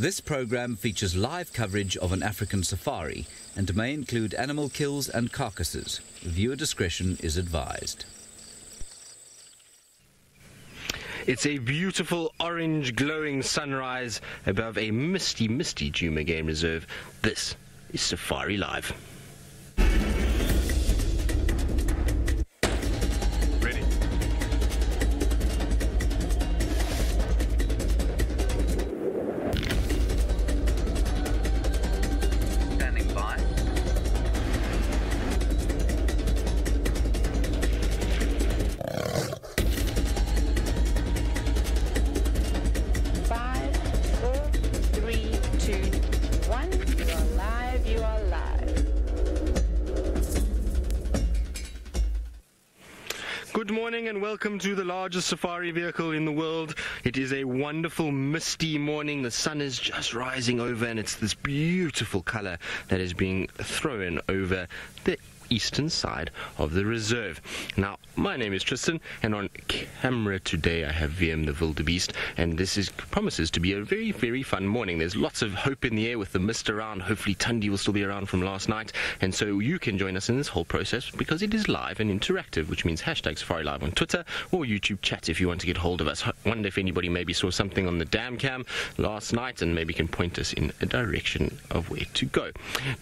This program features live coverage of an African safari and may include animal kills and carcasses. Viewer discretion is advised. It's a beautiful orange glowing sunrise above a misty Djuma Game Reserve. This is Safari Live. Good morning and welcome to the largest safari vehicle in the world. It is a wonderful misty morning. The sun is just rising over and it's this beautiful color that is being thrown over the eastern side of the reserve. Now, my name is Tristan, and on camera today I have VM the Wildebeest, and this promises to be a very, very fun morning. There's lots of hope in the air with the mist around. Hopefully Tundi will still be around from last night, and so you can join us in this whole process because it is live and interactive, which means hashtag safariLIVE on Twitter or YouTube chat if you want to get hold of us. Wonder if anybody maybe saw something on the dam cam last night and maybe can point us in a direction of where to go.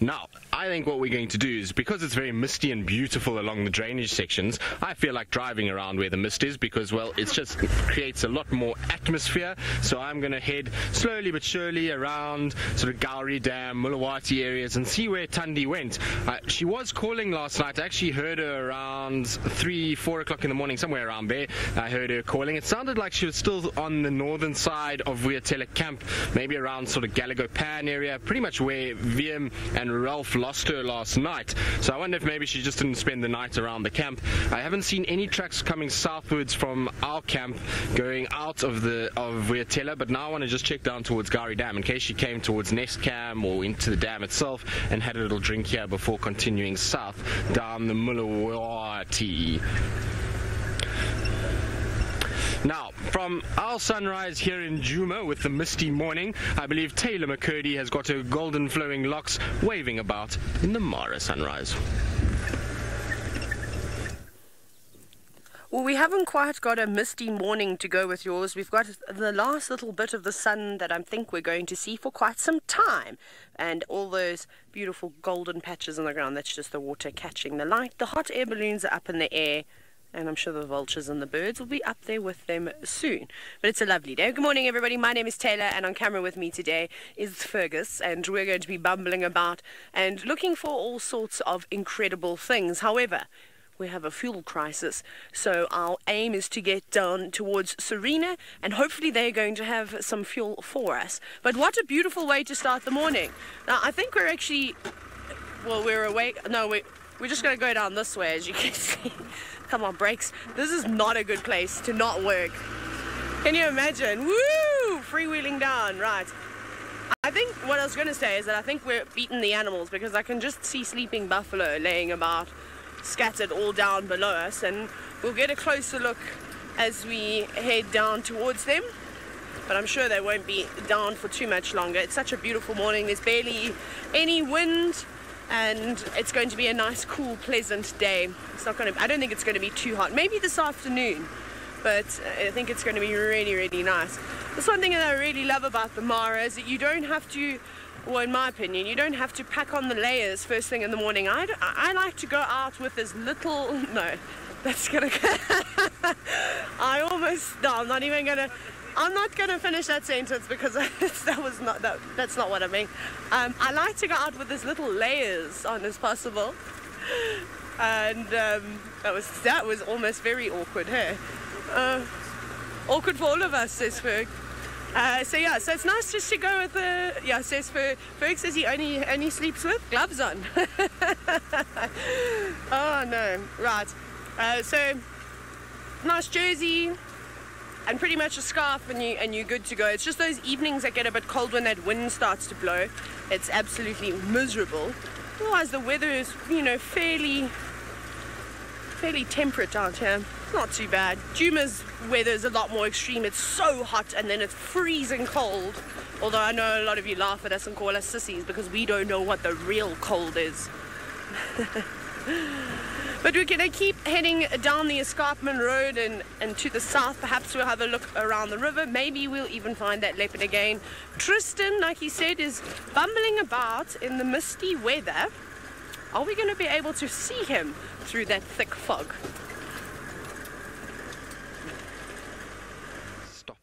Now, I think what we're going to do is, because it's very misty and beautiful along the drainage sections, I feel like driving around where the mist is because, well, it just creates a lot more atmosphere. So I'm going to head slowly but surely around sort of Gowrie Dam, Mulawati areas and see where Tundi went. She was calling last night. I actually heard her around 3-4 o'clock in the morning, somewhere around there. I heard her calling. It sounded like she was still on the northern side of Vuyatela camp, maybe around sort of Gallagher Pan area, pretty much where VM and Ralph lost her last night. So I wonder if maybe she just didn't spend the night around the camp. I haven't seen any trucks coming southwards from our camp going out of Vuyatela, but now I want to just check down towards Gowrie Dam in case she came towards Nest Cam or into the dam itself and had a little drink here before continuing south down the Mulawati. Now, from our sunrise here in Djuma with the misty morning, I believe Taylor McCurdy has got her golden flowing locks waving about in the Mara sunrise. Well, we haven't quite got a misty morning to go with yours. We've got the last little bit of the sun that I think we're going to see for quite some time. And all those beautiful golden patches on the ground, that's just the water catching the light. The hot air balloons are up in the air. And I'm sure the vultures and the birds will be up there with them soon. But it's a lovely day. Good morning, everybody. My name is Taylor, and on camera with me today is Fergus, and we're going to be bumbling about and looking for all sorts of incredible things. However, we have a fuel crisis, so our aim is to get down towards Serena, and hopefully they're going to have some fuel for us. But what a beautiful way to start the morning. Now, I think we're actually, well, we're awake. No, we're just going to go down this way, as you can see. Come on, brakes. This is not a good place to not work. Can you imagine? Woo! Freewheeling down, right. I think what I was going to say is that I think we're beating the animals because I can just see sleeping buffalo laying about, scattered all down below us, and we'll get a closer look as we head down towards them. But I'm sure they won't be down for too much longer. It's such a beautiful morning. There's barely any wind. And it's going to be a nice, cool, pleasant day. It's not going to. I don't think it's going to be too hot. Maybe this afternoon, but I think it's going to be really, really nice. That's one thing that I really love about the Mara is that you don't have to, well, in my opinion, you don't have to pack on the layers first thing in the morning. I like to go out with as little. No, that's gonna. I'm not even gonna. I'm not going to finish that sentence because that's not what I mean. I like to go out with as little layers on as possible, and that was almost very awkward, hey? Awkward for all of us, says Ferg. So it's nice just to go with says Ferg says he only sleeps with gloves on. Oh no, right. So nice jersey. And pretty much a scarf and you're good to go. It's just those evenings that get a bit cold when that wind starts to blow. It's absolutely miserable. Otherwise the weather is, fairly temperate out here. Not too bad. Djuma's weather is a lot more extreme. It's so hot and then it's freezing cold Although I know a lot of you laugh at us and call us sissies because we don't know what the real cold is. But we're going to keep heading down the escarpment road and to the south. Perhaps we'll have a look around the river. Maybe we'll even find that leopard again. Tristan, like he said, is bumbling about in the misty weather. Are we going to be able to see him through that thick fog?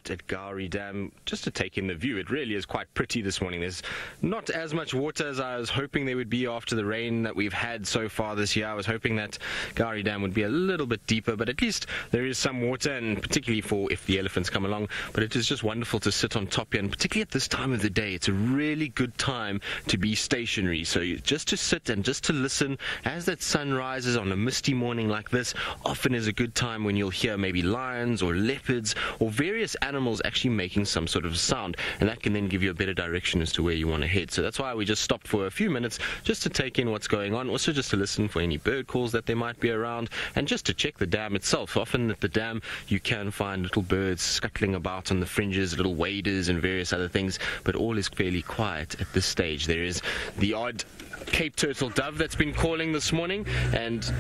At Gowrie Dam just to take in the view. It really is quite pretty this morning. There's not as much water as I was hoping there would be after the rain that we've had so far this year. I was hoping that Gowrie Dam would be a little bit deeper, but at least there is some water, and particularly for if the elephants come along. But it is just wonderful to sit on top here, and particularly at this time of the day, it's a really good time to be stationary. So just to sit and just to listen as that sun rises on a misty morning like this often is a good time when you'll hear maybe lions or leopards or various animals actually making some sort of sound, and that can then give you a better direction as to where you want to head. So that's why we just stopped for a few minutes just to take in what's going on, also just to listen for any bird calls that there might be around, and just to check the dam itself. Often at the dam you can find little birds scuttling about on the fringes, little waders and various other things, but all is fairly quiet at this stage. There is the odd Cape turtle dove that's been calling this morning, and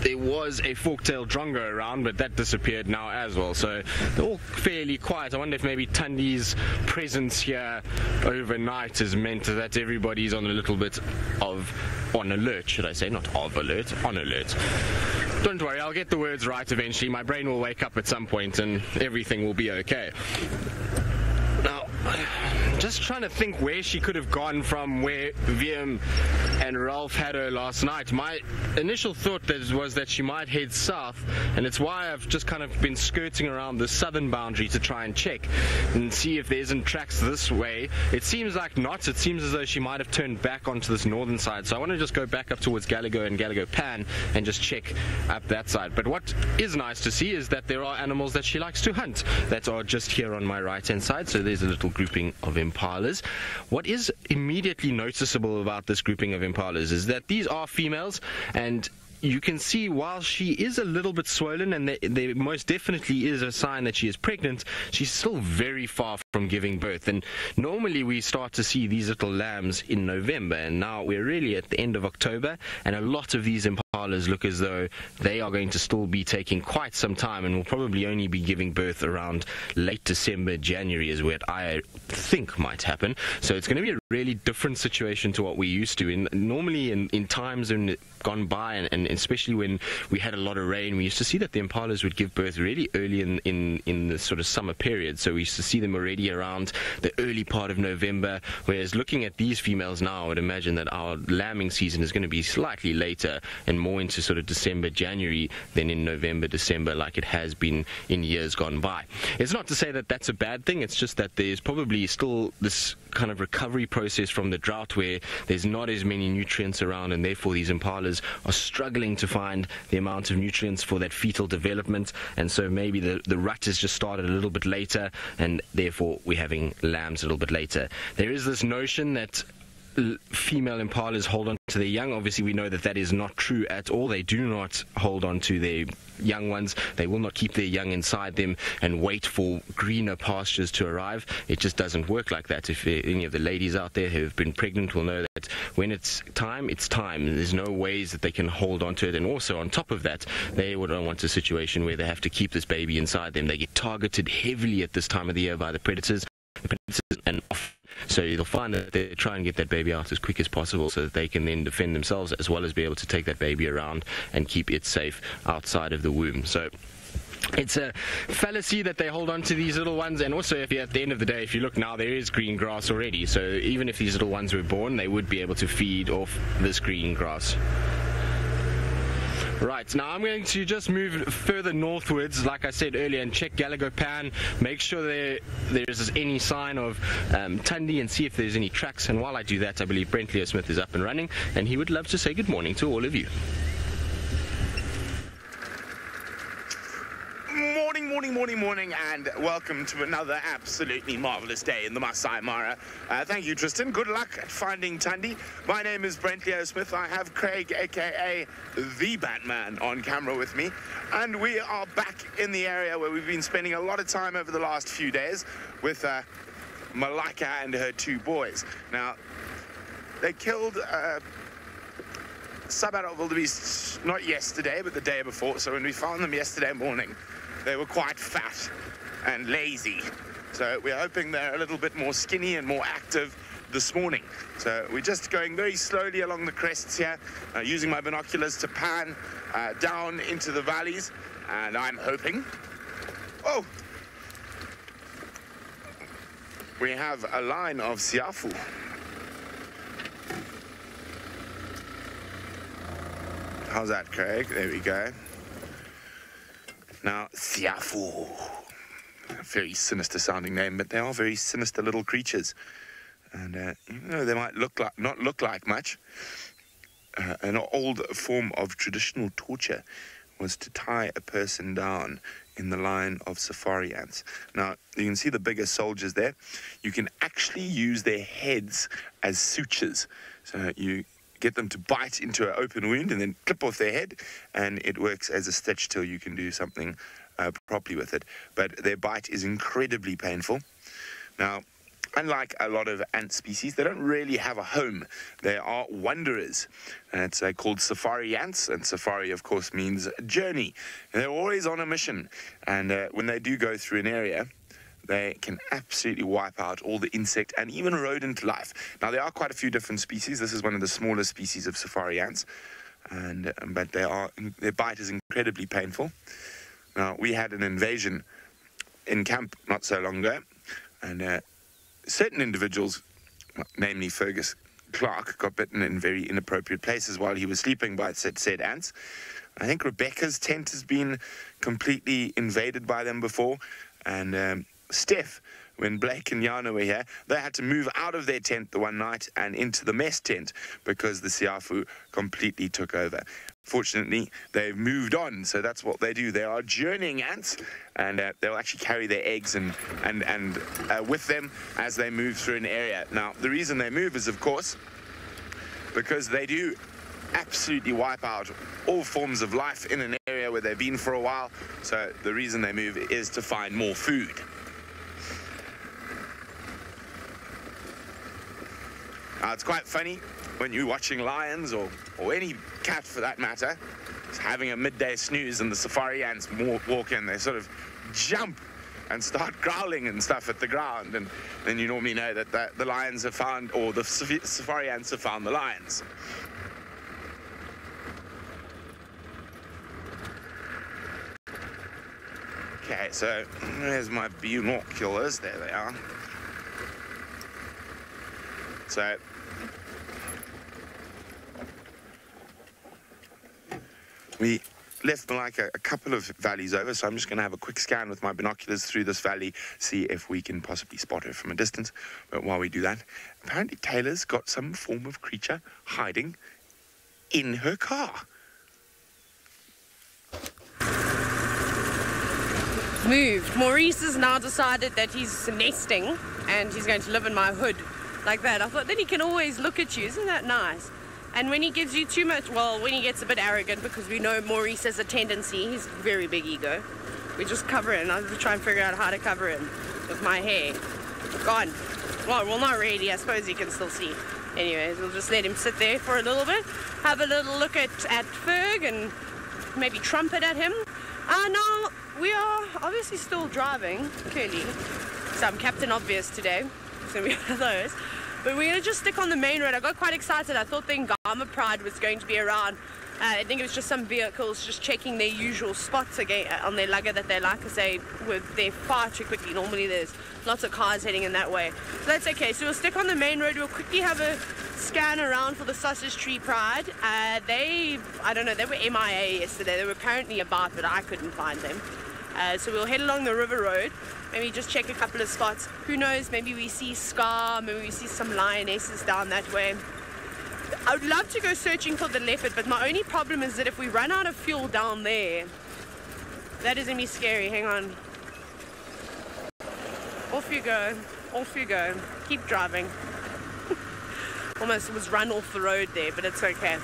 there was a fork-tailed drongo around, but that disappeared now as well. So they're all fairly quiet. I wonder if maybe Tandi's presence here overnight has meant that everybody's on a little bit of on alert, should I say, not of alert, on alert. Don't worry, I'll get the words right eventually. My brain will wake up at some point and everything will be okay. Now, just trying to think where she could have gone from where Wiem and Ralph had her last night. My initial thought was that she might head south, and it's why I've just kind of been skirting around the southern boundary to try and check and see if there isn't tracks this way. It seems like not. It seems as though she might have turned back onto this northern side. So I want to just go back up towards Gallagher and Gallagher Pan and just check up that side. But what is nice to see is that there are animals that she likes to hunt that are just here on my right-hand side. So there's a little grouping of impalas. What is immediately noticeable about this grouping of impalas is that these are females, and you can see while she is a little bit swollen, and there most definitely is a sign that she is pregnant, she's still very far from giving birth. And normally we start to see these little lambs in November, and now we're really at the end of October, and a lot of these impalas look as though they are going to still be taking quite some time, and will probably only be giving birth around late December, January is what I think might happen. So it's going to be a really different situation to what we used to. Normally in times when gone by, and especially when we had a lot of rain, we used to see that the impalas would give birth really early in the sort of summer period. So we used to see them already around the early part of November, whereas looking at these females now, I would imagine that our lambing season is going to be slightly later and more into sort of December, January than in November, December, like it has been in years gone by. It's not to say that that's a bad thing, it's just that there's probably still this kind of recovery process from the drought where there's not as many nutrients around, and therefore these impalas are struggling to find the amount of nutrients for that fetal development, and so maybe the rut has just started a little bit later, and therefore we're having lambs a little bit later. There is this notion that female impalas hold on to their young. Obviously we know that that is not true at all. They do not hold on to their young ones. They will not keep their young inside them and wait for greener pastures to arrive. It just doesn't work like that. If any of the ladies out there who have been pregnant will know that when it's time, it's time. There's no ways that they can hold on to it. And also on top of that, they would not want a situation where they have to keep this baby inside them. They get targeted heavily at this time of the year by the predators. And so you'll find that they try and get that baby out as quick as possible so that they can then defend themselves, as well as be able to take that baby around and keep it safe outside of the womb. So it's a fallacy that they hold on to these little ones. And also, if you, at the end of the day, if you look now, there is green grass already. So even if these little ones were born, they would be able to feed off this green grass. Right, now I'm going to just move further northwards, like I said earlier, and check Gallagher Pan, make sure there is any sign of Tundi, and see if there's any tracks. And while I do that, I believe Brent Leo Smith is up and running, and he would love to say good morning to all of you. Morning, and welcome to another absolutely marvelous day in the Masai Mara. Thank you, Tristan. Good luck at finding Tundi. My name is Brent Leo Smith. I have Craig, aka the Batman, on camera with me, and we are back in the area where we've been spending a lot of time over the last few days with Malika and her 2 boys. Now, they killed sub-adult wildebeest not yesterday, but the day before. So when we found them yesterday morning, they were quite fat and lazy. So we're hoping they're a little bit more skinny and more active this morning. So we're just going very slowly along the crests here, using my binoculars to pan down into the valleys, and I'm hoping, oh, we have a line of siafu. How's that, Craig? There we go. Now, siafu. A very sinister sounding name, but they are very sinister little creatures. And even though they might not look like much, an old form of traditional torture was to tie a person down in the line of safari ants. Now, you can see the bigger soldiers there. You can actually use their heads as sutures. So you get them to bite into an open wound and then clip off their head, and it works as a stitch till you can do something properly with it. But their bite is incredibly painful. Now, unlike a lot of ant species, they don't really have a home. They are wanderers. And it's called safari ants, and safari, of course, means journey. And they're always on a mission. And when they do go through an area, they can absolutely wipe out all the insect and even rodent life. Now, there are quite a few different species. This is one of the smaller species of safari ants. And but their bite is incredibly painful. Now, we had an invasion in camp not so long ago, and certain individuals, namely Fergus Clark, got bitten in very inappropriate places while he was sleeping by said ants. I think Rebecca's tent has been completely invaded by them before, and Steph, when Blake and Yana were here, they had to move out of their tent the one night and into the mess tent because the siafu completely took over. Fortunately, they've moved on, so that's what they do. They are journeying ants, and they'll actually carry their eggs and with them as they move through an area. Now, the reason they move is, of course, because they do absolutely wipe out all forms of life in an area where they've been for a while. So the reason they move is to find more food. Now, it's quite funny when you're watching lions or any cat for that matter, having a midday snooze and the safari ants walk in, they sort of jump and start growling and stuff at the ground, and then you normally know that the lions have found, or the safari ants have found the lions. Okay, so there's my binoculars. There they are. So we left like a couple of valleys over, so I'm just going to have a quick scan with my binoculars through this valley, see if we can possibly spot her from a distance. But while we do that, apparently Taylor's got some form of creature hiding in her car. Moved. Maurice has now decided that he's nesting and he's going to live in my hood like that. I thought then he can always look at you. Isn't that nice? And when he gives you too much, well, when he gets a bit arrogant, because we know Maurice has a tendency, he's very big ego, we just cover it, and I try and figure out how to cover him with my hair. Gone. Well, not really. I suppose you can still see. Anyways, we'll just let him sit there for a little bit, have a little look at Ferg, and maybe trumpet at him. Now, we are obviously still driving, clearly. So I'm Captain Obvious today. So we have those. But we're going to just stick on the main road. I got quite excited. I thought the Djuma Pride was going to be around. I think it was just some vehicles just checking their usual spots again on their lugger that they like to say they're far too quickly. Normally there's lots of cars heading in that way. So that's okay. So we'll stick on the main road. We'll quickly have a scan around for the Sausage Tree Pride. I don't know, they were MIA yesterday. They were apparently about, but I couldn't find them. So we'll head along the river road, maybe just check a couple of spots. Who knows, maybe we see Scar, maybe we see some lionesses down that way. I would love to go searching for the leopard, but my only problem is that if we run out of fuel down there, that is going to be scary. Hang on. Off you go. Off you go. Keep driving. Almost was run off the road there, but it's okay.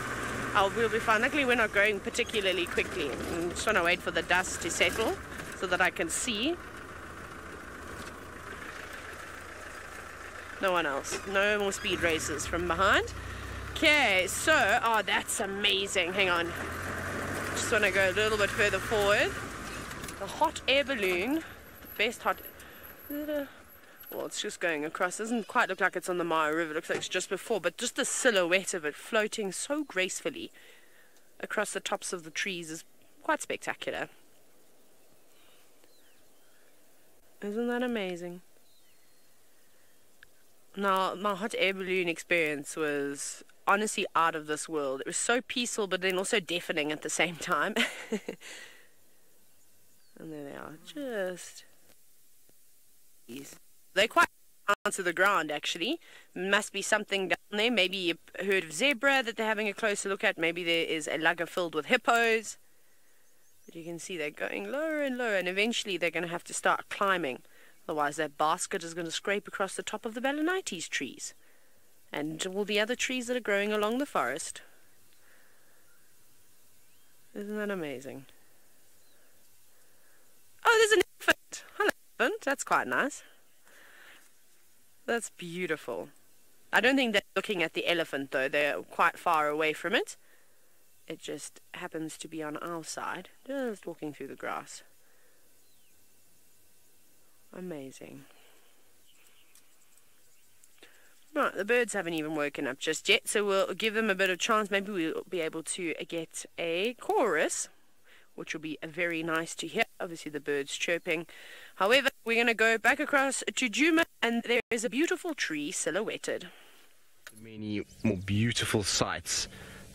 We'll be fine. Luckily, we're not going particularly quickly. I'm just trying to wait for the dust to settle so that I can see. No one else. No more speed races from behind. Okay, so, oh, that's amazing. Hang on. Just want to go a little bit further forward. The hot air balloon. Best hot... Well, it's just going across. It doesn't quite look like it's on the Maya River. It looks like it's just before, but just the silhouette of it floating so gracefully across the tops of the trees is quite spectacular. Isn't that amazing? Now, my hot air balloon experience was honestly out of this world. It was so peaceful, but then also deafening at the same time. And there they are, just... They're quite down to the ground, actually. Must be something down there. Maybe you heard of zebra that they're having a closer look at. Maybe there is a lugger filled with hippos. But you can see they're going lower and lower, and eventually they're going to have to start climbing. Otherwise, that basket is going to scrape across the top of the Balanites trees and all the other trees that are growing along the forest. Isn't that amazing? Oh, there's an elephant. Hello, elephant. That's quite nice. That's beautiful. I don't think they're looking at the elephant, though. They're quite far away from it. It just happens to be on our side, just walking through the grass. Amazing. Right, the birds haven't even woken up just yet, so we'll give them a bit of chance. Maybe we'll be able to get a chorus, which will be very nice to hear. Obviously the birds chirping. However, we're going to go back across to Djuma, and there is a beautiful tree silhouetted. Many more beautiful sights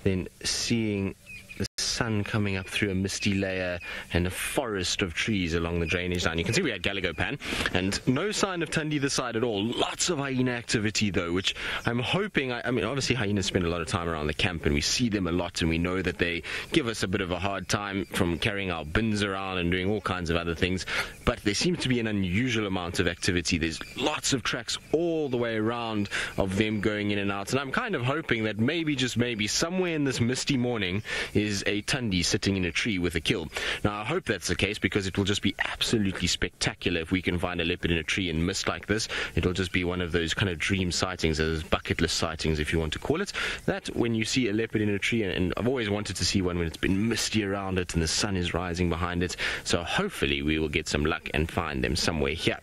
than seeing the sun coming up through a misty layer and a forest of trees along the drainage line. You can see we had Galagopan, and no sign of Tundi this side at all. Lots of hyena activity, though, which I'm hoping... I mean, obviously hyenas spend a lot of time around the camp, and we see them a lot, and we know that they give us a bit of a hard time from carrying our bins around and doing all kinds of other things, but there seems to be an unusual amount of activity. There's lots of tracks all the way around of them going in and out, and I'm kind of hoping that maybe, just maybe, somewhere in this misty morning is a Tundi sitting in a tree with a kill. Now, I hope that's the case, because it will just be absolutely spectacular if we can find a leopard in a tree in mist like this. It'll just be one of those kind of dream sightings, those bucket list sightings, if you want to call it. That, when you see a leopard in a tree, and I've always wanted to see one when it's been misty around it and the sun is rising behind it. So hopefully we will get some luck and find them somewhere here.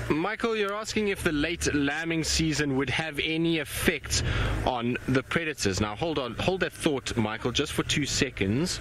Michael, you're asking if the late lambing season would have any effect on the predators. Now, hold on. Hold that thought, Michael, just for 2 seconds.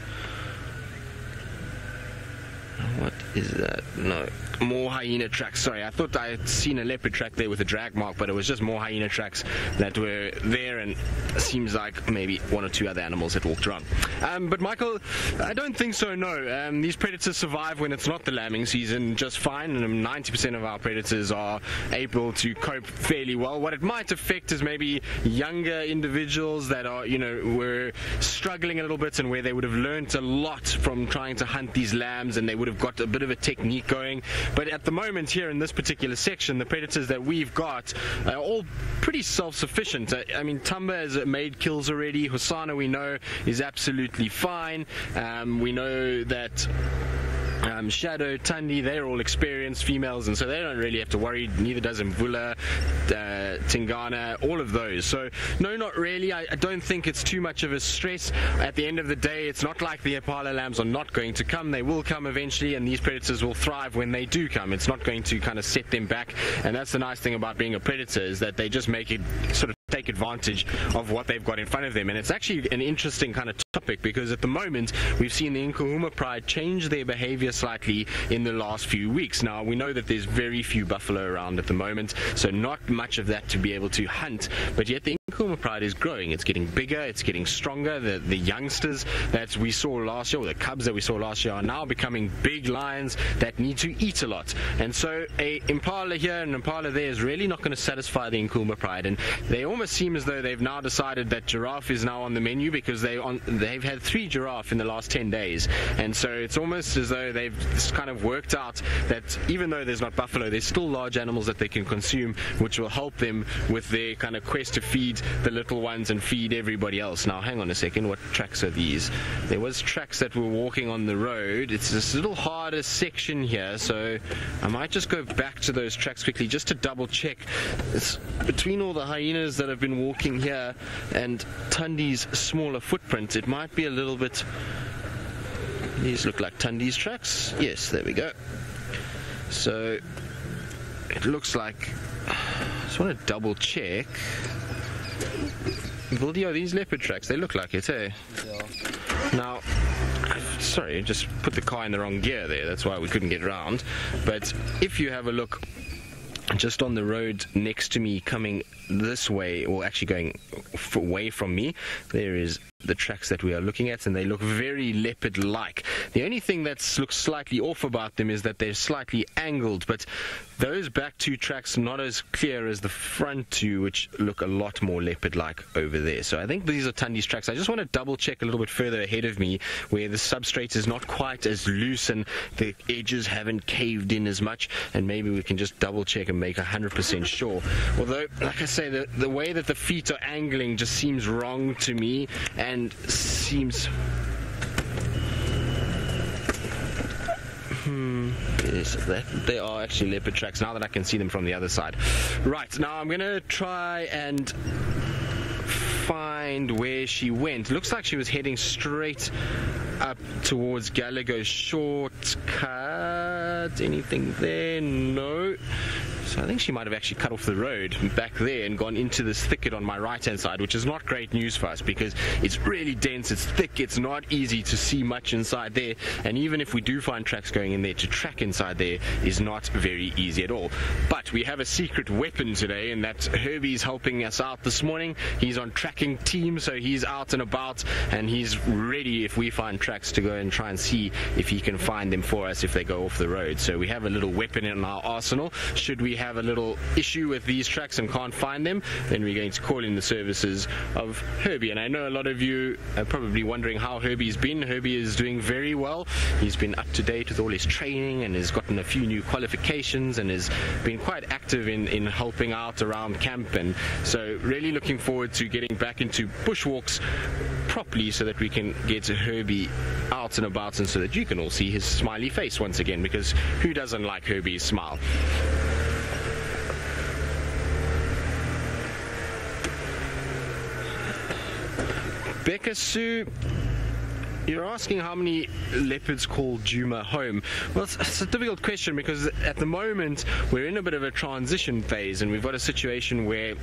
What is that? No. More hyena tracks. Sorry, I thought I had seen a leopard track there with a drag mark, but it was just more hyena tracks that were there, and it seems like maybe 1 or 2 other animals that walked around. But Michael, I don't think so, no. These predators survive when it's not the lambing season just fine, and 90% of our predators are able to cope fairly well. What it might affect is maybe younger individuals that are, you know, were struggling a little bit, and where they would have learnt a lot from trying to hunt these lambs, and they would have got a bit of a technique going. But at the moment here in this particular section, the predators that we've got are all pretty self-sufficient. I mean, Tumba has made kills already. Hosana, we know, is absolutely fine. We know that Shadow, Tundi, they're all experienced females, and so they don't really have to worry. Neither does Mvula, Tingana, all of those. So no, not really. I don't think it's too much of a stress. At the end of the day, it's not like the Impala lambs are not going to come. They will come eventually, and these predators will thrive when they do come. It's not going to kind of set them back, and that's the nice thing about being a predator, is that they just make it sort of take advantage of what they've got in front of them. And it's actually an interesting kind of topic, because at the moment we've seen the Nkuhuma pride change their behavior slightly in the last few weeks. Now, we know that there's very few buffalo around at the moment, so not much of that to be able to hunt, but yet the Nkuhuma pride is growing. It's getting bigger, it's getting stronger. The youngsters that we saw last year, or the cubs that we saw last year, are now becoming big lions that need to eat a lot. And so a impala here and impala there is really not going to satisfy the Nkuhuma pride, and they almost seem as though they've now decided that giraffe is now on the menu, because they've had 3 giraffe in the last 10 days, and so it's almost as though they've kind of worked out that even though there's not buffalo, there's still large animals that they can consume, which will help them with their kind of quest to feed feed the little ones and feed everybody else. Now, hang on a second, what tracks are these? There was tracks that were walking on the road. It's this little harder section here, so I might just go back to those tracks quickly just to double check. It's between all the hyenas that have been walking here and Tundi's smaller footprint, it might be a little bit... These look like Tundi's tracks. Yes, there we go. So it looks like... I just want to double check. Vildy, are these leopard tracks? They look like it, eh? Yeah. Now, sorry, just put the car in the wrong gear there. That's why we couldn't get around. But if you have a look just on the road next to me coming this way, or actually going away from me, there is the tracks that we are looking at, and they look very leopard-like. The only thing that looks slightly off about them is that they're slightly angled, but those back two tracks not as clear as the front two, which look a lot more leopard-like over there. So I think these are Tundi's tracks. I just want to double-check a little bit further ahead of me where the substrate is not quite as loose and the edges haven't caved in as much, and maybe we can just double-check and make 100% sure. Although, like I say, the way that the feet are angling just seems wrong to me, and seems... Yes, they are actually leopard tracks now that I can see them from the other side. Right, now I'm going to try and find where she went. Looks like she was heading straight up towards Gallagher's shortcut. Anything there? No. So I think she might have actually cut off the road back there and gone into this thicket on my right-hand side, which is not great news for us because it's really dense, it's thick, it's not easy to see much inside there, and even if we do find tracks going in there, to track inside there is not very easy at all. But we have a secret weapon today, and that's Herbie's helping us out this morning. He's on tracking team, so he's out and about, and he's ready if we find tracks to go and try and see if he can find them for us if they go off the road. So we have a little weapon in our arsenal. Should we have a little issue with these tracks and can't find them, then we're going to call in the services of Herbie. And I know a lot of you are probably wondering how Herbie's been. Herbie is doing very well. He's been up to date with all his training and has gotten a few new qualifications and has been quite active in helping out around camp, and so really looking forward to getting back into bushwalks properly so that we can get Herbie out and about and so that you can all see his smiley face once again, because who doesn't like Herbie's smile? Becca Sue, you're asking how many leopards call Djuma home. Well, it's a difficult question because at the moment we're in a bit of a transition phase, and we've got a situation where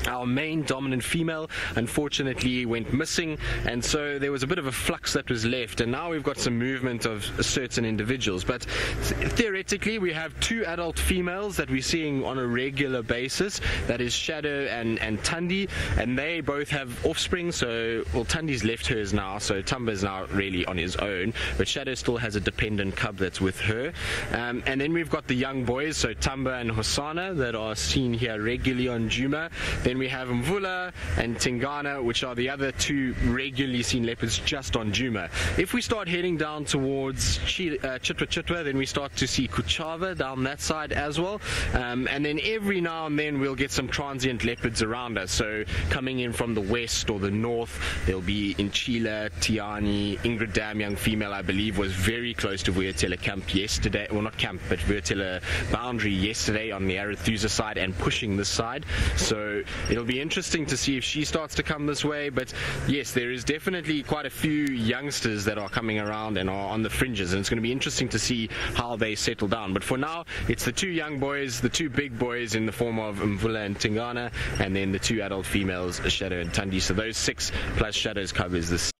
our main dominant female unfortunately went missing, and so there was a bit of a flux that was left, and now we've got some movement of certain individuals. But theoretically we have two adult females that we're seeing on a regular basis, that is Shadow and Tundi, and they both have offspring. So, well, Tundi's left hers now, so Tumba's now really on his own, but Shadow still has a dependent cub that's with her. And then we've got the young boys, so Tamba and Hosana, that are seen here regularly on Djuma. Then we have Mvula and Tingana, which are the other two regularly seen leopards just on Djuma. If we start heading down towards Chitwa, then we start to see Kuchava down that side as well. And then every now and then we'll get some transient leopards around us. So coming in from the west or the north, there'll be Inchila, Tiani, Ingrid Dam, young female, I believe, was very close to Vuatela camp yesterday. Well, not camp, but Vuatela boundary yesterday on the Arathusa side and pushing this side. So it'll be interesting to see if she starts to come this way. But yes, there is definitely quite a few youngsters that are coming around and are on the fringes, and it's going to be interesting to see how they settle down. But for now, it's the two young boys, the two big boys in the form of Mvula and Tingana, and then the two adult females, Shadow and Tundi. So those 6 plus Shadow's covers this.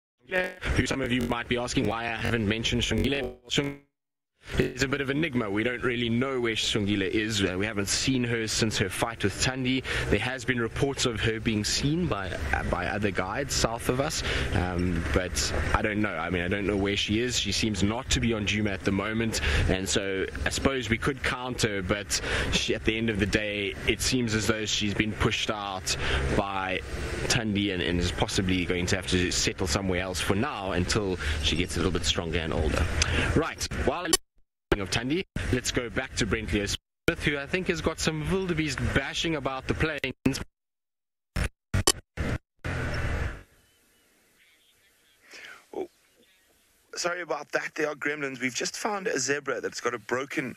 Who some of you might be asking why I haven't mentioned Shungile. It's a bit of an enigma. We don't really know where Shungile is. We haven't seen her since her fight with Tundi. There has been reports of her being seen by other guides south of us, but I don't know. I mean, I don't know where she is. She seems not to be on Djuma at the moment, and so I suppose we could count her, but at the end of the day, it seems as though she's been pushed out by Tundi and is possibly going to have to settle somewhere else for now until she gets a little bit stronger and older. Right, while of Tundi, let's go back to Brentley Smith, who I think has got some wildebeest bashing about the plains. sorry about that. There are gremlins. We've just found a zebra that's got a broken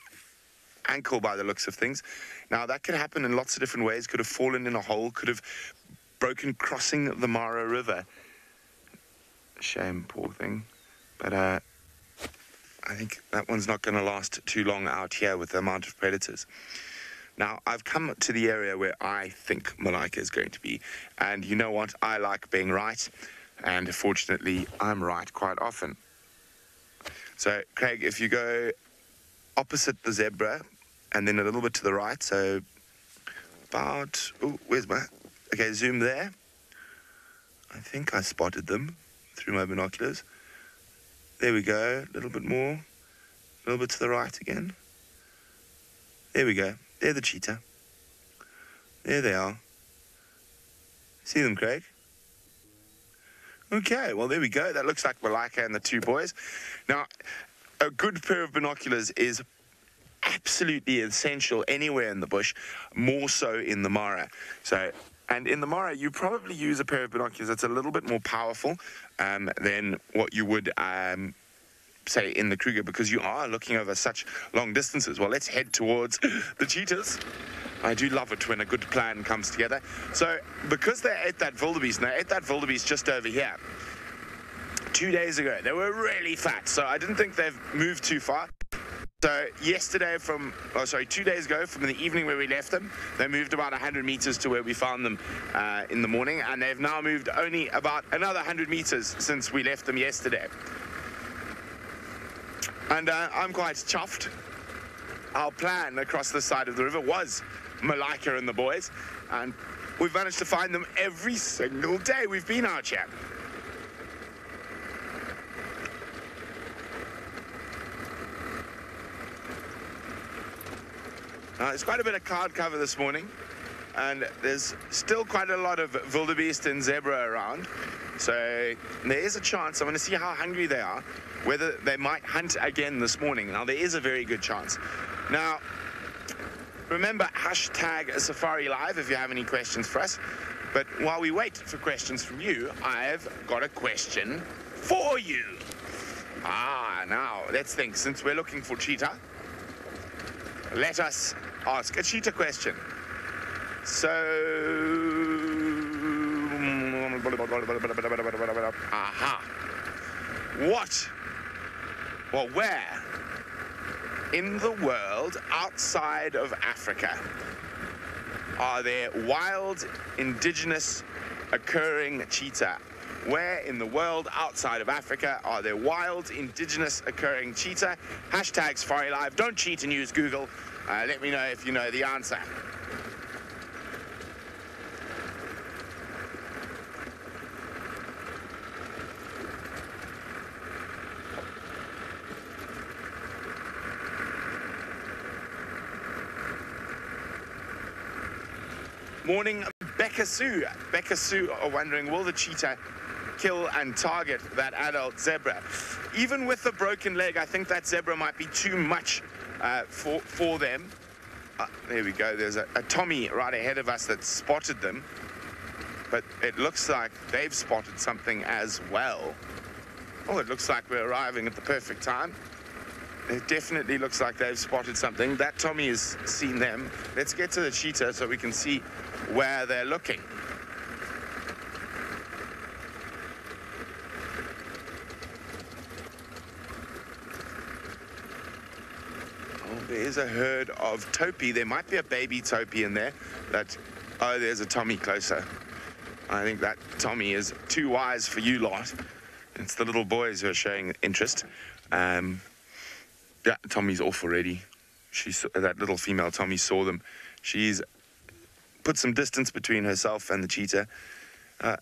ankle by the looks of things. Now, that could happen in lots of different ways. Could have fallen in a hole, could have broken crossing the Mara River. Shame, poor thing. But I think that one's not going to last too long out here with the amount of predators. Now, I've come to the area where I think Malaika is going to be. And you know what? I like being right. And fortunately, I'm right quite often. So, Craig, if you go opposite the zebra and then a little bit to the right, so about... Oh, where's my... Okay, zoom there. I think I spotted them through my binoculars. There we go. A little bit more. A little bit to the right again. There we go. They're the cheetah. There they are. See them, Craig? Okay, well, there we go. That looks like Malaika and the two boys. Now, a good pair of binoculars is absolutely essential anywhere in the bush, more so in the Mara. So, and in the Mara, you probably use a pair of binoculars that's a little bit more powerful than what you would say in the Kruger, because you are looking over such long distances. Well, let's head towards the cheetahs. I do love it when a good plan comes together. So, because they ate that wildebeest, and they ate that wildebeest just over here 2 days ago, they were really fat, so I didn't think they've moved too far. So, 2 days ago, from the evening where we left them, they moved about 100 meters to where we found them in the morning, and they've now moved only about another 100 meters since we left them yesterday. And I'm quite chuffed. Our plan across the side of the river was Malaika and the boys, and we've managed to find them every single day we've been out here. There's quite a bit of cloud cover this morning, and there's still quite a lot of wildebeest and zebra around, so there is a chance. I'm going to see how hungry they are, whether they might hunt again this morning. Now, there is a very good chance. Now, remember, hashtag safariLIVE if you have any questions for us. But while we wait for questions from you, I've got a question for you. Now, let's think. Since we're looking for cheetah, let us ask a cheetah question. So, where in the world outside of Africa are there wild, indigenous, occurring cheetah? Where in the world outside of Africa are there wild, indigenous, occurring cheetah? Hashtag safariLIVE. Don't cheat and use Google. Let me know if you know the answer. Morning, Becca Sue. Becca Sue are wondering, will the cheetah kill and target that adult zebra? Even with the broken leg, I think that zebra might be too much for them. There we go. There's a Tommy right ahead of us that spotted them. But it looks like they've spotted something as well. Oh, it looks like we're arriving at the perfect time. It definitely looks like they've spotted something. That Tommy has seen them. Let's get to the cheetah so we can see where they're looking. Oh, there is a herd of topi. There might be a baby topi in there. Oh, there's a Tommy closer. I think that Tommy is too wise for you lot. It's the little boys who are showing interest. Yeah, Tommy's off already. That little female Tommy saw them. She's put some distance between herself and the cheetah. I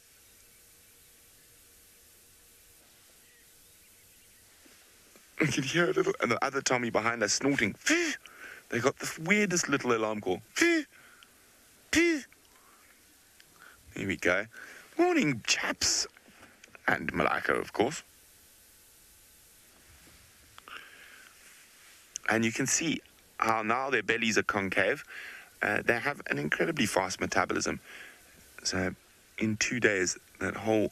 can hear a little, and the other Tommy behind us snorting. They got the weirdest little alarm call. There we go. Morning, chaps. And Malaika, of course. And you can see how now their bellies are concave. They have an incredibly fast metabolism. So in 2 days, that whole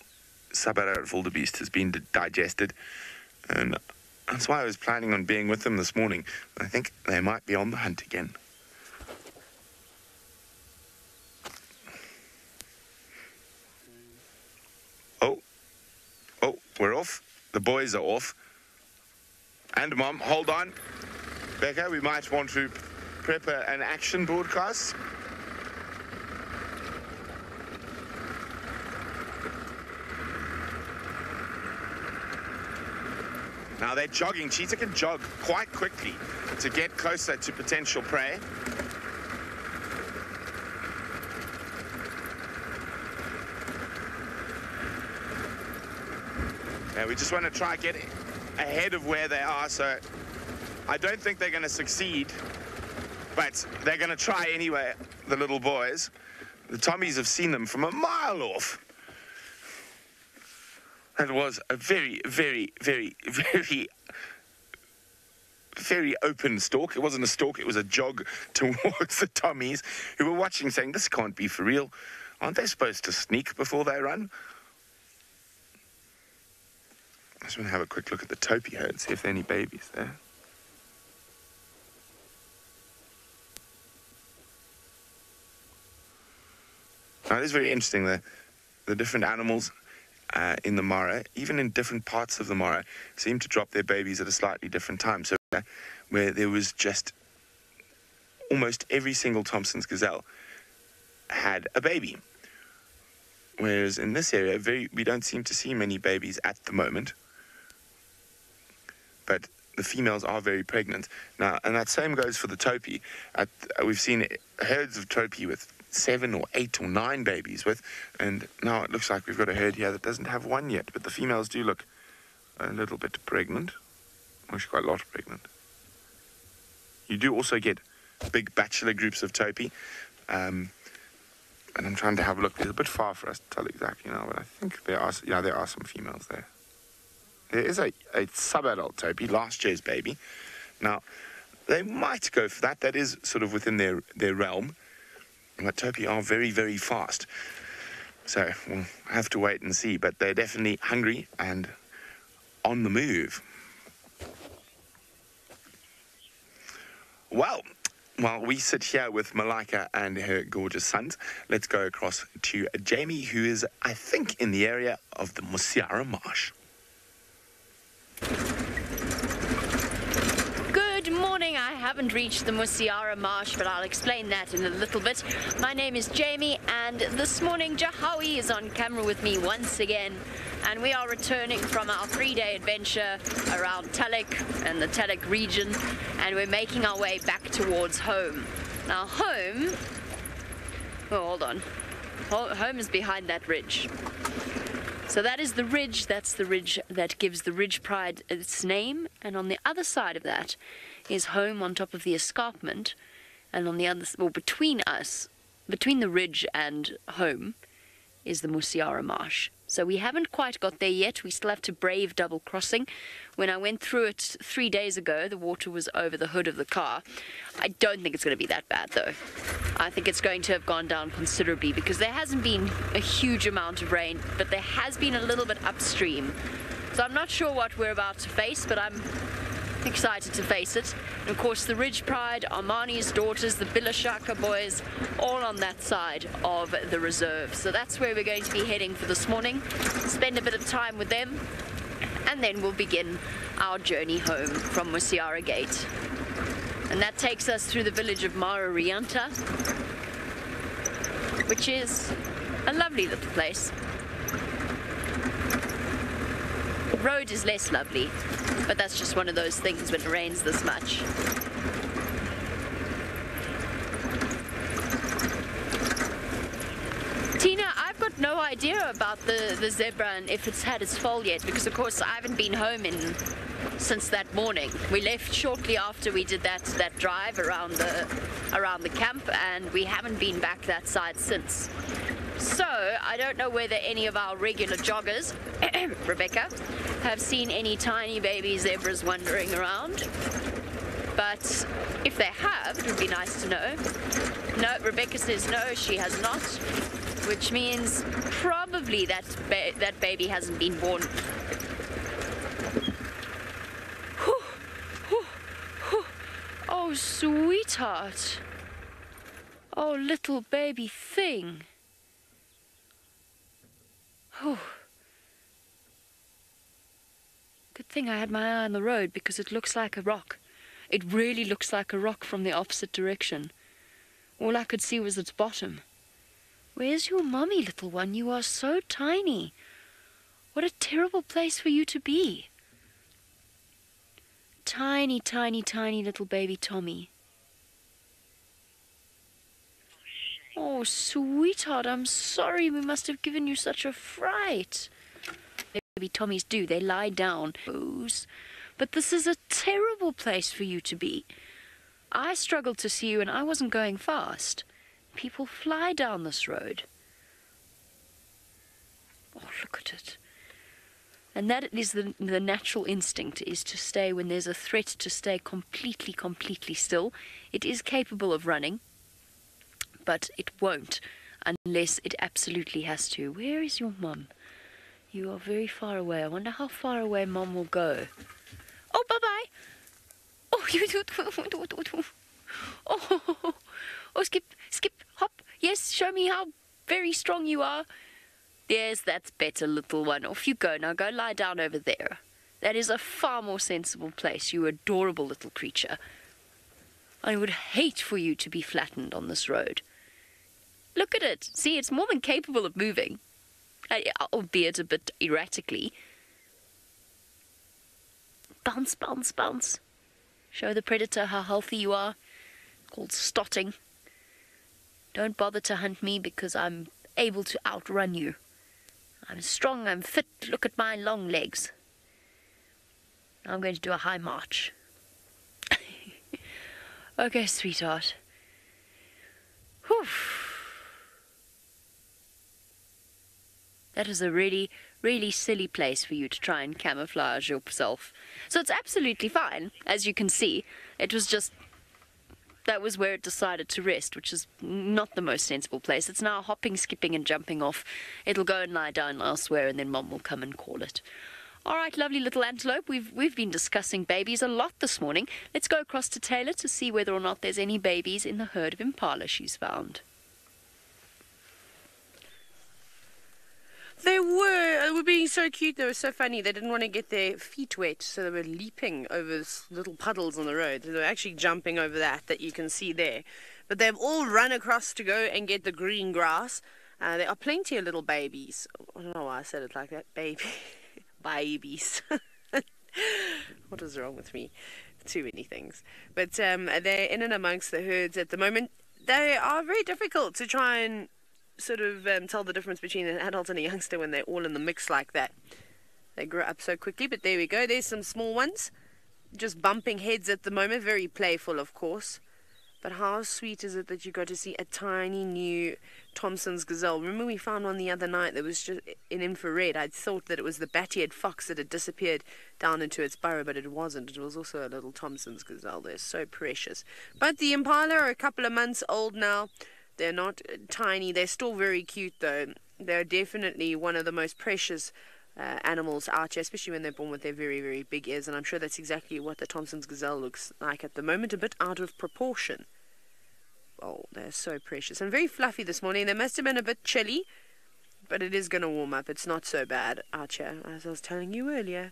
wildebeest has been digested. And that's why I was planning on being with them this morning. I think they might be on the hunt again. Oh, we're off. The boys are off. And Mom, hold on. Becca, we might want to prep an action broadcast. Now they're jogging. Cheetah can jog quite quickly to get closer to potential prey. Yeah, we just want to try and get ahead of where they are, so I don't think they're going to succeed, but they're going to try anyway, the little boys. The Tommies have seen them from a mile off. That was a very, very, very, very, very open stalk. It wasn't a stalk, it was a jog towards the Tommies, who were watching saying, this can't be for real. Aren't they supposed to sneak before they run? I just want to have a quick look at the Topi herd, see if there are any babies there. Now, it is very interesting, the different animals in the Mara, even in different parts of the Mara, seem to drop their babies at a slightly different time. So where there was just almost every single Thompson's gazelle had a baby. Whereas in this area, we don't seem to see many babies at the moment. But the females are very pregnant. Now, and that same goes for the Topi. We've seen herds of Topi with 7 or 8 or 9 babies with, and now it looks like we've got a herd here that doesn't have one yet, but the females do look a little bit pregnant. Actually, quite a lot pregnant. You do also get big bachelor groups of Topi, and I'm trying to have a look. It's a bit far for us to tell exactly now, but I think there are some females there. There is a sub-adult Topi, last year's baby. Now, they might go for that. That is sort of within their realm. But Topi are very, very fast. So we'll have to wait and see. But they're definitely hungry and on the move. Well, while we sit here with Malika and her gorgeous sons, let's go across to Jamie, who is, I think, in the area of the Mosiara Marsh. Good morning. I haven't reached the Mosiara Marsh, but I'll explain that in a little bit. My name is Jamie, and this morning Jahawi is on camera with me once again, and we are returning from our 3-day adventure around Talek and the Talek region, and we're making our way back towards home. Now home, hold on, home is behind that ridge. So that is the ridge, that's the ridge that gives the Ridge Pride its name, and on the other side of that is home on top of the escarpment, and on the other, well, between the ridge and home is the Mosiara Marsh. So we haven't quite got there yet, we still have to brave double crossing. When I went through it 3 days ago, the water was over the hood of the car. I don't think it's going to be that bad though. I think it's going to have gone down considerably because there hasn't been a huge amount of rain, but there has been a little bit upstream. So I'm not sure what we're about to face, but I'm excited to face it. And of course the Ridge Pride, Armani's daughters, the Bilashaka boys, all on that side of the reserve. So that's where we're going to be heading for this morning. Spend a bit of time with them, and then we'll begin our journey home from Mosiara Gate. And that takes us through the village of Mara Rianta, which is a lovely little place. The road is less lovely, but that's just one of those things when it rains this much. Tina, I've got no idea about the zebra and if it's had its foal yet, because of course I haven't been home since that morning. We left shortly after we did that drive around the camp, and we haven't been back that side since. So I don't know whether any of our regular joggers, Rebecca, have seen any tiny baby zebras wandering around. But if they have, it would be nice to know. No, Rebecca says no, she has not, which means probably that baby hasn't been born. Oh, sweetheart. Oh, little baby thing. Oh. Good thing I had my eye on the road because it looks like a rock. It really looks like a rock from the opposite direction. All I could see was its bottom. Where's your mummy, little one? You are so tiny. What a terrible place for you to be. Tiny, tiny, tiny little baby Tommy. Oh, sweetheart, I'm sorry we must have given you such a fright. Baby Tommies do, they lie down. But this is a terrible place for you to be. I struggled to see you and I wasn't going fast. People fly down this road. Oh, look at it. And that is the natural instinct, is to stay when there's a threat, to stay completely still. It is capable of running, but it won't unless it absolutely has to. Where is your mum? You are very far away. I wonder how far away Mum will go. Oh, bye-bye. Oh, oh, skip, hop. Yes, show me how very strong you are. Yes, that's better, little one. Off you go. Now go lie down over there. That is a far more sensible place, you adorable little creature. I would hate for you to be flattened on this road. Look at it. See, it's more than capable of moving. Albeit a bit erratically. Bounce, bounce, bounce. Show the predator how healthy you are. Called stotting. Don't bother to hunt me because I'm able to outrun you. I'm strong, I'm fit. Look at my long legs. Now I'm going to do a high march. Okay, sweetheart. Whew. That is a really, really silly place for you to try and camouflage yourself. So it's absolutely fine, as you can see. It was just, that was where it decided to rest, which is not the most sensible place. It's now hopping, skipping and jumping off. It'll go and lie down elsewhere and then Mom will come and call it. All right, lovely little antelope, we've been discussing babies a lot this morning. Let's go across to Taylor to see whether or not there's any babies in the herd of impala she's found. They were being so cute. They were so funny. They didn't want to get their feet wet, so they were leaping over little puddles on the road. They were actually jumping over that you can see there. But they've all run across to go and get the green grass. There are plenty of little babies. I don't know why I said it like that. Babies. What is wrong with me? Too many things. But they're in and amongst the herds at the moment. They are very difficult to try and sort of tell the difference between an adult and a youngster when they're all in the mix like that. They grow up so quickly, but there we go. There's some small ones just bumping heads at the moment. Very playful, of course. But how sweet is it that you got to see a tiny new Thompson's gazelle? Remember we found one the other night that was just in infrared. I'd thought that it was the bat-eared fox that had disappeared down into its burrow, but it wasn't. It was also a little Thompson's gazelle. They're so precious. But the impala are a couple of months old now. They're not tiny. They're still very cute, though. They're definitely one of the most precious animals out here, especially when they're born with their very, very big ears. And I'm sure that's exactly what the Thompson's gazelle looks like at the moment, a bit out of proportion. Oh, they're so precious. And very fluffy this morning. They must have been a bit chilly, but it is going to warm up. It's not so bad out here, as I was telling you earlier.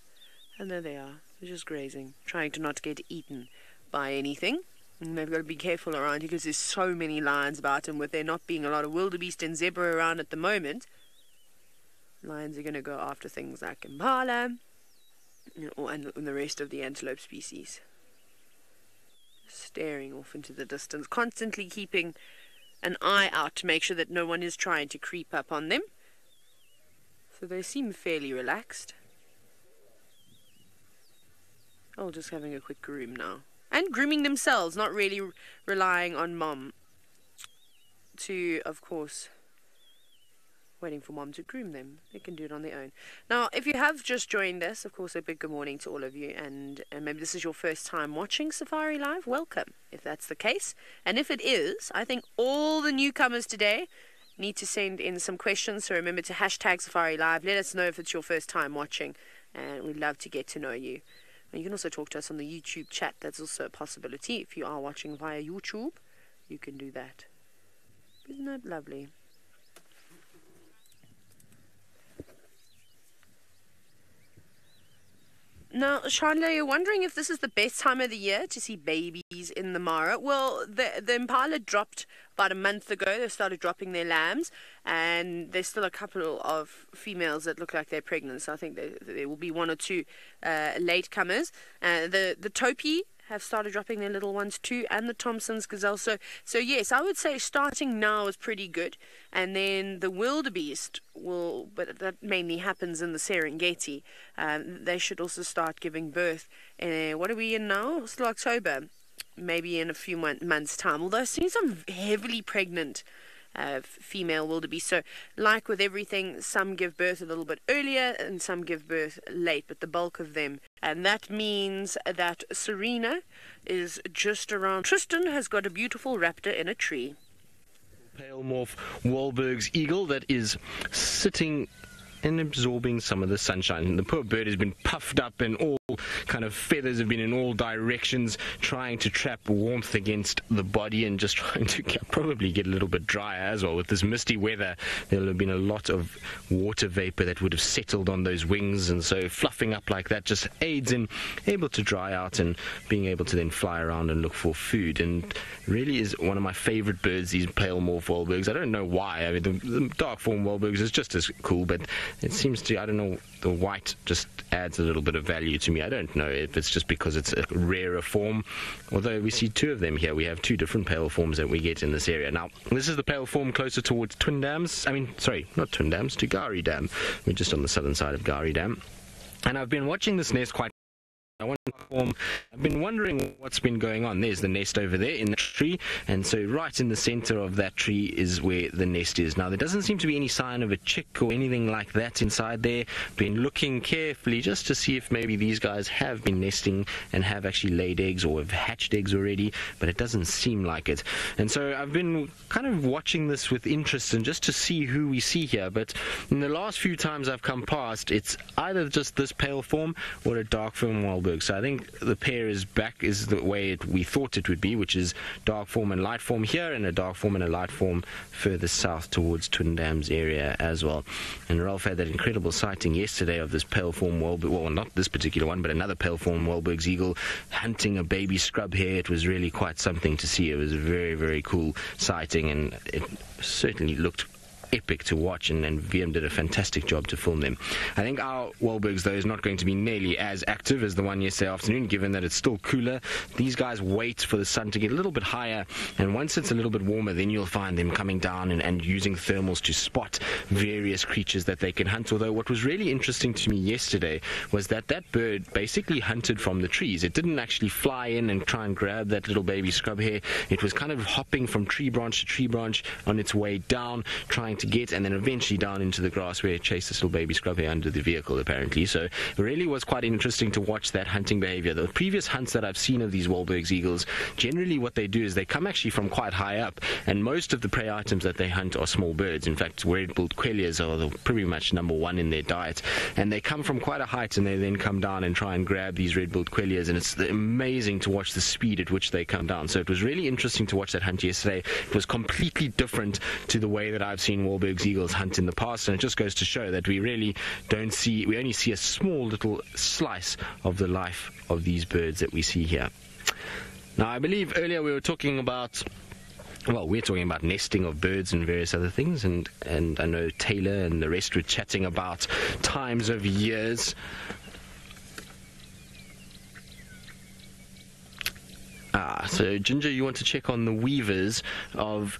And there they are. They're just grazing, trying to not get eaten by anything. And they've got to be careful around here because there's so many lions about them. With there not being a lot of wildebeest and zebra around at the moment, lions are going to go after things like impala and the rest of the antelope species. Staring off into the distance, constantly keeping an eye out to make sure that no one is trying to creep up on them. So they seem fairly relaxed. Oh, just having a quick groom now. And grooming themselves, not really relying on Mom to, of course, waiting for Mom to groom them. They can do it on their own. Now, if you have just joined us, of course, a big good morning to all of you. And maybe this is your first time watching Safari Live. Welcome, if that's the case. And if it is, I think all the newcomers today need to send in some questions. So remember to hashtag Safari Live. Let us know if it's your first time watching. And we'd love to get to know you. You can also talk to us on the YouTube chat. That's also a possibility. If you are watching via YouTube, you can do that. Isn't that lovely? Now, Chandler, you're wondering if this is the best time of the year to see babies in the Mara. Well, the impala dropped about a month ago. They started dropping their lambs, and there's still a couple of females that look like they're pregnant. So I think there will be one or two latecomers. The Topi have started dropping their little ones too, and the Thompson's gazelle. So yes, I would say starting now is pretty good, and then the wildebeest will, but that mainly happens in the Serengeti. They should also start giving birth. What are we in now? Still October, maybe in a few months' time. Although I've seen some heavily pregnant female wildebeest. So like with everything, some give birth a little bit earlier and some give birth late, but the bulk of them. And that means that Serena is just around. Tristan has got a beautiful raptor in a tree. Pale morph Wahlberg's eagle that is sitting and absorbing some of the sunshine. The poor bird has been puffed up, and all kind of feathers have been in all directions, trying to trap warmth against the body and just trying to probably get a little bit drier as well. With this misty weather, there'll have been a lot of water vapor that would have settled on those wings, and so fluffing up like that just aids in able to dry out and being able to then fly around and look for food. And really is one of my favorite birds, these pale morph Wahlbergs. I don't know why. I mean, the dark form Wahlbergs is just as cool, but it seems to, I don't know, the white just adds a little bit of value to me. I don't know if it's just because it's a rarer form, although we see two of them here. We have two different pale forms that we get in this area. Now, this is the pale form closer towards Twin Dams. I mean, sorry, not Twin Dams, to Gari Dam. We're just on the southern side of Gari Dam. And I've been watching this nest quite. I've been wondering what's been going on. There's the nest over there in the tree, and so right in the center of that tree is where the nest is. Now, there doesn't seem to be any sign of a chick or anything like that inside there. Been looking carefully just to see if maybe these guys have been nesting and have actually laid eggs or have hatched eggs already, but it doesn't seem like it. And so I've been kind of watching this with interest and just to see who we see here. But in the last few times I've come past, it's either just this pale form or a dark form Wahlberg. So I think the pair is back, is the way we thought it would be, which is dark form and light form here, and a dark form and a light form further south towards Twin Dams area as well. And Ralph had that incredible sighting yesterday of this pale form Wahlberg, well, not this particular one, but another pale form Wahlberg's eagle hunting a baby scrub hare. It was really quite something to see. It was a very, very cool sighting, and it certainly looked epic to watch, and VM did a fantastic job to film them. I think our Wahlbergs, though, is not going to be nearly as active as the one yesterday afternoon, given that it's still cooler. These guys wait for the sun to get a little bit higher, and once it's a little bit warmer, then you'll find them coming down and using thermals to spot various creatures that they can hunt. Although what was really interesting to me yesterday was that that bird basically hunted from the trees. It didn't actually fly in and try and grab that little baby scrub hare. It was kind of hopping from tree branch to tree branch on its way down, trying to get, and then eventually down into the grass where it chased this little baby scrub hare under the vehicle, apparently. So it really was quite interesting to watch that hunting behavior. The previous hunts that I've seen of these Wahlberg's eagles, generally what they do is they come actually from quite high up, and most of the prey items that they hunt are small birds. In fact, red-billed quellias are pretty much number one in their diet, and they come from quite a height, and they then come down and try and grab these red-billed quellias, and it's amazing to watch the speed at which they come down. So it was really interesting to watch that hunt yesterday. It was completely different to the way that I've seen Wahlberg's eagles hunt in the past, and it just goes to show that we really don't see, we only see a small little slice of the life of these birds that we see here. Now, I believe earlier we were talking about, well, we're talking about nesting of birds and various other things, and I know Taylor and the rest were chatting about times of years. So Ginger, you want to check on the weavers of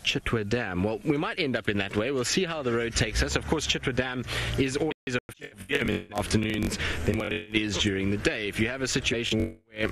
Chitwa Dam. Well, we might end up in that way. We'll see how the road takes us. Of course, Chitwa Dam is always a few in the afternoons than what it is during the day. If you have a situation where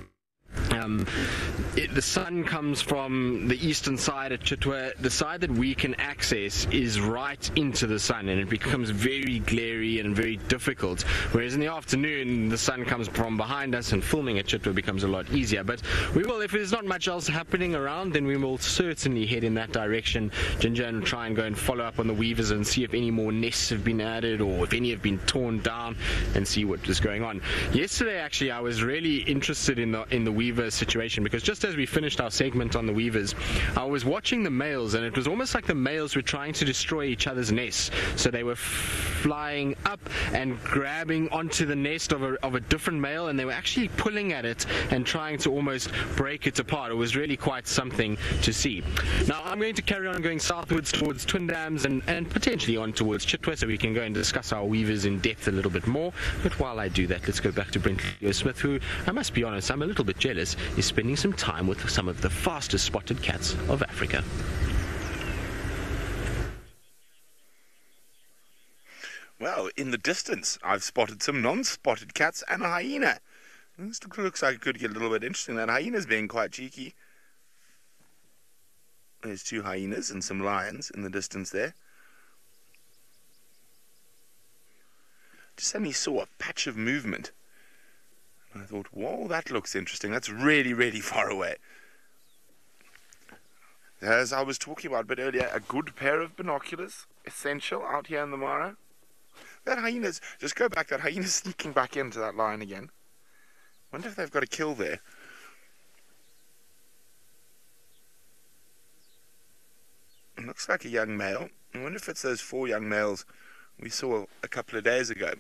The sun comes from the eastern side at Chitwa. The side that we can access is right into the sun, and it becomes very glary and very difficult, whereas in the afternoon the sun comes from behind us and filming at Chitwa becomes a lot easier. But we will, if there's not much else happening around, then we will certainly head in that direction, Ginger, and try and go and follow up on the weavers and see if any more nests have been added or if any have been torn down, and see what is going on. Yesterday actually I was really interested in the weaver situation, because just as we finished our segment on the weavers, I was watching the males, and it was almost like the males were trying to destroy each other's nests. So they were flying up and grabbing onto the nest of a different male, and they were actually pulling at it and trying to almost break it apart. It was really quite something to see. Now I'm going to carry on going southwards towards Twin Dams and potentially on towards Chitwa, so we can go and discuss our weavers in depth a little bit more. But while I do that, let's go back to Brentley Smith, who, I must be honest, I'm a little bit jealous, is spending some time with some of the fastest spotted cats of Africa. Well, in the distance, I've spotted some non-spotted cats and a hyena. This looks like it could get a little bit interesting. That hyena's being quite cheeky. There's two hyenas and some lions in the distance there. Just suddenly saw a patch of movement. I thought, whoa, that looks interesting. That's really, really far away. As I was talking about a bit earlier, a good pair of binoculars, essential out here in the Mara. That hyena's, just go back, that hyena's sneaking back into that lion again. Wonder if they've got a kill there. It looks like a young male. I wonder if it's those 4 young males we saw a couple of days ago.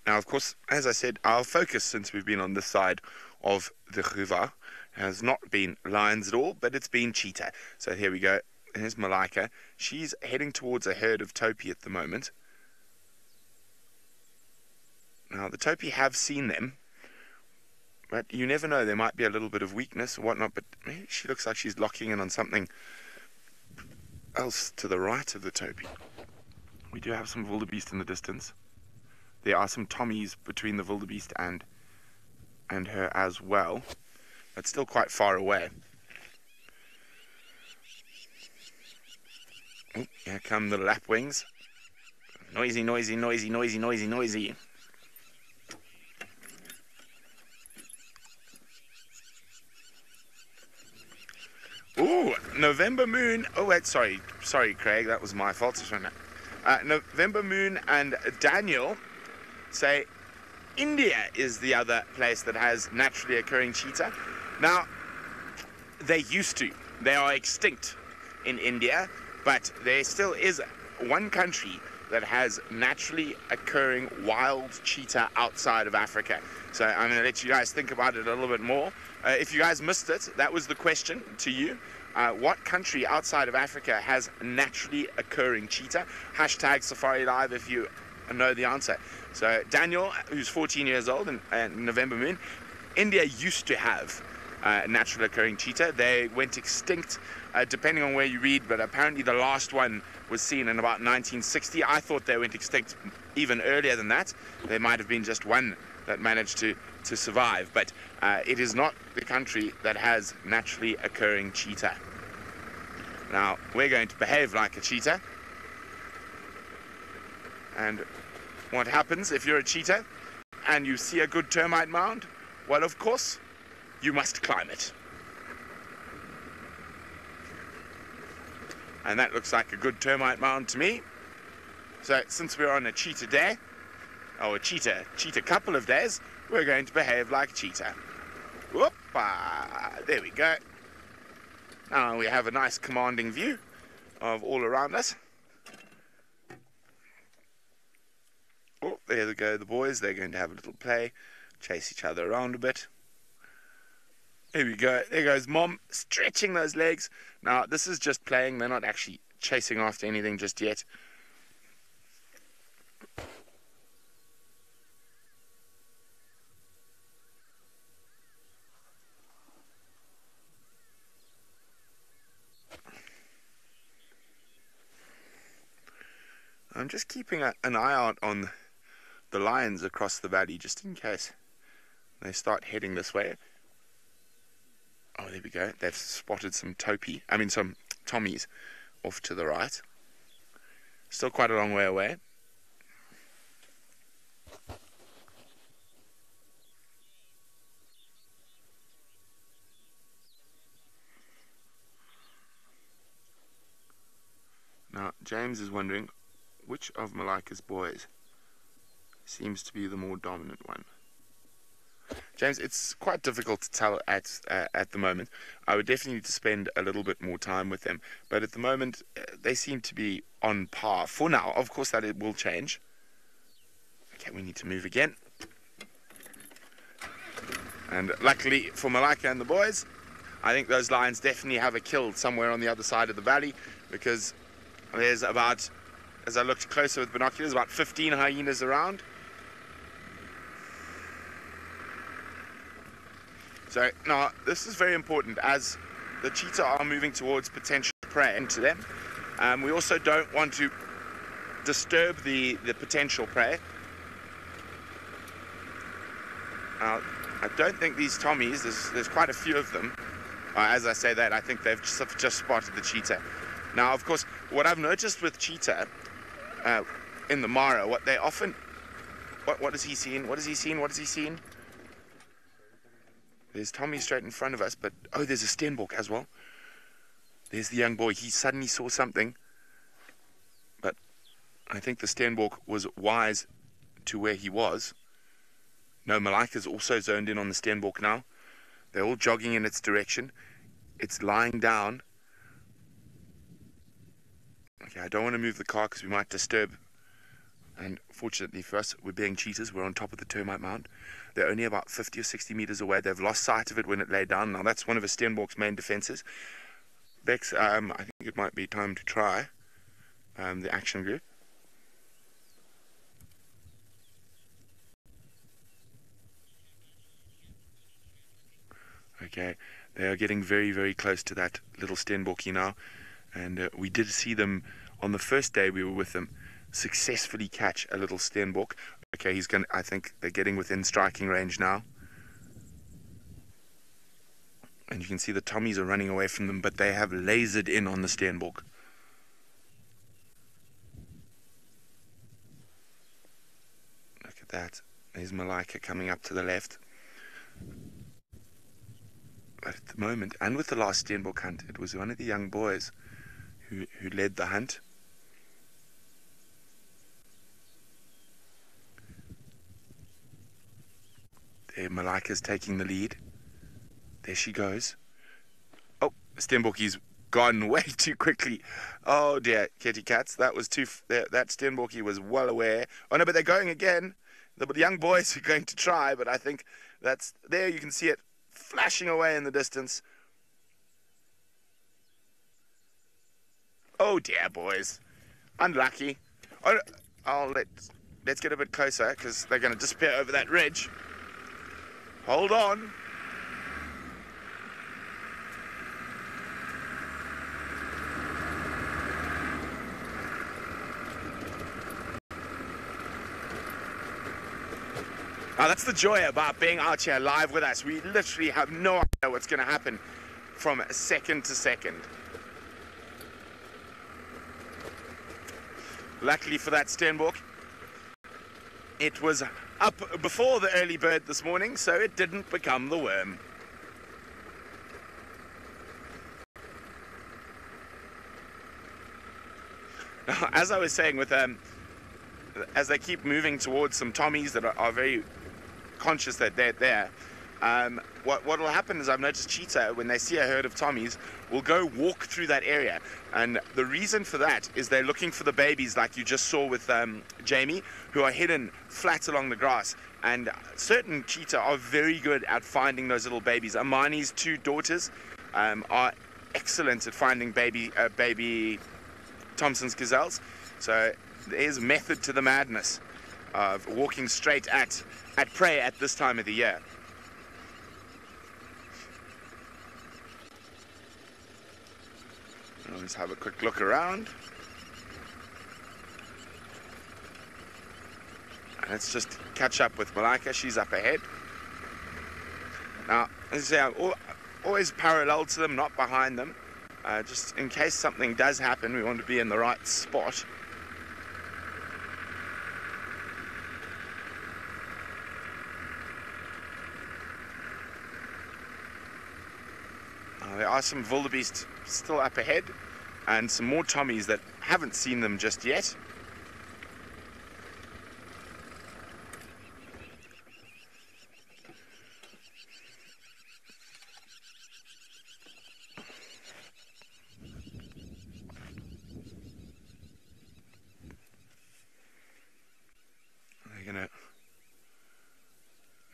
Now, of course, as I said, our focus since we've been on this side of the Kruger has not been lions at all, but it's been cheetah. So here we go. Here's Malika. She's heading towards a herd of topi at the moment. Now, the topi have seen them, but you never know. There might be a little bit of weakness or whatnot, but she looks like she's locking in on something else to the right of the topi. We do have some wildebeest in the distance. There are some Tommies between the wildebeest and her as well, but still quite far away. Oh, here come the lapwings. Noisy, noisy, noisy, noisy, noisy, noisy. Ooh, November moon. Oh, wait, sorry, Craig, that was my fault. November moon and Daniel say India is the other place that has naturally occurring cheetah. Now, they used to. They are extinct in India, but there still is one country that has naturally occurring wild cheetah outside of Africa. So I'm going to let you guys think about it a little bit more. If you guys missed it, that was the question to you. What country outside of Africa has naturally occurring cheetah? Hashtag safariLIVE if you know the answer. So Daniel, who's 14 years old, and November moon, India used to have natural occurring cheetah. They went extinct, depending on where you read, but apparently the last one was seen in about 1960. I thought they went extinct even earlier than that. There might have been just one that managed to survive, but it is not the country that has naturally occurring cheetah. Now, we're going to behave like a cheetah. And what happens if you're a cheetah and you see a good termite mound? Well, of course, you must climb it. And that looks like a good termite mound to me. So since we're on a cheetah day, or a cheetah couple of days, we're going to behave like a cheetah. Whoop-ah, there we go. Now we have a nice commanding view of all around us. Oh, there they go, the boys. They're going to have a little play, chase each other around a bit. Here we go. There goes Mom, stretching those legs. Now, this is just playing. They're not actually chasing after anything just yet. I'm just keeping an eye out on the lions across the valley, just in case they start heading this way. Oh, there we go. They've spotted some some tommies off to the right. Still quite a long way away. Now, James is wondering which of Malika's boys seems to be the more dominant one. James, it's quite difficult to tell at the moment. I would definitely need to spend a little bit more time with them. But at the moment, they seem to be on par. For now, of course, that it will change. Okay, we need to move again. And luckily for Malika and the boys, I think those lions definitely have a kill somewhere on the other side of the valley, because there's about, as I looked closer with binoculars, about 15 hyenas around. So now this is very important, as the cheetah are moving towards potential prey into them. We also don't want to disturb the potential prey. Now, I don't think these tommies, there's quite a few of them. As I say that, I think they've just spotted the cheetah. Now, of course, what I've noticed with cheetah in the Mara, what they often... What has he seen? What has he seen? What has he seen? There's Tommy straight in front of us, but... Oh, there's a Stenbok as well. There's the young boy. He suddenly saw something. But I think the Stenbok was wise to where he was. No, Malika's also zoned in on the Stenbok now. They're all jogging in its direction. It's lying down. Okay, I don't want to move the car because we might disturb. And fortunately for us, we're being cheetahs. We're on top of the termite mound. They're only about 50 or 60 meters away. They've lost sight of it when it lay down. Now, that's one of a Stenbok's main defenses. Bex, I think it might be time to try the action group. Okay, they are getting very, very close to that little Stenbokie now. And we did see them on the first day we were with them successfully catch a little Stenbok. Okay, I think they're getting within striking range now. And you can see the tommies are running away from them, but they have lasered in on the Stenbok. Look at that. There's Malika coming up to the left. But at the moment, and with the last Stenbok hunt, it was one of the young boys who led the hunt. There, Malika's taking the lead. There she goes. Oh, Stenbokie's gone way too quickly. Oh dear, kitty cats. That was that Stenbokie was well aware. Oh no, but they're going again. The young boys are going to try, but I think that's there. You can see it flashing away in the distance. Oh dear, boys. Unlucky. Let's get a bit closer because they're going to disappear over that ridge. Hold on. Now that's the joy about being out here live with us. We literally have no idea what's going to happen from second to second. Luckily for that Stenbok, it was up before the early bird this morning, so it didn't become the worm. Now, as I was saying, with as they keep moving towards some tommies that are very conscious that they're there, what will happen is, I've noticed cheetah, when they see a herd of tommies, will go walk through that area. And the reason for that is they're looking for the babies, like you just saw with Jamie, who are hidden flat along the grass. And certain cheetah are very good at finding those little babies. Amani's two daughters are excellent at finding baby Thompson's gazelles. So there's method to the madness of walking straight at prey at this time of the year. Let's have a quick look around. Let's just catch up with Malika. She's up ahead. Now, as I say, I'm always parallel to them, not behind them. Just in case something does happen, we want to be in the right spot. There are some wildebeest still up ahead, and some more tommies that haven't seen them just yet.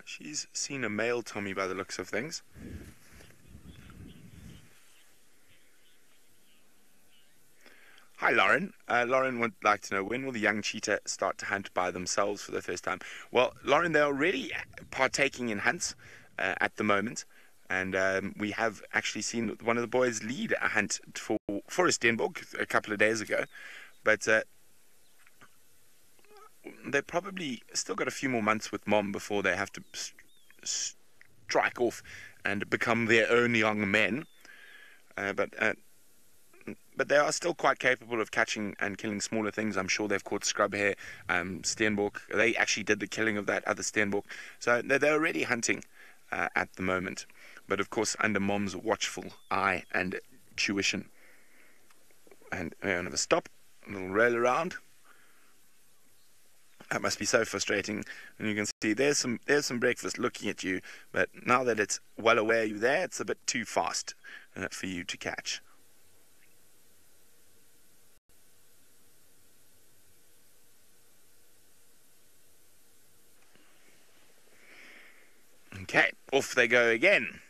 She's seen a male tommy by the looks of things. Hi, Lauren. Lauren would like to know, when will the young cheetah start to hunt by themselves for the first time? Well, Lauren, they're already partaking in hunts at the moment. And we have actually seen one of the boys lead a hunt for a Steenbok a couple of days ago. But they've probably still got a few more months with Mom before they have to strike off and become their own young men. But they are still quite capable of catching and killing smaller things. I'm sure they've caught scrubhare, Steenbok. They actually did the killing of that other Steenbok. So they're already hunting at the moment. But of course, under Mom's watchful eye and tuition. And we're going to stop, a little roll around. That must be so frustrating. And you can see there's some breakfast looking at you. But now that it's well aware you're there, it's a bit too fast for you to catch. Okay, off they go again.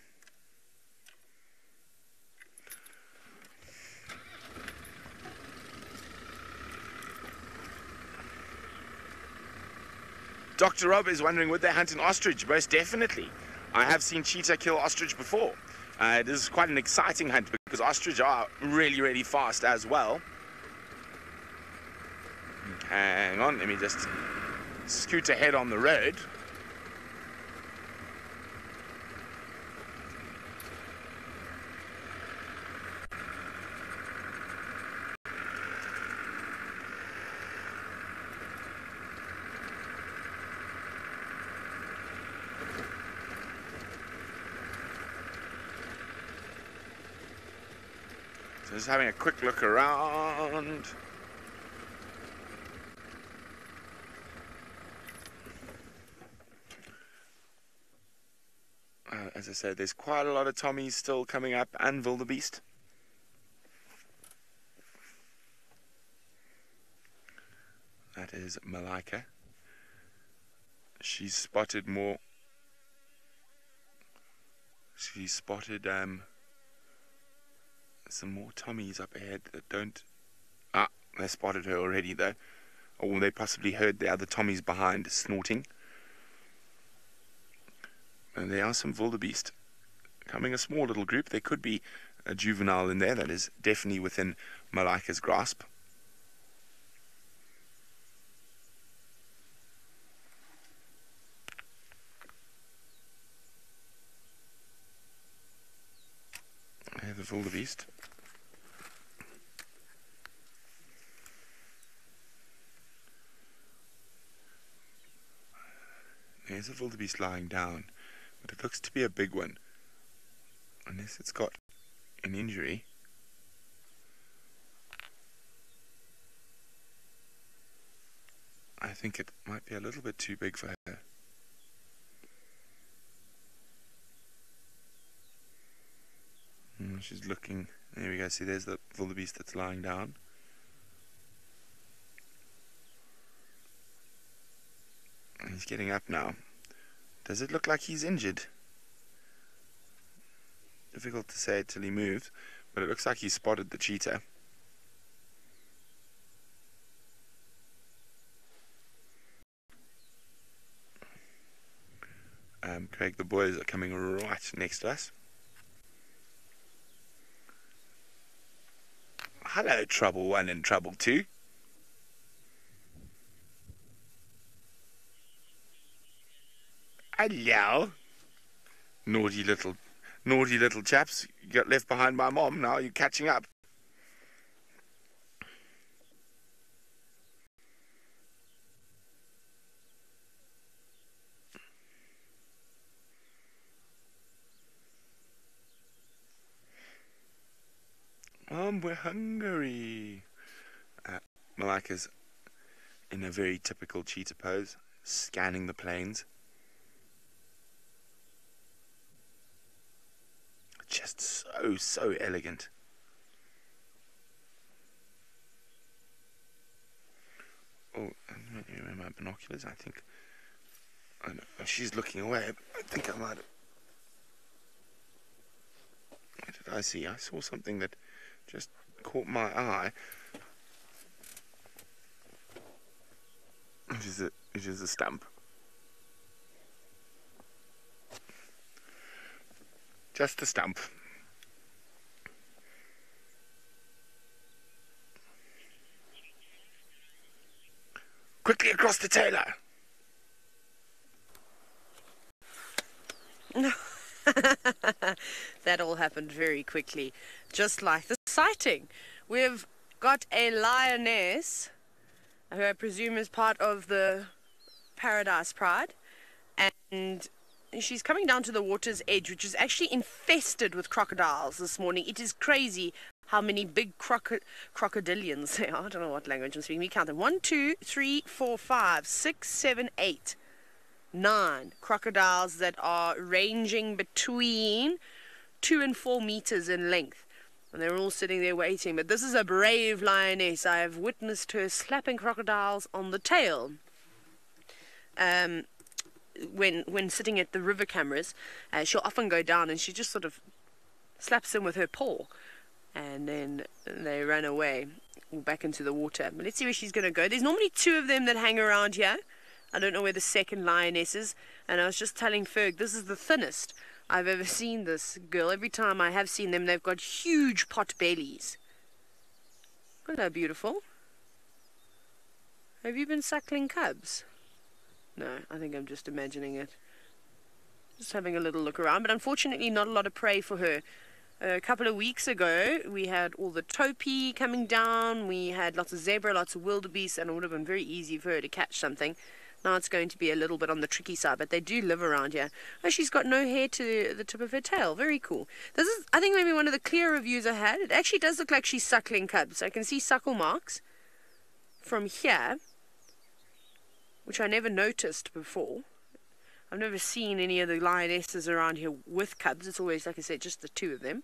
Dr. Rob is wondering, would they hunt an ostrich? Most definitely. I have seen cheetah kill ostrich before. This is quite an exciting hunt because ostrich are really, really fast as well. Hang on, let me just scoot ahead on the road. So just having a quick look around. As I said, there's quite a lot of tommies still coming up and wildebeest. That is Malika. She's spotted more. She's spotted some more tommies up ahead that don't... Ah, they spotted her already though. Or they possibly heard the other tommies behind snorting. And there are some wildebeest coming, a small little group. There could be a juvenile in there that is definitely within Malika's grasp. There's the wildebeest. There's a wildebeest lying down. But it looks to be a big one, unless it's got an injury. I think it might be a little bit too big for her. She's looking. There we go. See, there's the wildebeest that's lying down. And he's getting up now. Does it look like he's injured? Difficult to say till he moves, but it looks like he spotted the cheetah. Craig, the boys are coming right next to us. Hello, Trouble 1 and Trouble 2. Hello. Naughty little chaps. You got left behind by Mom. Now you're catching up. Mom, we're hungry. Malika's in a very typical cheetah pose, scanning the plains. Just so elegant. Oh, my binoculars, I think. I know, she's looking away, but I think I might have... What did I see? I saw something that just caught my eye. It is a stump. Just a stump. Quickly across the tailor. That all happened very quickly, just like the sighting. We've got a lioness, who I presume is part of the Paradise Pride, and she's coming down to the water's edge, which is actually infested with crocodiles this morning. It is crazy how many big crocodilians there are. I don't know what language I'm speaking. We count them. 1, 2, 3, 4, 5, 6, 7, 8, 9 crocodiles that are ranging between 2 and 4 meters in length. And they're all sitting there waiting. But this is a brave lioness. I have witnessed her slapping crocodiles on the tail. When sitting at the river cameras, she'll often go down and she just sort of slaps them with her paw. And then they run away or back into the water. But let's see where she's going to go. There's normally 2 of them that hang around here. I don't know where the second lioness is. And I was just telling Ferg, this is the thinnest I've ever seen this girl. Every time I have seen them, they've got huge pot bellies. Hello, beautiful. Have you been suckling cubs? No, I think I'm just imagining it. Just having a little look around, but unfortunately not a lot of prey for her. A couple of weeks ago, we had all the topi coming down. We had lots of zebra, lots of wildebeest, and it would have been very easy for her to catch something. Now it's going to be a little bit on the tricky side, but they do live around here. Oh, she's got no hair to the tip of her tail. Very cool. This is, I think, maybe one of the clearer views I had. It actually does look like she's suckling cubs. I can see suckle marks from here, which I never noticed before. I've never seen any of the lionesses around here with cubs. It's always, like I said, just the 2 of them.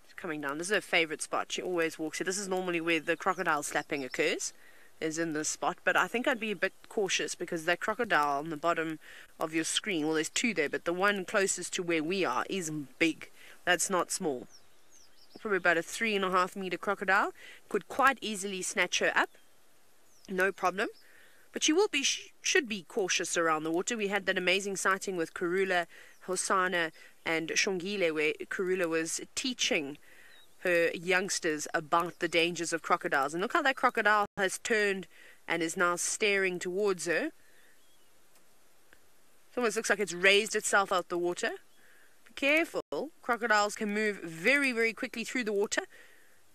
She's coming down. This is her favorite spot. She always walks here. This is normally where the crocodile slapping occurs, is in this spot. But I think I'd be a bit cautious because that crocodile on the bottom of your screen, well, there's 2 there, but the one closest to where we are is big. That's not small. Probably about a 3.5 meter crocodile. Could quite easily snatch her up. No problem. But she should be cautious around the water. We had that amazing sighting with Karula, Hosana, and Shongile, where Karula was teaching her youngsters about the dangers of crocodiles. And look how that crocodile has turned and is now staring towards her. It almost looks like it's raised itself out the water. Be careful. Crocodiles can move very, very quickly through the water.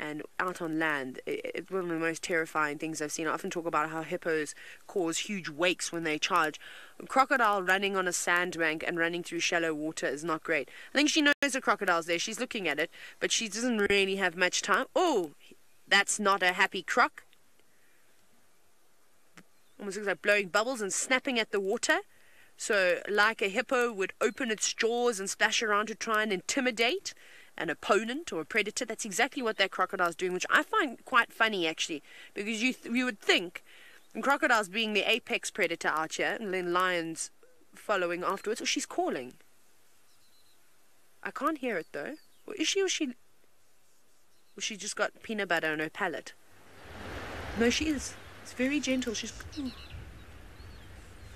And out on land, it's one of the most terrifying things I've seen. I often talk about how hippos cause huge wakes when they charge. A crocodile running on a sandbank and running through shallow water is not great. I think she knows the crocodile's there. She's looking at it, but she doesn't really have much time. Oh, that's not a happy croc. Almost looks like blowing bubbles and snapping at the water. So, like a hippo would open its jaws and splash around to try and intimidate an opponent or a predator. That's exactly what that crocodile is doing, which I find quite funny actually, because you would think crocodiles being the apex predator out here and then lions following afterwards. Oh, she's calling. I can't hear it though. Or is she, or she just got peanut butter on her palate? No, she is. It's very gentle. She's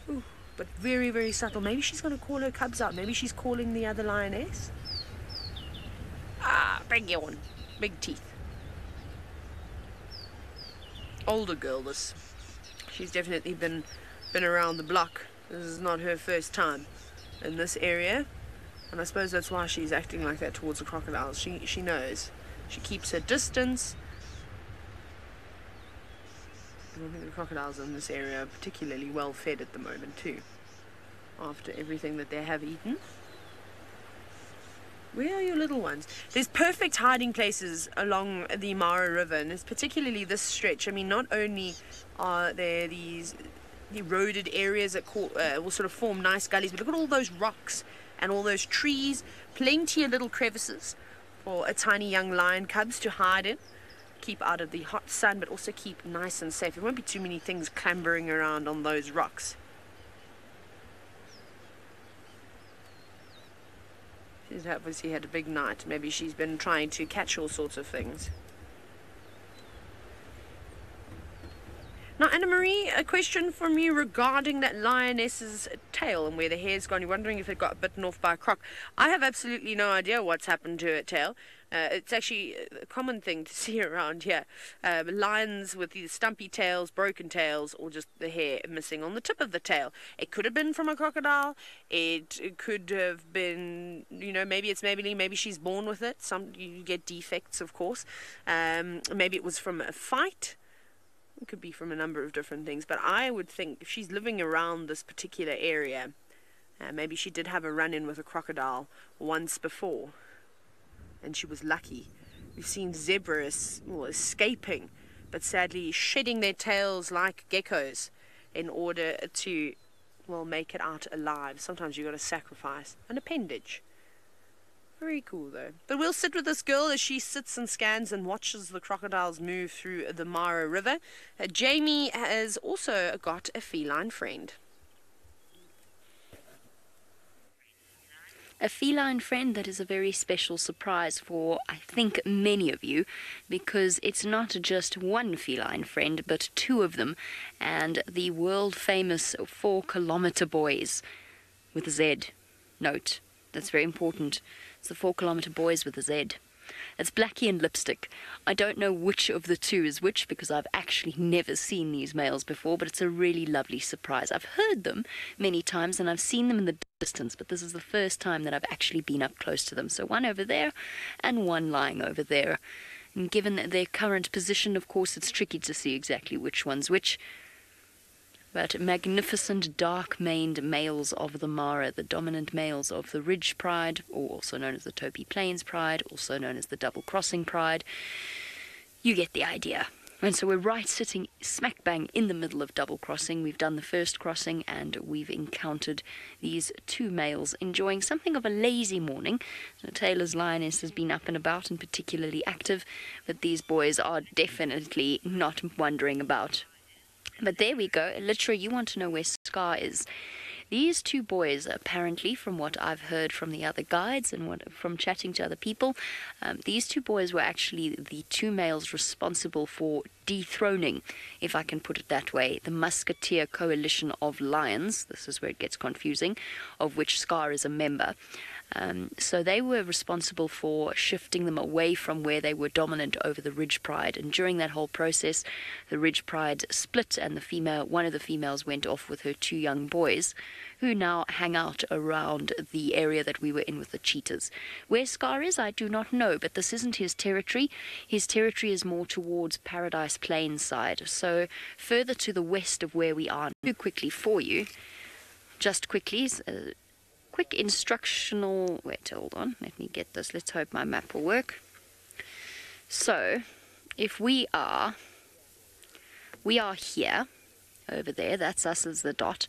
ooh, but very, very subtle. Maybe she's going to call her cubs out. Maybe she's calling the other lioness. Ah, big yawn. Big teeth. Older girl, this. She's definitely been around the block. This is not her first time in this area, and I suppose that's why she's acting like that towards the crocodiles. She knows. She keeps her distance. And I think the crocodiles in this area are particularly well fed at the moment too, after everything that they have eaten. Where are your little ones? There's perfect hiding places along the Mara River, and it's particularly this stretch. I mean, not only are there these eroded areas that will sort of form nice gullies, but look at all those rocks and all those trees, plenty of little crevices for a tiny young lion cubs to hide in, keep out of the hot sun, but also keep nice and safe. There won't be too many things clambering around on those rocks. She's obviously had a big night. Maybe she's been trying to catch all sorts of things. Now, Anna-Marie, a question from you regarding that lioness's tail and where the hair's gone. You're wondering if it got bitten off by a croc. I have absolutely no idea what's happened to her tail. It's actually a common thing to see around here. Lions with either stumpy tails, broken tails, or just the hair missing on the tip of the tail. It could have been from a crocodile. It could have been, you know, maybe it's maybe she's born with it. You get defects, of course. Maybe it was from a fight. It could be from a number of different things, but I would think if she's living around this particular area, maybe she did have a run-in with a crocodile once before, and she was lucky. We've seen zebras escaping, but sadly shedding their tails like geckos in order to, well, make it out alive. Sometimes you've got to sacrifice an appendage. Very cool though. But we'll sit with this girl as she sits and scans and watches the crocodiles move through the Mara River. Jamie has also got a feline friend. A feline friend that is a very special surprise for, I think, many of you, because it's not just one feline friend, but two of them, and the world-famous 4-kilometer boys with a Z. Note, that's very important. It's the 4-kilometer boys with a Z. It's Blackie and Lipstick. I don't know which of the two is which because I've actually never seen these males before, but it's a really lovely surprise. I've heard them many times and I've seen them in the distance, but this is the first time that I've actually been up close to them. So one over there and one lying over there. And given their current position, of course, it's tricky to see exactly which one's which. But magnificent dark-maned males of the Mara, the dominant males of the Ridge Pride, or also known as the Topi Plains Pride, also known as the Double Crossing Pride. You get the idea. And so we're right sitting smack bang in the middle of Double Crossing. We've done the first crossing and we've encountered these two males enjoying something of a lazy morning. So Taylor's lioness has been up and about and particularly active, but these boys are definitely not wondering about. But there we go. Literally, you want to know where Scar is. These two boys, apparently, from what I've heard from the other guides and from chatting to other people, these two boys were actually the two males responsible for dethroning, if I can put it that way, the Musketeer Coalition of Lions. This is where it gets confusing, of which Scar is a member. So they were responsible for shifting them away from where they were dominant over the Ridge Pride. And during that whole process, the Ridge Pride split and one of the females went off with her two young boys, who now hang out around the area that we were in with the cheetahs. Where Scar is, I do not know, but this isn't his territory. His territory is more towards Paradise Plains side, so further to the west of where we are. Too quickly for you, just quickly, quick instructional, wait, hold on, let me get this, let's hope my map will work. So, if we are here, over there, that's us as the dot.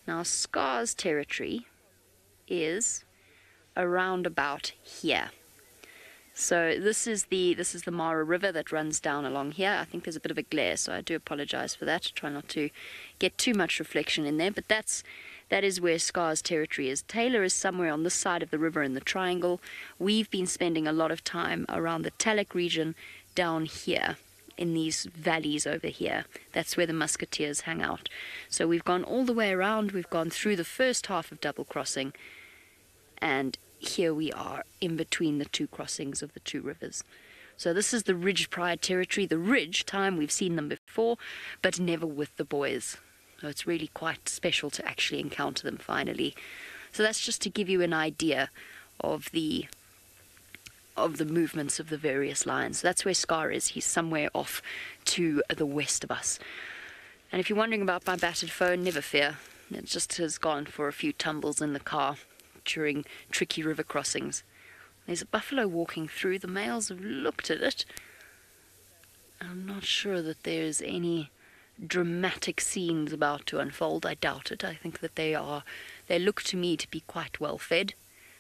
Now, Scar's territory is around about here. So this is the Mara River that runs down along here. I think there's a bit of a glare, so I do apologize for that. Try not to get too much reflection in there, but that is where Scar's territory is. Taylor is somewhere on this side of the river in the triangle. We've been spending a lot of time around the Talek region down here in these valleys over here. That's where the musketeers hang out. So we've gone all the way around. We've gone through the first half of Double Crossing, and here we are in between the two crossings of the two rivers. So this is the Ridge Pride territory. The Ridge time, we've seen them before, but never with the boys. So it's really quite special to actually encounter them finally. So that's just to give you an idea of the movements of the various lions. So that's where Scar is. He's somewhere off to the west of us. And if you're wondering about my battered phone, never fear. It just has gone for a few tumbles in the car during tricky river crossings. There's a buffalo walking through. The males have looked at it. I'm not sure that there's any dramatic scenes about to unfold. I doubt it. I think that they look to me to be quite well fed.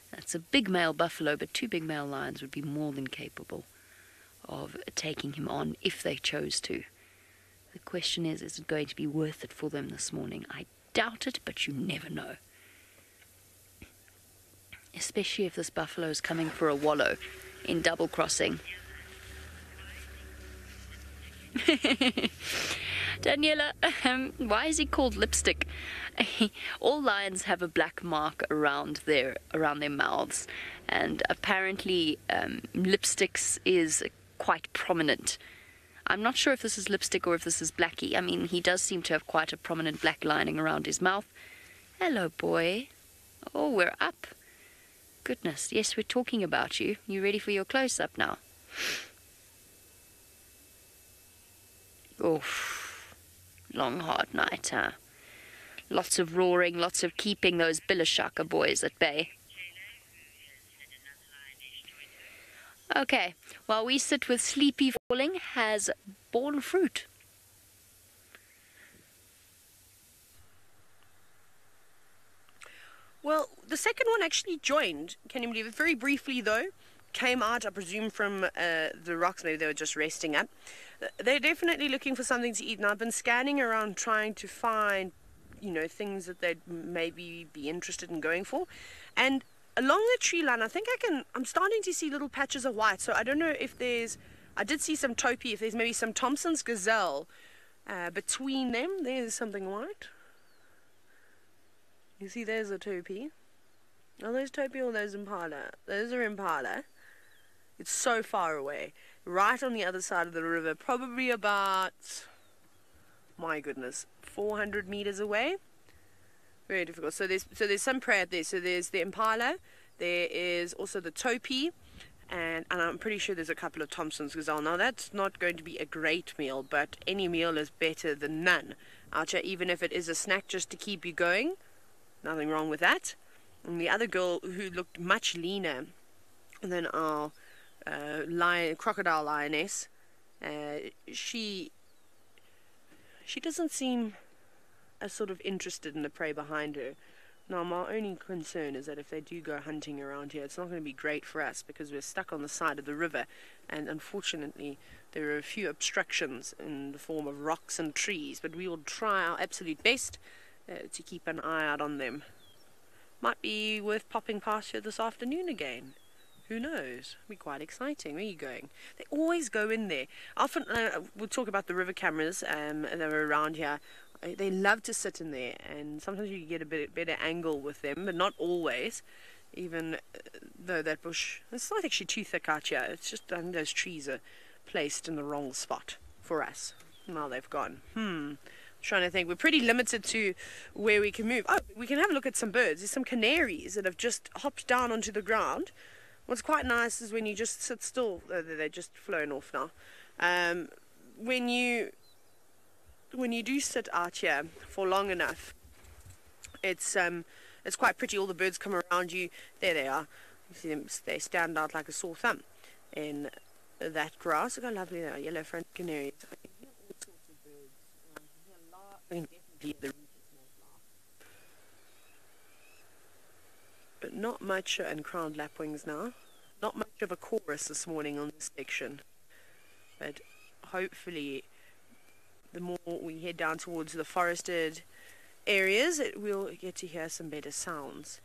That's a big male buffalo, but 2 big male lions would be more than capable of taking him on if they chose to. The question is it going to be worth it for them this morning? I doubt it, but you never know. Especially if this buffalo is coming for a wallow in double crossing. Daniela, why is he called Lipstick? All lions have a black mark around their mouths, and apparently Lipstick's is quite prominent. I'm not sure if this is Lipstick or if this is Blackie. I mean, he does seem to have quite a prominent black lining around his mouth. Hello, boy. Oh, we're up. Goodness, yes, we're talking about you. You ready for your close-up now? Oh, long, hard night, huh? Lots of roaring, lots of keeping those Billashaka boys at bay. Okay, while we sit with Sleepy Falling has borne fruit. Well, the second one actually joined. Can you believe it? Very briefly, though. Came out, I presume, from the rocks. Maybe they were just resting up. They're definitely looking for something to eat. And I've been scanning around trying to find, things that they'd maybe be interested in going for. And along the tree line, I think I'm starting to see little patches of white. So I don't know if I did see some topee, if there's maybe some Thompson's gazelle between them. There's something white. You see, there's a topee. Are those topee or those impala? Those are impala. It's so far away. Right on the other side of the river. Probably about, my goodness, 400 meters away. Very difficult. So there's some prey up there. So there's the impala. There is also the topee. And I'm pretty sure there's a couple of Thompson's gazelle. Now, that's not going to be a great meal, but any meal is better than none. Out here, even if it is a snack just to keep you going. Nothing wrong with that. And the other girl who looked much leaner than our crocodile lioness, she doesn't seem as sort of interested in the prey behind her. Now, my only concern is that if they do go hunting around here, it's not going to be great for us because we're stuck on the side of the river, and unfortunately there are a few obstructions in the form of rocks and trees, but we will try our absolute best to keep an eye out on them. Might be worth popping past here this afternoon again. Who knows? It'll be quite exciting. Where are you going? They always go in there. Often, we'll talk about the river cameras that are around here. They love to sit in there, and sometimes you get a bit better angle with them, but not always. Even though that bush, it's not actually too thick out here. It's just I think those trees are placed in the wrong spot for us. Now they've gone. Trying to think. We're pretty limited to where we can move. Oh, we can have a look at some birds. There's some canaries that have just hopped down onto the ground. What's quite nice is when you just sit still. They're just flown off now. When you do sit out here for long enough, it's quite pretty. All the birds come around you. There they are. You see them. They stand out like a sore thumb in that grass. Look how lovely they are. Yellow-fronted canaries. But not much, and crowned lapwings now. Not much of a chorus this morning on this section. But hopefully, the more we head down towards the forested areas, we'll get to hear some better sounds.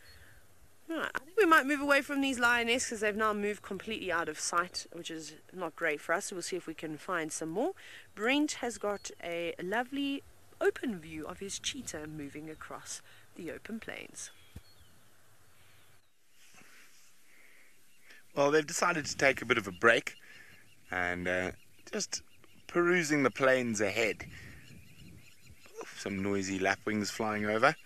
Right, I think we might move away from these lionesses because they've now moved completely out of sight, which is not great for us. So we'll see if we can find some more. Brent has got a lovely open view of his cheetah moving across the open plains. Well, they've decided to take a bit of a break and just perusing the plains ahead. Some noisy lapwings flying over.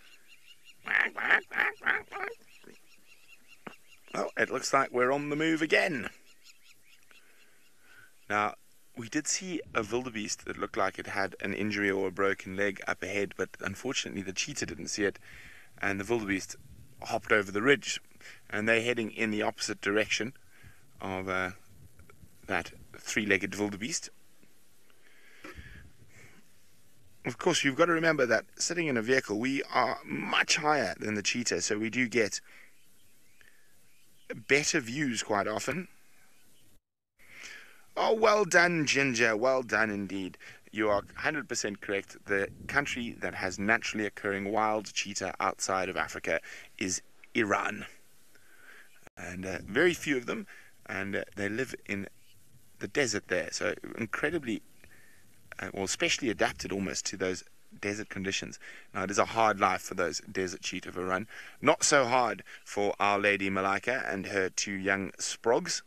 Well, it looks like we're on the move again. Now, we did see a wildebeest that looked like it had an injury or a broken leg up ahead, but unfortunately the cheetah didn't see it, and the wildebeest hopped over the ridge, and they're heading in the opposite direction of that three-legged wildebeest. Of course, you've got to remember that sitting in a vehicle, we are much higher than the cheetah, so we do get better views quite often. Oh, well done, Ginger. Well done indeed. You are 100% correct. The country that has naturally occurring wild cheetah outside of Africa is Iran. And very few of them, and they live in the desert there. So incredibly, well, especially adapted almost to those desert conditions. Now, it is a hard life for those desert cheetah to run. Not so hard for our lady Malika and her two young sprogs.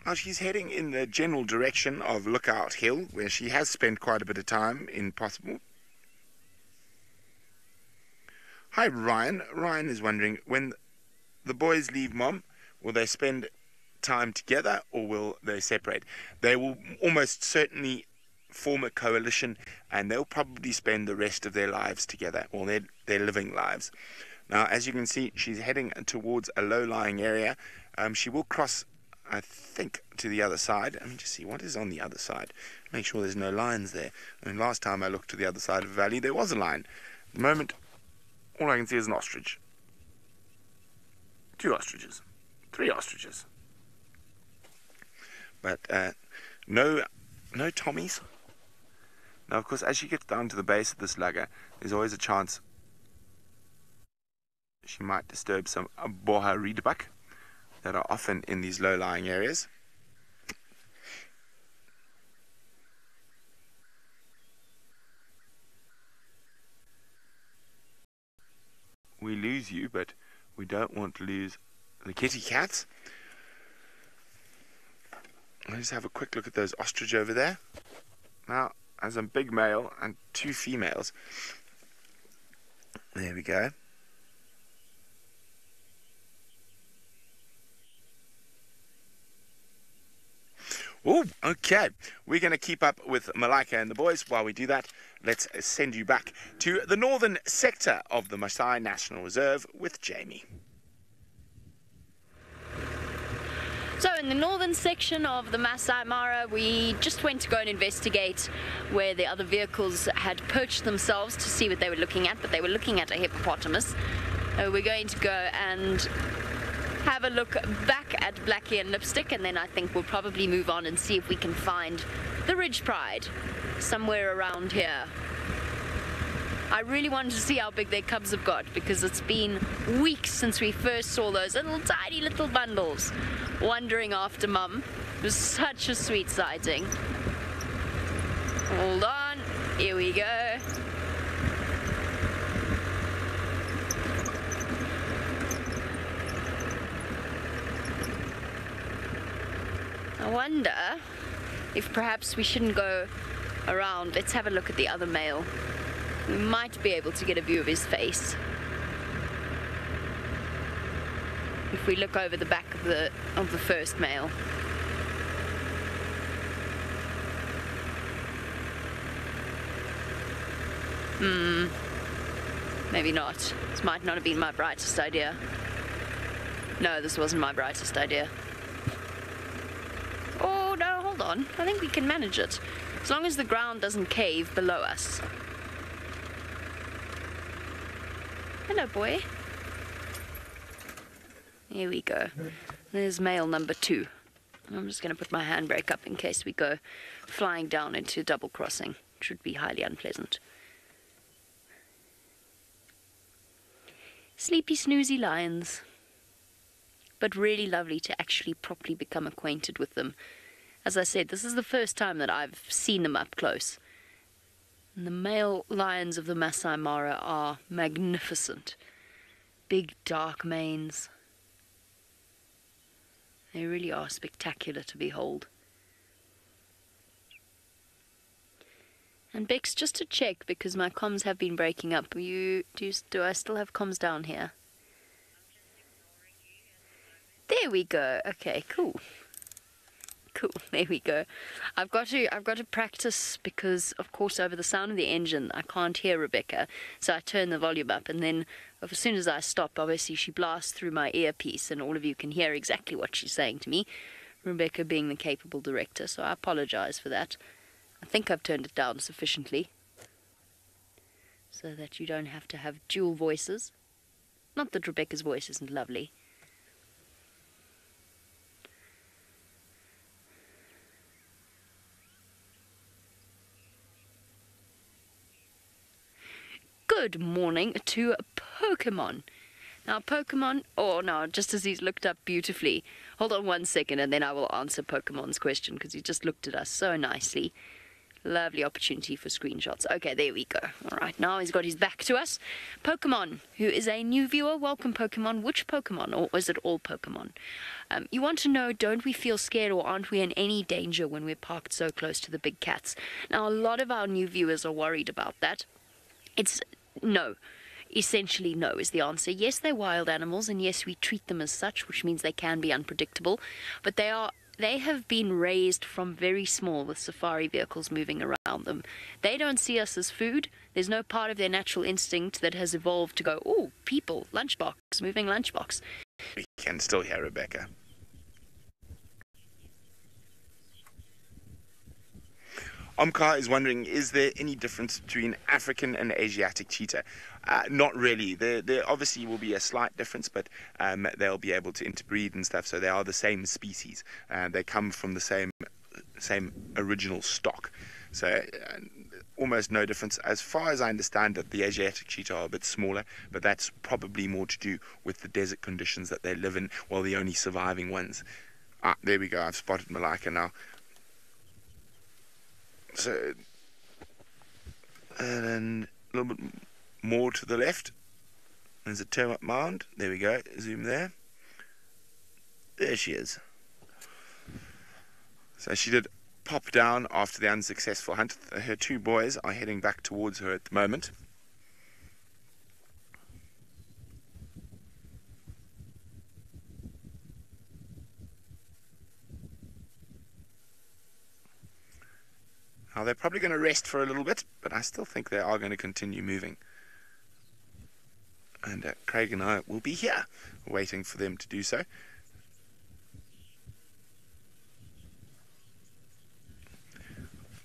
Now, she's heading in the general direction of Lookout Hill, where she has spent quite a bit of time in Possible. Hi, Ryan. Ryan is wondering, when the boys leave Mom, will they spend time together or will they separate? They will almost certainly form a coalition, and they'll probably spend the rest of their lives together, or their living lives. Now, as you can see, she's heading towards a low-lying area. She will cross, I think, to the other side. Let me just see what is on the other side. Make sure there's no lions there. I mean, last time I looked to the other side of the valley, there was a lion. At the moment, all I can see is an ostrich. 2 ostriches. 3 ostriches. But no Tommies. Now, of course, as she gets down to the base of this lugger, there's always a chance she might disturb some boha reedbuck that are often in these low-lying areas. We lose you, but we don't want to lose the kitty cats. Let's just have a quick look at those ostrich over there. Now, as a big male and 2 females. There we go. Oh, okay. We're going to keep up with Malika and the boys. While we do that, let's send you back to the northern sector of the Maasai National Reserve with Jamie. So in the northern section of the Masai Mara, we just went to go and investigate where the other vehicles had perched themselves to see what they were looking at, but they were looking at a hippopotamus. We're going to go and have a look back at Blackie and Lipstick, and then I think we'll probably move on and see if we can find the Ridge Pride somewhere around here. I really wanted to see how big their cubs have got, because it's been weeks since we first saw those little tiny little bundles wandering after Mum. It was such a sweet sighting. Hold on, here we go. I wonder if perhaps we shouldn't go around. Let's have a look at the other male. We might be able to get a view of his face if we look over the back of the first male. Maybe not. This might not have been my brightest idea. No, this wasn't my brightest idea. Oh, no, hold on. I think we can manage it. As long as the ground doesn't cave below us. Hello, boy. Here we go. There's male number 2. I'm just going to put my handbrake up in case we go flying down into a double crossing. It should be highly unpleasant. Sleepy, snoozy lions. But really lovely to actually properly become acquainted with them. As I said, this is the first time that I've seen them up close. And the male lions of the Masai Mara are magnificent. big dark manes. They really are spectacular to behold. And Bex, just to check, because my comms have been breaking up, do I still have comms down here? There we go. Okay, cool. Cool, there we go. I've got to practice because, of course, over the sound of the engine, I can't hear Rebecca. So I turn the volume up, and then as soon as I stop, obviously she blasts through my earpiece, and all of you can hear exactly what she's saying to me. Rebecca being the capable director, so I apologize for that. I think I've turned it down sufficiently so that you don't have to have dual voices. Not that Rebecca's voice isn't lovely. Good morning to Pokemon. Now, Pokemon, just as he's looked up beautifully. Hold on 1 second and then I will answer Pokemon's question because he just looked at us so nicely. Lovely opportunity for screenshots. Okay, there we go. All right, now he's got his back to us. Pokemon, who is a new viewer. Welcome, Pokemon. Which Pokemon, or is it all Pokemon? You want to know, don't we feel scared or aren't we in any danger when we're parked so close to the big cats? Now, a lot of our new viewers are worried about that. It's no. Essentially, no is the answer. Yes, they're wild animals, and yes, we treat them as such, which means they can be unpredictable. But they have been raised from very small with safari vehicles moving around them. They don't see us as food. There's no part of their natural instinct that has evolved to go, oh, people, lunchbox, moving lunchbox. We can still hear Rebecca. Omkar is wondering, is there any difference between African and Asiatic cheetah? Not really. There obviously will be a slight difference, but they'll be able to interbreed and stuff, so they are the same species. They come from the same original stock. So almost no difference. As far as I understand it, the Asiatic cheetah are a bit smaller, but that's probably more to do with the desert conditions that they live in, well, the only surviving ones. There we go. I've spotted Malika now. So, and a little bit more to the left. There's a termite mound. There we go. Zoom there. There she is. So she did pop down after the unsuccessful hunt. Her two boys are heading back towards her at the moment. Now, they're probably going to rest for a little bit, but I still think they are going to continue moving. And Craig and I will be here, waiting for them to do so.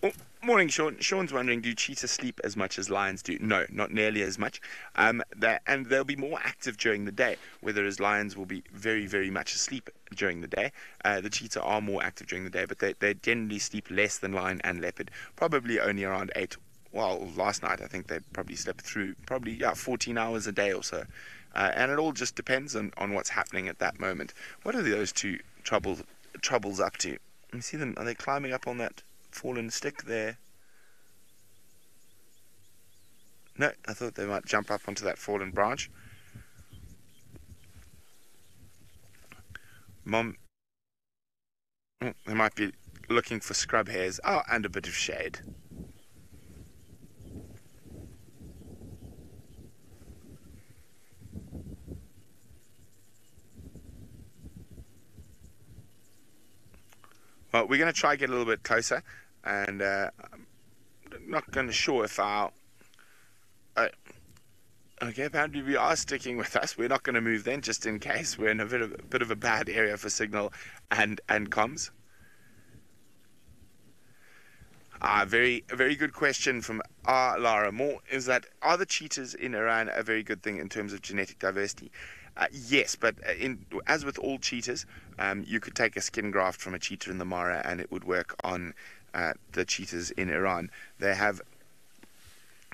Oh, morning, Sean. Sean's wondering, do cheetahs sleep as much as lions do? No, not nearly as much. And they'll be more active during the day, whereas lions will be very, very much asleep during the day. The cheetah are more active during the day, but they generally sleep less than lion and leopard, probably only around 8. Well, last night I think they probably slept through 14 hours a day or so. And it all just depends on what's happening at that moment. What are those two troubles up to? You see them? Are they climbing up on that fallen stick there? No, I thought they might jump up onto that fallen branch. Mom, they might be looking for scrub hairs. Oh, and a bit of shade. Well, we're going to try to get a little bit closer, and I'm not going to sure if our... okay, apparently we are sticking with us. We're not going to move then, just in case. We're in a bit of a bad area for signal and comms. A very good question from Lara Moore is that, are the cheetahs in Iran a very good thing in terms of genetic diversity? Yes, but as with all cheetahs, you could take a skin graft from a cheetah in the Mara and it would work on the cheetahs in Iran. They have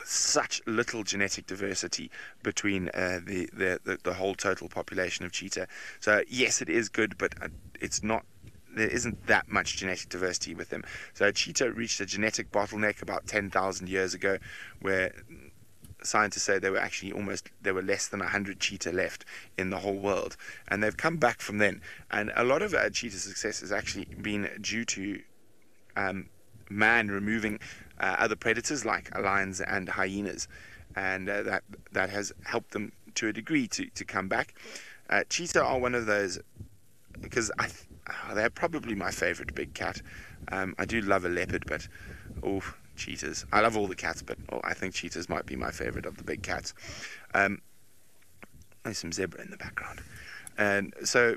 such little genetic diversity between the whole total population of cheetah. So yes, it is good, but it's not. There isn't that much genetic diversity with them. So cheetah reached a genetic bottleneck about 10,000 years ago, where scientists say there were less than 100 cheetah left in the whole world, and they've come back from then. And a lot of cheetah success has actually been due to man removing other predators like lions and hyenas, and that has helped them to a degree to come back. Cheetah are one of those, because they're probably my favorite big cat. I do love a leopard, but cheetahs. I love all the cats, but I think cheetahs might be my favorite of the big cats. There's some zebra in the background. And so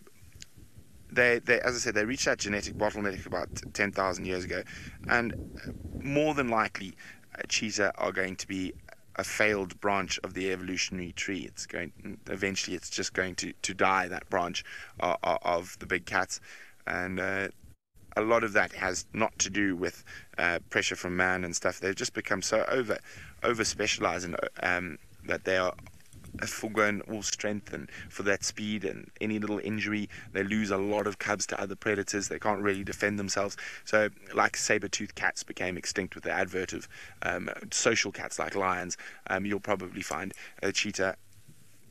they, as I said, they reached that genetic bottleneck about 10,000 years ago, and more than likely cheetah are going to be a failed branch of the evolutionary tree. Eventually it's just going to die, that branch of the big cats. And a lot of that has not to do with pressure from man and stuff. They've just become so over specialized, and that they are forgoing all strength and for that speed, and any little injury they lose a lot of cubs to other predators. They can't really defend themselves. So like saber-toothed cats became extinct with the advent of social cats like lions, you'll probably find a cheetah,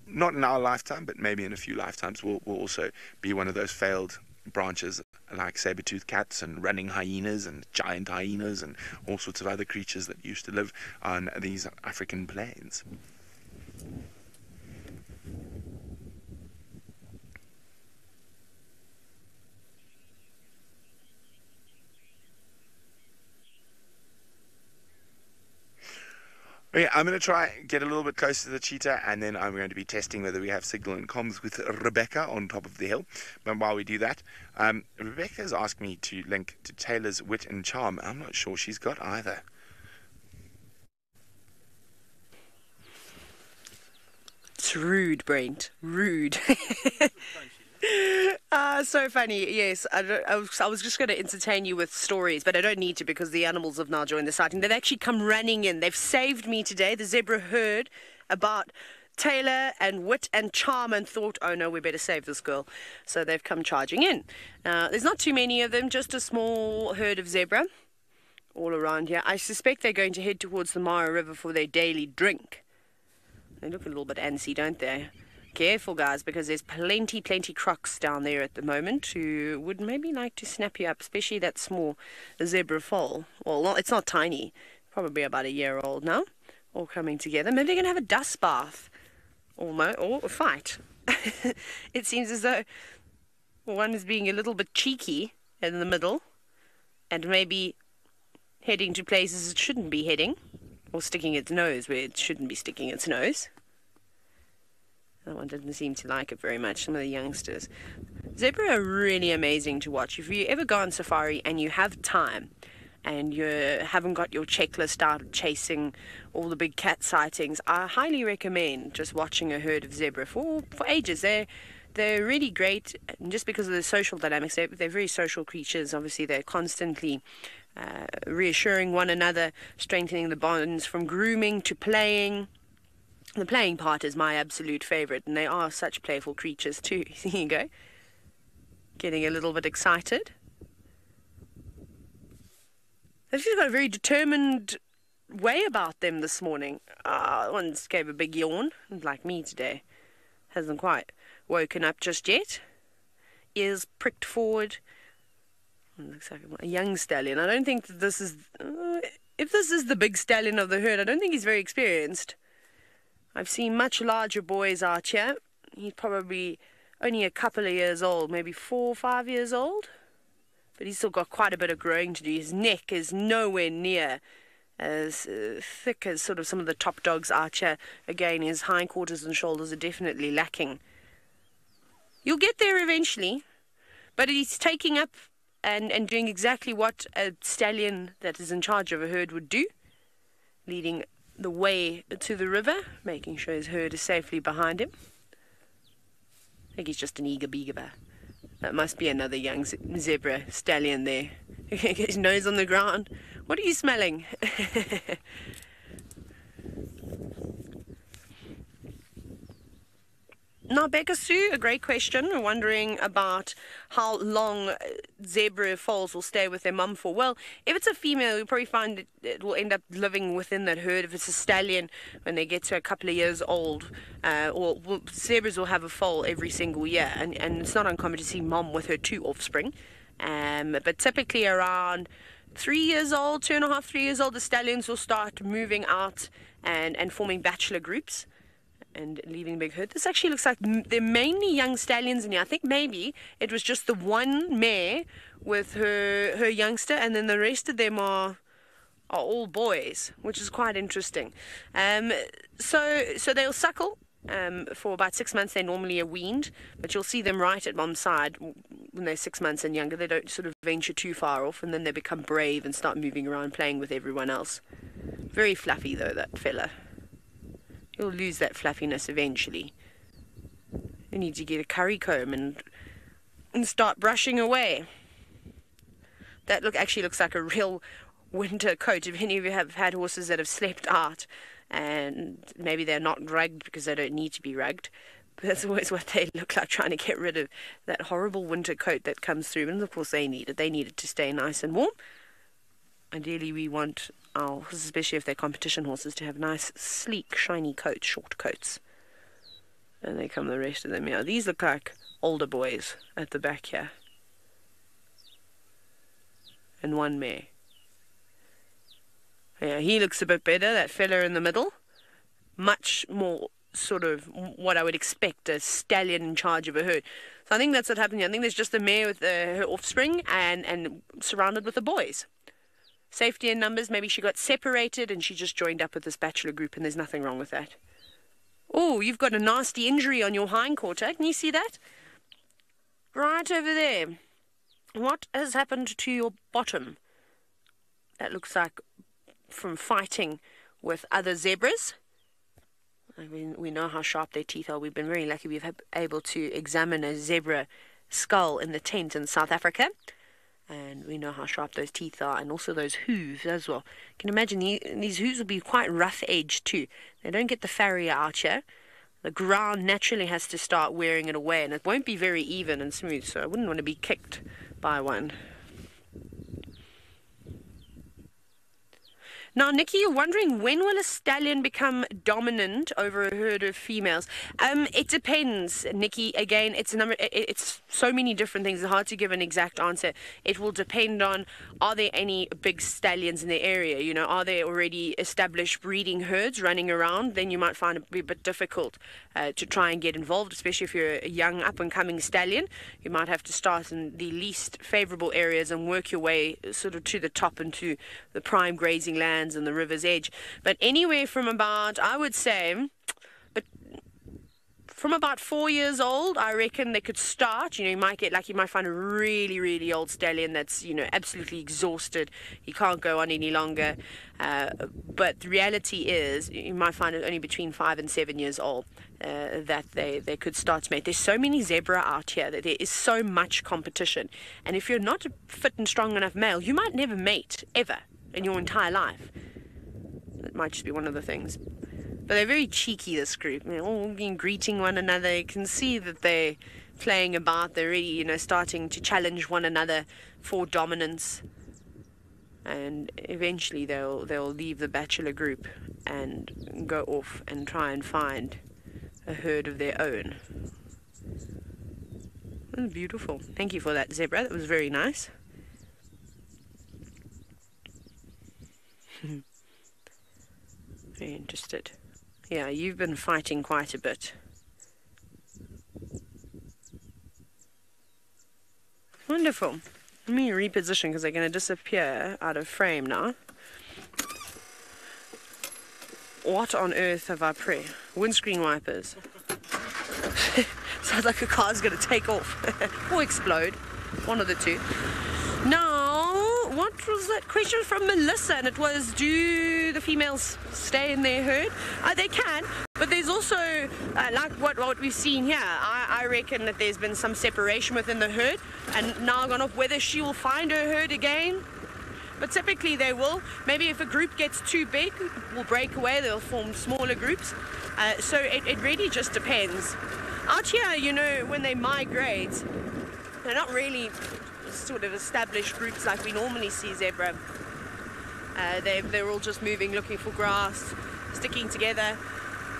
not in our lifetime, but maybe in a few lifetimes, will also be one of those failed branches like saber-toothed cats and running hyenas and giant hyenas and all sorts of other creatures that used to live on these African plains. Okay, I'm going to try and get a little bit closer to the cheetah, and then I'm going to be testing whether we have signal and comms with Rebecca on top of the hill. But while we do that, Rebecca has asked me to link to Taylor's wit and charm. I'm not sure she's got either. It's rude, Brent. Rude. So funny. Yes, I was just going to entertain you with stories, but I don't need to, because the animals have now joined the sighting. They've actually come running in. They've saved me today. The zebra heard about Taylor and wit and charm and thought, oh no, we better save this girl. So they've come charging in. There's not too many of them, just a small herd of zebra all around here. I suspect they're going to head towards the Mara River for their daily drink. They look a little bit antsy, don't they? Careful, guys, because there's plenty crocs down there at the moment who would maybe like to snap you up, especially that small zebra foal. Well, it's not tiny, probably about a year old now, all coming together. Maybe they're going to have a dust bath or a fight. It seems as though one is being a little bit cheeky in the middle and maybe heading to places it shouldn't be heading, or sticking its nose where it shouldn't be sticking its nose. That one didn't seem to like it very much, some of the youngsters. Zebra are really amazing to watch. If you ever go on safari and you have time and you haven't got your checklist out chasing all the big cat sightings, I highly recommend just watching a herd of zebra for ages. They're really great, and just because of the social dynamics. They're very social creatures. Obviously, they're constantly reassuring one another, strengthening the bonds from grooming to playing. The playing part is my absolute favorite, and they are such playful creatures too. Here you go. Getting a little bit excited. They've just got a very determined way about them this morning. One just gave a big yawn, like me today. Hasn't quite woken up just yet. Ears pricked forward. Looks like a young stallion. I don't think that this is... if this is the big stallion of the herd, I don't think he's very experienced. I've seen much larger boys out here. He's probably only a couple of years old, maybe 4 or 5 years old. But he's still got quite a bit of growing to do. His neck is nowhere near as thick as sort of some of the top dogs out here. Again, his hindquarters and shoulders are definitely lacking. You'll get there eventually, but he's taking up and doing exactly what a stallion that is in charge of a herd would do, leading the way to the river, making sure his herd is safely behind him. I think he's just an eager beaver. That must be another young zebra stallion there. His nose on the ground. What are you smelling? Now, Becca Sue, a great question. We're wondering about how long zebra foals will stay with their mum for. Well, if it's a female, you'll probably find it will end up living within that herd. If it's a stallion, when they get to a couple of years old, zebras will have a foal every single year. And it's not uncommon to see mom with her 2 offspring. But typically around 3 years old, 2.5, 3 years old, the stallions will start moving out and forming bachelor groups and leaving big herd. This actually looks like they're mainly young stallions in here. I think maybe it was just the one mare with her youngster, and then the rest of them are all boys, which is quite interesting. So they'll suckle. For about 6 months, they normally are weaned, but you'll see them right at mom's side when they're 6 months and younger. They don't sort of venture too far off, and then they become brave and start moving around, playing with everyone else. Very fluffy, though, that fella. You'll lose that fluffiness eventually. You need to get a curry comb and start brushing away. That actually looks like a real winter coat. If any of you have had horses that have slept out, and maybe they're not rugged because they don't need to be rugged, but that's always what they look like, trying to get rid of that horrible winter coat that comes through. And of course they need it to stay nice and warm. Ideally we want our horses, especially if they're competition horses, to have nice sleek shiny coats, short coats. And they come the rest of them here. These look like older boys at the back here, and one mare. Yeah, he looks a bit better, that fella in the middle. Much more sort of what I would expect, a stallion in charge of a herd. So I think that's what happened here. I think there's just a mare with her offspring and surrounded with the boys. Safety in numbers, maybe she got separated and she just joined up with this bachelor group, and there's nothing wrong with that. Oh, you've got a nasty injury on your hindquarter. Can you see that? Right over there. What has happened to your bottom? That looks like from fighting with other zebras. I mean, we know how sharp their teeth are. We've been very lucky we've been able to examine a zebra skull in the tent in South Africa, and we know how sharp those teeth are, and also those hooves as well. You can imagine these hooves will be quite rough edged too. They don't get the farrier out here. The ground naturally has to start wearing it away, and it won't be very even and smooth, so I wouldn't want to be kicked by one. Now, Nikki, you're wondering, when will a stallion become dominant over a herd of females? It depends, Nikki. Again, it's so many different things. It's hard to give an exact answer. It will depend on, are there any big stallions in the area? You know, are there already established breeding herds running around? Then you might find it be a bit difficult to try and get involved, especially if you're a young up-and-coming stallion. You might have to start in the least favorable areas and work your way sort of to the top and to the prime grazing lands and the river's edge. But anywhere from about, I would say, but from about 4 years old, I reckon they could start. You know, you might get lucky, you might find a really, really old stallion that's, you know, absolutely exhausted. He can't go on any longer. But the reality is, you might find it only between 5 and 7 years old that they could start to mate. There's so many zebra out here that there is so much competition. And if you're not a fit and strong enough male, you might never mate, ever, in your entire life. That might just be one of the things. But they're very cheeky, this group. They're all greeting one another. You can see that they're playing about. They're really, you know, starting to challenge one another for dominance. And eventually they'll leave the bachelor group and go off and try and find a herd of their own. That's beautiful. Thank you for that, zebra. That was very nice. Very interested. Yeah, you've been fighting quite a bit. Wonderful. Let me reposition because they're going to disappear out of frame now. What on earth have I pressed? Windscreen wipers. Sounds like a car's going to take off or explode. One of the two. Now, what was that question from Melissa? And it was, do the females stay in their herd? They can, but there's also, like what we've seen here, I reckon that there's been some separation within the herd, and now gone off. Whether she will find her herd again, but typically they will. Maybe if a group gets too big, will break away, they'll form smaller groups. So it really just depends. Out here, you know, when they migrate, they're not really sort of established groups like we normally see zebra. They're all just moving, looking for grass, sticking together.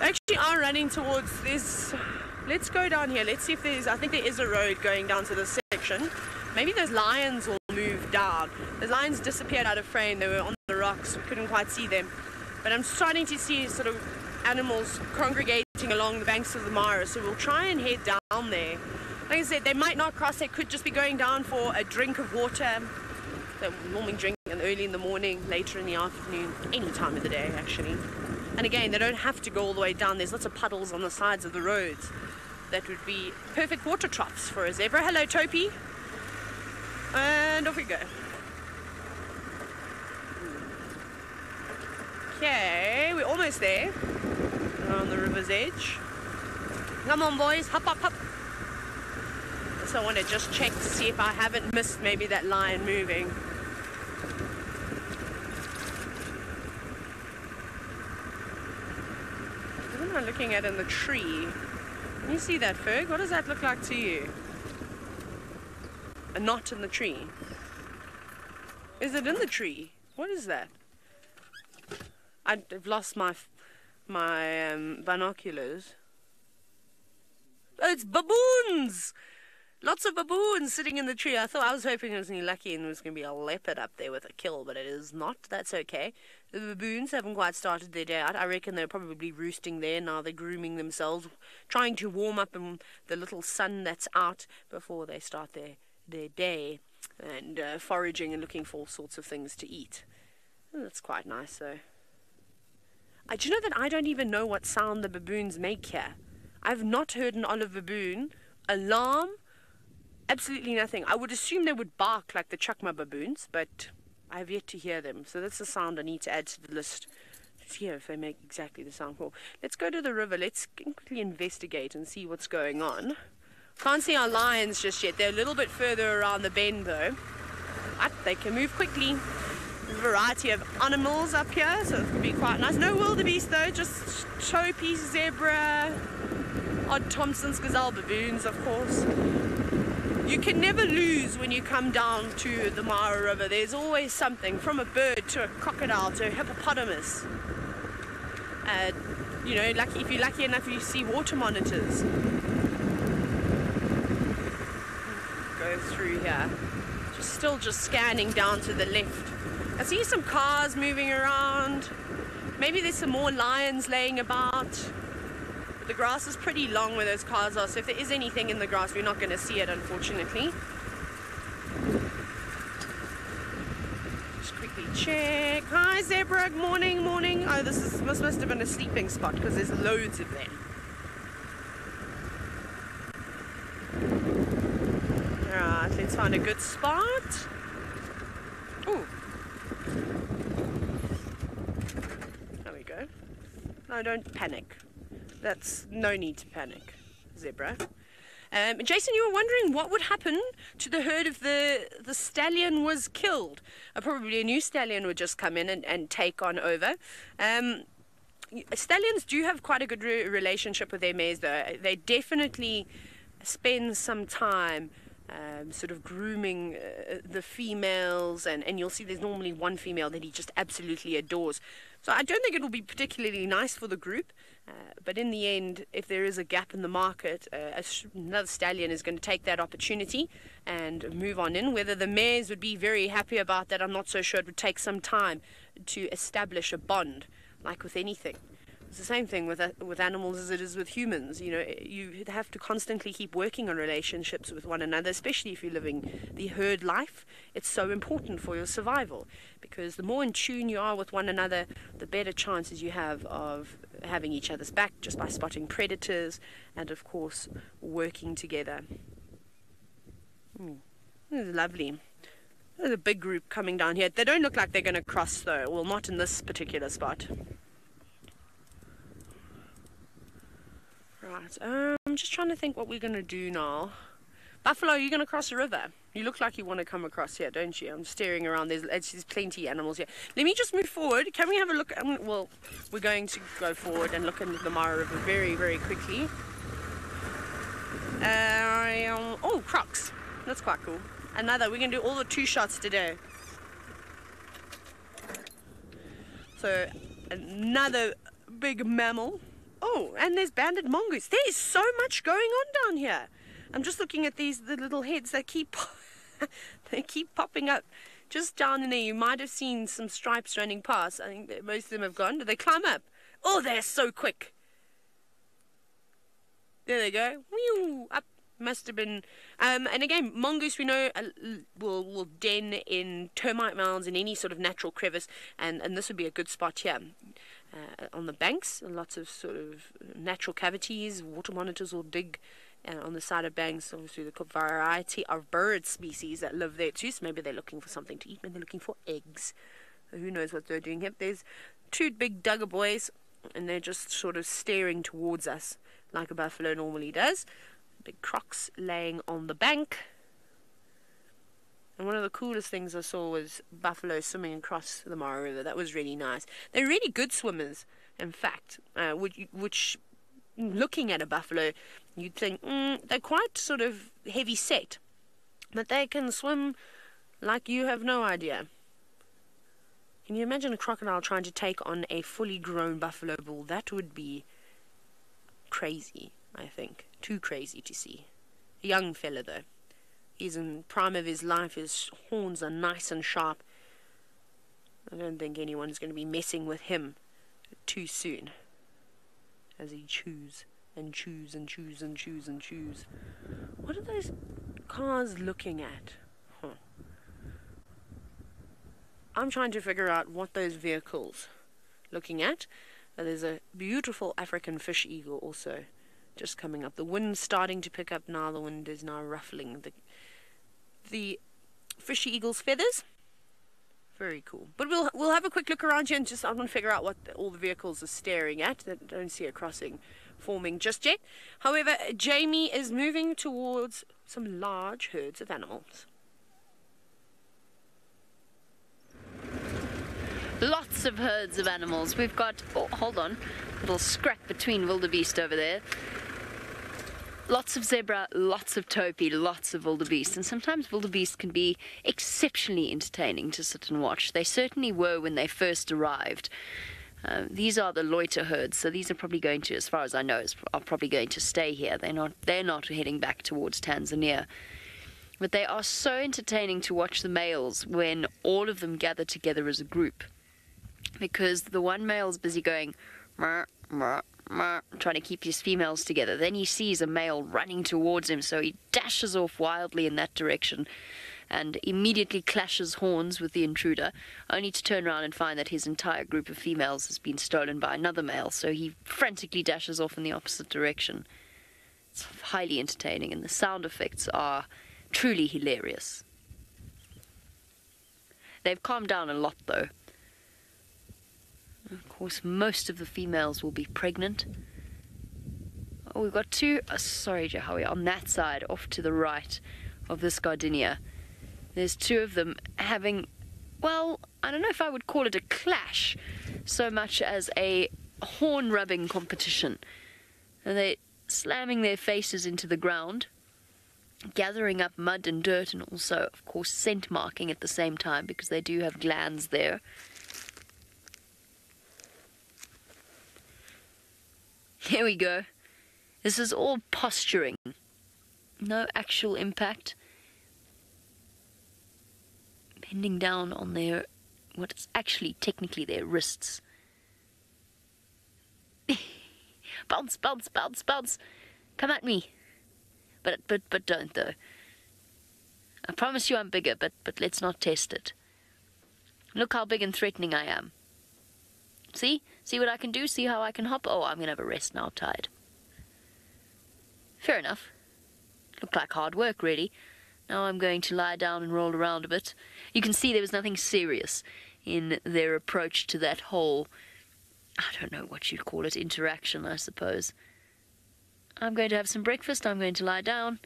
They actually are running towards this. Let's go down here. Let's see if there's, I think there is a road going down to this section. Maybe those lions will move down. The lions disappeared out of frame. They were on the rocks. We couldn't quite see them. But I'm starting to see sort of animals congregating along the banks of the Mara. So we'll try and head down there. Like I said, they might not cross. They could just be going down for a drink of water. They normally drink early in the morning, later in the afternoon, any time of the day actually. And again, they don't have to go all the way down. There's lots of puddles on the sides of the roads. That would be perfect water troughs for a zebra. Hello, Topi. And off we go. Okay, we're almost there. We're on the river's edge. Come on, boys, hop, hop, hop. So I want to just check to see if I haven't missed maybe that lion moving. What am I looking at in the tree? Can you see that, Ferg? What does that look like to you? A knot in the tree. Is it in the tree? What is that? I've lost my binoculars. Oh, it's baboons! Lots of baboons sitting in the tree. I was hoping it was going to be lucky and there was going to be a leopard up there with a kill, but it is not. That's okay. The baboons haven't quite started their day out. I reckon they're probably roosting there now. They're grooming themselves, trying to warm up in the little sun that's out before they start their day, and foraging and looking for all sorts of things to eat. Oh, that's quite nice, though. Do you know that I don't even know what sound the baboons make here? I've not heard an olive baboon alarm. Absolutely nothing. I would assume they would bark like the chukma baboons, but I have yet to hear them. So that's a sound I need to add to the list to hear if they make exactly the sound. Cool. Let's go to the river. Let's quickly investigate and see what's going on. Can't see our lions just yet. They're a little bit further around the bend though. But they can move quickly. There's a variety of animals up here, so it could be quite nice. No wildebeest though, just Topi, zebra, odd Thompson's gazelle, baboons of course. You can never lose when you come down to the Mara River. There's always something, from a bird to a crocodile to a hippopotamus. You know, if you're lucky enough, you see water monitors. Go through here. Still just scanning down to the left. I see some cars moving around. Maybe there's some more lions laying about. The grass is pretty long where those cars are, so if there is anything in the grass, we're not going to see it, unfortunately. Just quickly check. Hi, zebra. Morning, morning. Oh, this must have been a sleeping spot because there's loads of them. Alright, let's find a good spot. Ooh. There we go. No, don't panic. That's no need to panic, zebra. Jason, you were wondering what would happen to the herd if the stallion was killed. Probably a new stallion would just come in and take on over. Stallions do have quite a good relationship with their mares, though. They definitely spend some time sort of grooming the females, and you'll see there's normally one female that he just absolutely adores. So I don't think it'll be particularly nice for the group, but in the end, if there is a gap in the market, another stallion is going to take that opportunity and move on in. Whether the mares would be very happy about that, I'm not so sure. It would take some time to establish a bond, like with anything. It's the same thing with animals as it is with humans. You know, you have to constantly keep working on relationships with one another, especially if you're living the herd life. It's so important for your survival, because the more in tune you are with one another, the better chances you have of having each other's back just by spotting predators and, of course, working together. This is lovely. There's a big group coming down here. They don't look like they're going to cross, though. Well, not in this particular spot. Right, I'm just trying to think what we're going to do now. Buffalo, you're going to cross the river. You look like you want to come across here, don't you? I'm staring around. There's plenty of animals here. Let me just move forward. Can we have a look? Well, we're going to go forward and look into the Mara River very, very quickly. Oh, crocs. That's quite cool. We're going to do all the 2 shots today. So, another big mammal. Oh, and there's banded mongoose. There is so much going on down here. I'm just looking at the little heads that keep they keep popping up just down in there. You might have seen some stripes running past. I think that most of them have gone. Did they climb up? Oh, they're so quick. There they go. Whew, up. Must have been. And again, mongoose we know will den in termite mounds in any sort of natural crevice, and this would be a good spot here. On the banks, lots of sort of natural cavities. Water monitors will dig on the side of banks. Obviously, the variety of bird species that live there too. So maybe they're looking for something to eat. Maybe they're looking for eggs. So who knows what they're doing here? There's 2 big dugger boys, and they're just sort of staring towards us like a buffalo normally does. Big crocs laying on the bank. And one of the coolest things I saw was buffalo swimming across the Mara River. That was really nice. They're really good swimmers, in fact, which looking at a buffalo, you'd think they're quite sort of heavy set. But they can swim like you have no idea. Can you imagine a crocodile trying to take on a fully grown buffalo bull? That would be crazy, I think. Too crazy to see. A young fella, though. He's in prime of his life. His horns are nice and sharp. I don't think anyone's going to be messing with him too soon. As he chews and chews and chews and chews and chews. What are those cars looking at? I'm trying to figure out what those vehicles looking at. There's a beautiful African fish eagle also just coming up. The wind's starting to pick up now. The wind is now ruffling the fishy eagle's feathers. Very cool. But we'll have a quick look around here and I want to figure out what all the vehicles are staring at. I don't see a crossing forming just yet. However, Jamie is moving towards some large herds of animals. Lots of herds of animals. We've got, oh, hold on, a little scrap between wildebeest over there. Lots of zebra, lots of topi, lots of wildebeest. And sometimes wildebeest can be exceptionally entertaining to sit and watch. They certainly were when they first arrived. These are the loiter herds, so these are probably going to, as far as I know, are probably going to stay here. They're not heading back towards Tanzania. But they are so entertaining to watch the males when all of them gather together as a group. Because the one male is busy going, meh, meh, meh, trying to keep his females together. Then he sees a male running towards him, so he dashes off wildly in that direction and immediately clashes horns with the intruder, only to turn around and find that his entire group of females has been stolen by another male, so he frantically dashes off in the opposite direction. It's highly entertaining, and the sound effects are truly hilarious. They've calmed down a lot, though. Of course, most of the females will be pregnant. Oh, we've got 2, sorry, Jahawi, on that side, off to the right of this gardenia. There's 2 of them having, well, I don't know if I would call it a clash so much as a horn-rubbing competition. And they're slamming their faces into the ground, gathering up mud and dirt, and also, of course, scent marking at the same time, because they do have glands there. Here we go. This is all posturing. No actual impact. Bending down on their, what is actually technically their wrists. Bounce, bounce, bounce, bounce. Come at me. But don't, though. I promise you I'm bigger, but let's not test it. Look how big and threatening I am. See? See what I can do? See how I can hop? Oh, I'm going to have a rest now, tired. Fair enough. Looked like hard work, really. Now I'm going to lie down and roll around a bit. You can see there was nothing serious in their approach to that whole, I don't know what you'd call it, interaction, I suppose. I'm going to have some breakfast, I'm going to lie down,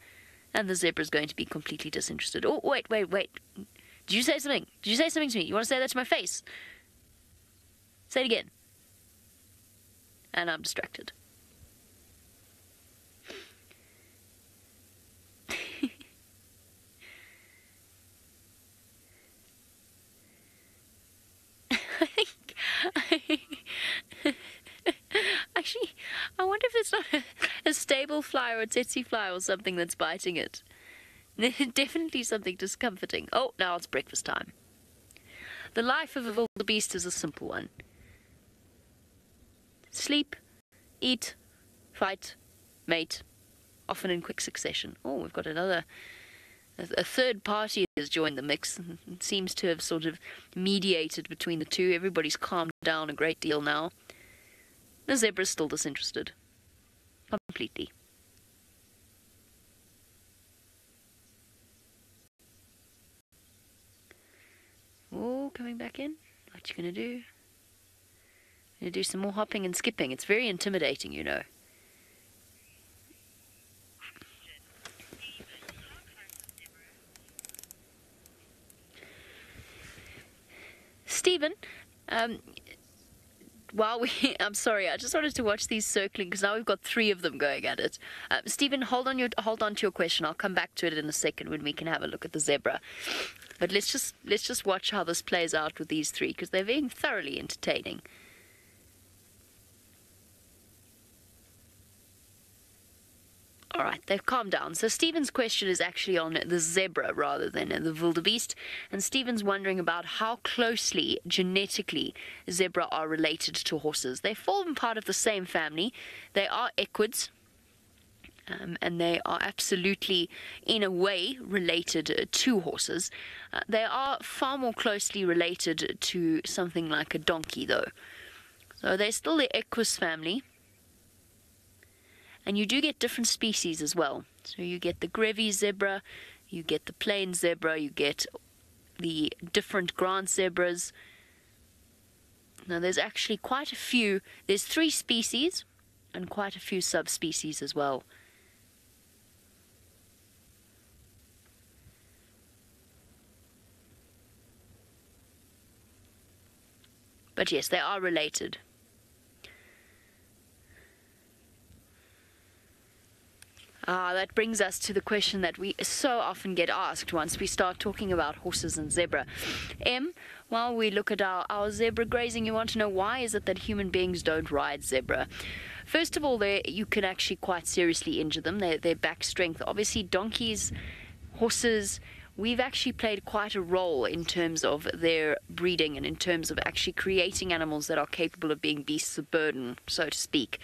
And the zebra's going to be completely disinterested. Oh, wait. Did you say something? Did you say something to me? You want to say that to my face? Say it again. And I'm distracted. Actually, I wonder if it's not a stable fly or a tsetse fly or something that's biting it. Definitely something discomforting. Oh, now it's breakfast time. The life of a wildebeest is a simple one. Sleep, eat, fight, mate, often in quick succession. Oh, we've got a third party has joined the mix and seems to have sort of mediated between the two. Everybody's calmed down a great deal now. The zebra's still disinterested. Completely. Oh, coming back in. What you gonna do? Gonna do some more hopping and skipping. It's very intimidating, you know. Stephen, I'm sorry, I just wanted to watch these circling because now we've got 3 of them going at it. Stephen, hold on to your question. I'll come back to it in a second when we can have a look at the zebra. But let's just watch how this plays out with these 3 because they're being thoroughly entertaining. All right, they've calmed down. So Stephen's question is actually on the zebra rather than the wildebeest. And Stephen's wondering about how closely, genetically, zebra are related to horses. They form part of the same family. They are equids. And they are absolutely, in a way, related to horses. They are far more closely related to something like a donkey, though. So they're still the equus family. And you do get different species as well. So you get the Grevy zebra, you get the plain zebra, you get the different Grant zebras. Now there's actually quite a few. There's 3 species and quite a few subspecies as well. But yes, they are related. That brings us to the question that we so often get asked once we start talking about horses and zebra. While we look at our zebra grazing, you want to know why is it that human beings don't ride zebra? First of all, you can actually quite seriously injure them. Their back strength. Obviously, donkeys, horses, we've actually played quite a role in terms of their breeding and in terms of actually creating animals that are capable of being beasts of burden, so to speak.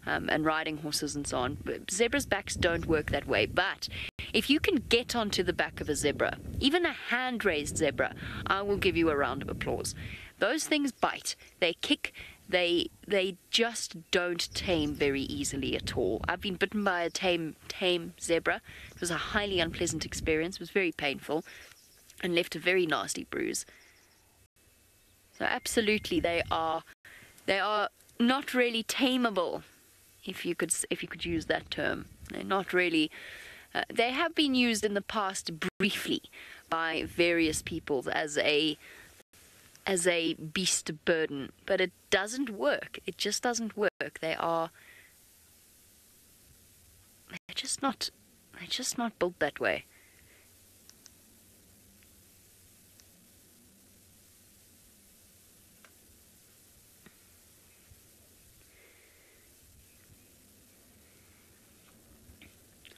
And riding horses and so on. Zebras' backs don't work that way, but if you can get onto the back of a zebra, even a hand-raised zebra, I will give you a round of applause. Those things bite, they kick, they just don't tame very easily at all. I've been bitten by a tame zebra. It was a highly unpleasant experience. It was very painful and left a very nasty bruise. So absolutely, they are not really tameable. If you could use that term. They're not really. They have been used in the past briefly by various peoples as a beast of burden, but it doesn't work. It just doesn't work. They're just not built that way.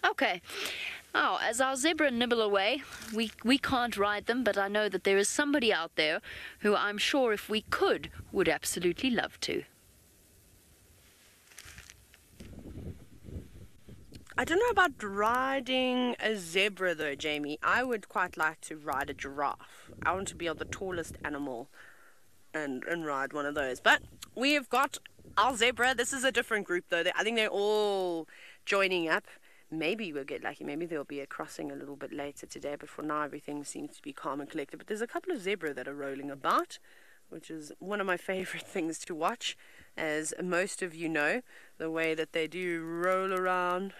Okay. Oh, as our zebra nibble away, we can't ride them, but I know that there is somebody out there who I'm sure if we could, would absolutely love to. I don't know about riding a zebra though, Jamie. I would quite like to ride a giraffe. I want to be on the tallest animal and ride one of those. But we have got our zebra. This is a different group though. I think they're all joining up. Maybe we'll get lucky. Maybe there'll be a crossing a little bit later today. But for now, everything seems to be calm and collected. But there's a couple of zebra that are rolling about, which is one of my favorite things to watch. As most of you know, the way that they do roll around.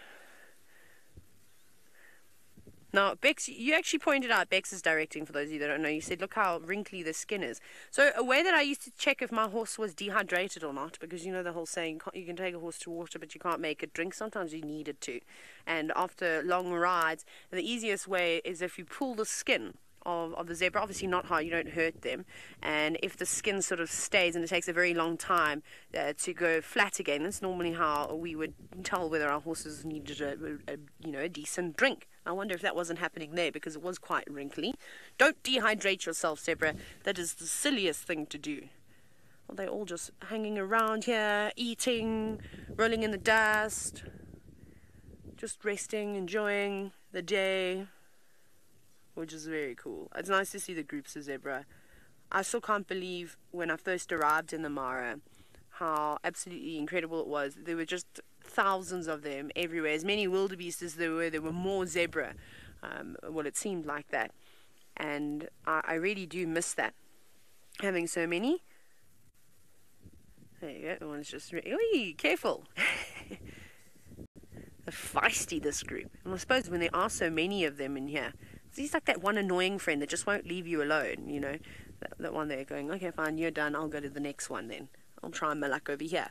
Now, Bex, you actually pointed out, Bex is directing for those of you that don't know. You said, look how wrinkly the skin is. So a way that I used to check if my horse was dehydrated or not, because you know the whole saying, you can take a horse to water, but you can't make it drink. Sometimes you need it to. And after long rides, the easiest way is if you pull the skin of the zebra, obviously not hard, you don't hurt them, and if the skin sort of stays and it takes a very long time to go flat again, that's normally how we would tell whether our horses needed a decent drink. I wonder if that wasn't happening there, because it was quite wrinkly. Don't dehydrate yourself, zebra. That is the silliest thing to do. Well, they're all just hanging around here, eating, rolling in the dust, just resting, enjoying the day, which is very cool. It's nice to see the groups of zebra. I still can't believe when I first arrived in the Mara how absolutely incredible it was. There were just thousands of them everywhere. As many wildebeest as there were more zebra. Well, it seemed like that. And I really do miss that, having so many. There you go. One's just... Oi, careful! They're feisty, this group. And I suppose when there are so many of them in here, he's like that one annoying friend that just won't leave you alone, you know. That one there going, okay, fine, you're done, I'll go to the next one then. I'll try my luck over here.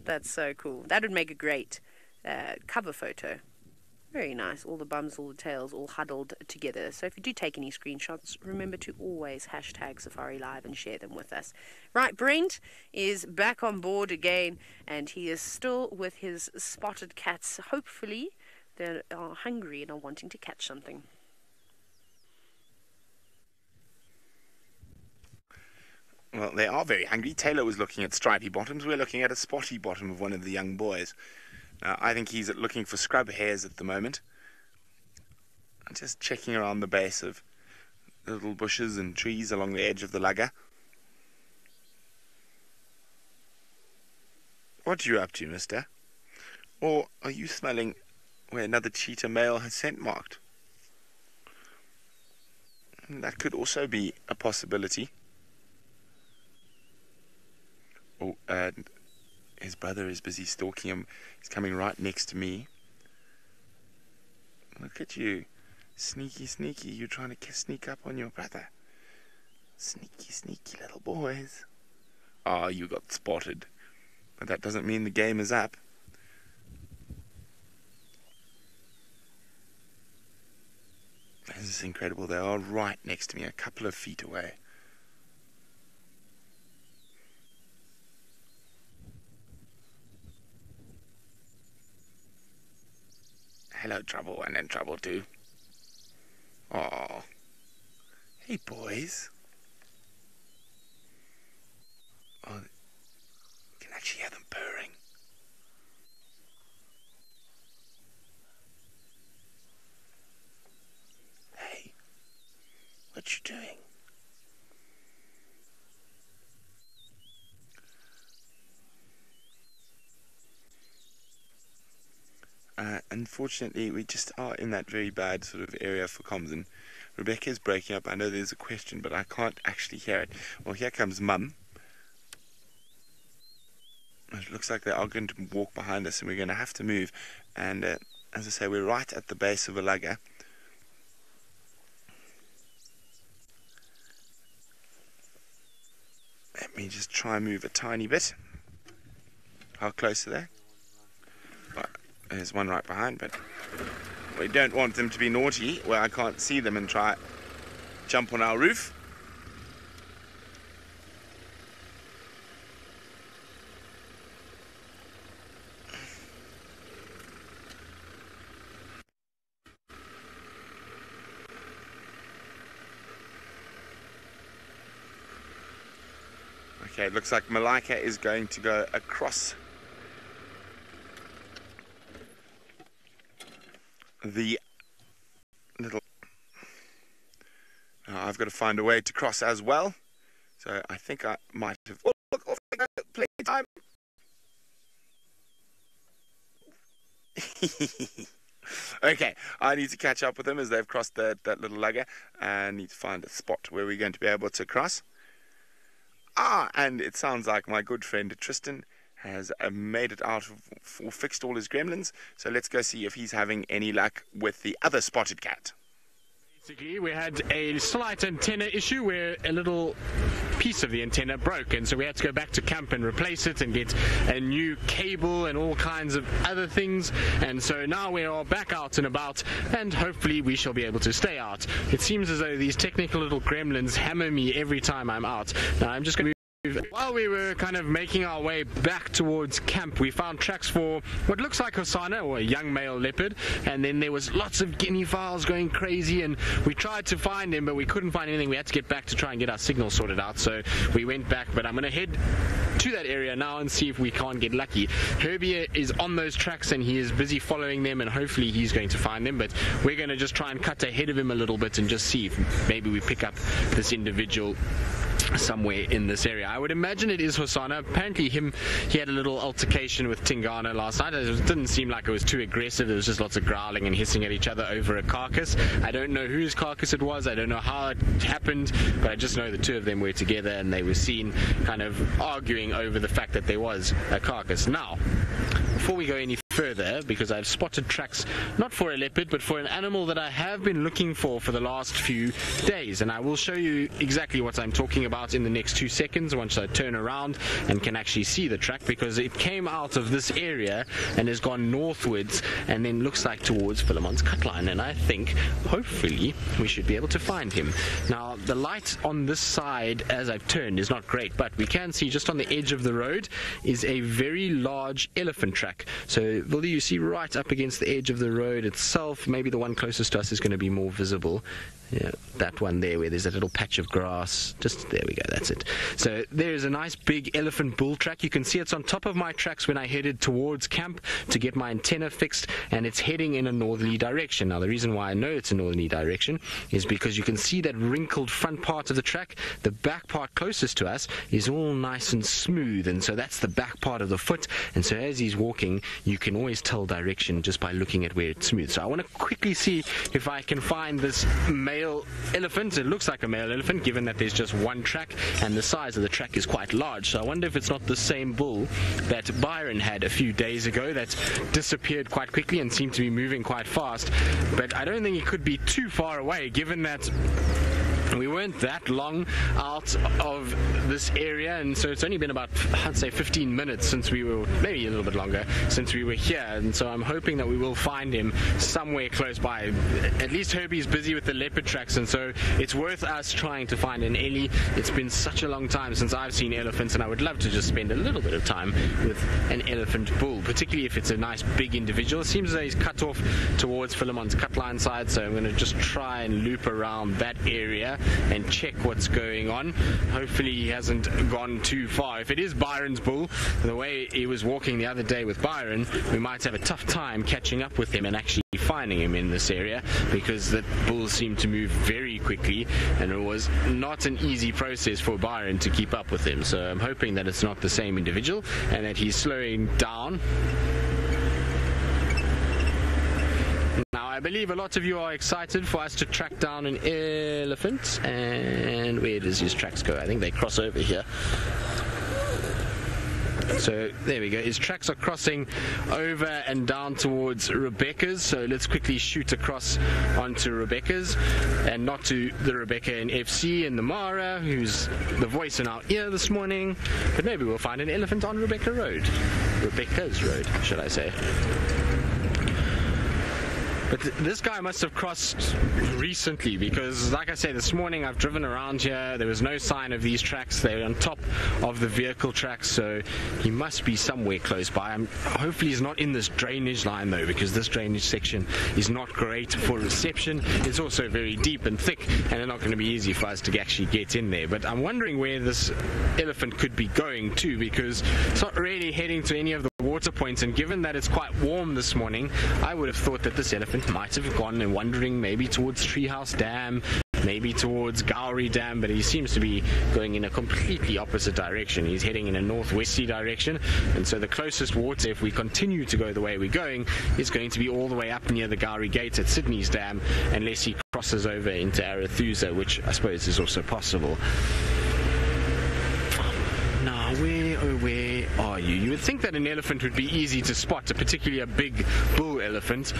That's so cool. That would make a great cover photo. Very nice. All the bums, all the tails, all huddled together. So if you do take any screenshots, remember to always hashtag safariLIVE and share them with us. Right, Brent is back on board again, and he is still with his spotted cats. Hopefully they are hungry and are wanting to catch something. Well, they are very hungry. Taylor was looking at stripy bottoms. We're looking at a spotty bottom of one of the young boys. Now, I think he's looking for scrub hares at the moment. Just checking around the base of little bushes and trees along the edge of the lugger. What are you up to, mister? Or are you smelling where another cheetah male has scent marked? That could also be a possibility. Oh, and his brother is busy stalking him. He's coming right next to me. Look at you. Sneaky, sneaky. You're trying to sneak up on your brother. Sneaky, sneaky little boys. Ah, you got spotted. But that doesn't mean the game is up. This is incredible. They are right next to me, a couple of feet away. Hello, Trouble, and then Trouble 2. Aww. Hey, boys. Oh, you can actually hear them purring. Hey, what you doing? Unfortunately, we just are in that very bad sort of area for comms, and Rebecca's breaking up. I know there's a question, but I can't actually hear it. Well, here comes Mum. It looks like they are going to walk behind us, and we're going to have to move. And as I say, we're right at the base of a lugger. Let me just try and move a tiny bit. How close are they? Well, there's one right behind, but we don't want them to be naughty where I can't see them and try jump on our roof. Okay, it looks like Malika is going to go across the little... Now I've got to find a way to cross as well. So I think I might have... Oh, look, off I go. Playtime. Okay, I need to catch up with them as they've crossed that little lugger. I need to find a spot where we're going to be able to cross. Ah, and it sounds like my good friend Tristan has made it out or fixed all his gremlins. So let's go see if he's having any luck with the other spotted cat. Basically, we had a slight antenna issue where a little piece of the antenna broke, and so we had to go back to camp and replace it and get a new cable and all kinds of other things. And so now we are back out and about, and hopefully we shall be able to stay out. It seems as though these technical little gremlins hammer me every time I'm out. Now I'm just going to while we were kind of making our way back towards camp, we found tracks for what looks like Hosanna, or a young male leopard, and then there was lots of guinea fowls going crazy, and we tried to find him, but we couldn't find anything. We had to get back to try and get our signal sorted out, so we went back. But I'm going to head to that area now and see if we can't get lucky. Herbie is on those tracks, and he is busy following them, and hopefully he's going to find them, but we're going to just try and cut ahead of him a little bit and just see if maybe we pick up this individual somewhere in this area. I would imagine it is Hosanna. Apparently he had a little altercation with Tingana last night. It didn't seem like it was too aggressive. There was just lots of growling and hissing at each other over a carcass. I don't know whose carcass it was. I don't know how it happened, but I just know the two of them were together and they were seen kind of arguing over the fact that there was a carcass. Now, before we go any further, because I've spotted tracks not for a leopard but for an animal that I have been looking for the last few days, and I will show you exactly what I'm talking about in the next 2 seconds once I turn around and can actually see the track, because it came out of this area and has gone northwards and then looks like towards Philemon's cutline, and I think hopefully we should be able to find him. Now the light on this side as I've turned is not great, but we can see just on the edge of the road is a very large elephant track. So Willie, you see right up against the edge of the road itself, maybe the one closest to us is going to be more visible. Yeah, that one there where there's a little patch of grass. Just there we go, that's it. So there's a nice big elephant bull track. You can see it's on top of my tracks when I headed towards camp to get my antenna fixed, and it's heading in a northerly direction. Now the reason why I know it's a northerly direction is because you can see that wrinkled front part of the track. The back part closest to us is all nice and smooth, and so that's the back part of the foot, and so as he's walking you can always tell direction just by looking at where it's smooth. So I want to quickly see if I can find this male elephant. It looks like a male elephant given that there's just one track and the size of the track is quite large. So I wonder if it's not the same bull that Byron had a few days ago that disappeared quite quickly and seemed to be moving quite fast. But I don't think it could be too far away given that we weren't that long out of this area, and so it's only been about, I'd say, 15 minutes since we were, maybe a little bit longer, since we were here, and so I'm hoping that we will find him somewhere close by. At least Herbie's busy with the leopard tracks, and so it's worth us trying to find an Ellie. It's been such a long time since I've seen elephants, and I would love to just spend a little bit of time with an elephant bull, particularly if it's a nice big individual. It seems as though he's cut off towards Philemon's cutline side, so I'm going to just try and loop around that area and check what's going on. Hopefully he hasn't gone too far. If it is Byron's bull, the way he was walking the other day with Byron, we might have a tough time catching up with him and actually finding him in this area, because the bull seemed to move very quickly and it was not an easy process for Byron to keep up with him. So I'm hoping that it's not the same individual and that he's slowing down. Now, I believe a lot of you are excited for us to track down an elephant, and where does his tracks go? I think they cross over here. So there we go, his tracks are crossing over and down towards Rebecca's, so let's quickly shoot across onto Rebecca's and not to the Rebecca in FC and the Mara, who's the voice in our ear this morning, but maybe we'll find an elephant on Rebecca's Road, should I say. But this guy must have crossed recently, because like I say, this morning I've driven around here, there was no sign of these tracks. They're on top of the vehicle tracks, so he must be somewhere close by. Hopefully he's not in this drainage line though, because this drainage section is not great for reception. It's also very deep and thick, and it's not going to be easy for us to actually get in there. But I'm wondering where this elephant could be going to, because it's not really heading to any of the water points, and given that it's quite warm this morning, I would have thought that this elephant might have gone and wandering maybe towards Treehouse Dam, maybe towards Gowrie Dam, but he seems to be going in a completely opposite direction. He's heading in a northwesterly direction, and so the closest water, if we continue to go the way we're going, is going to be all the way up near the Gowrie Gate at Sydney's Dam, unless he crosses over into Arathusa, which I suppose is also possible. Now, where are you? You would think that an elephant would be easy to spot, particularly a big bull elephant,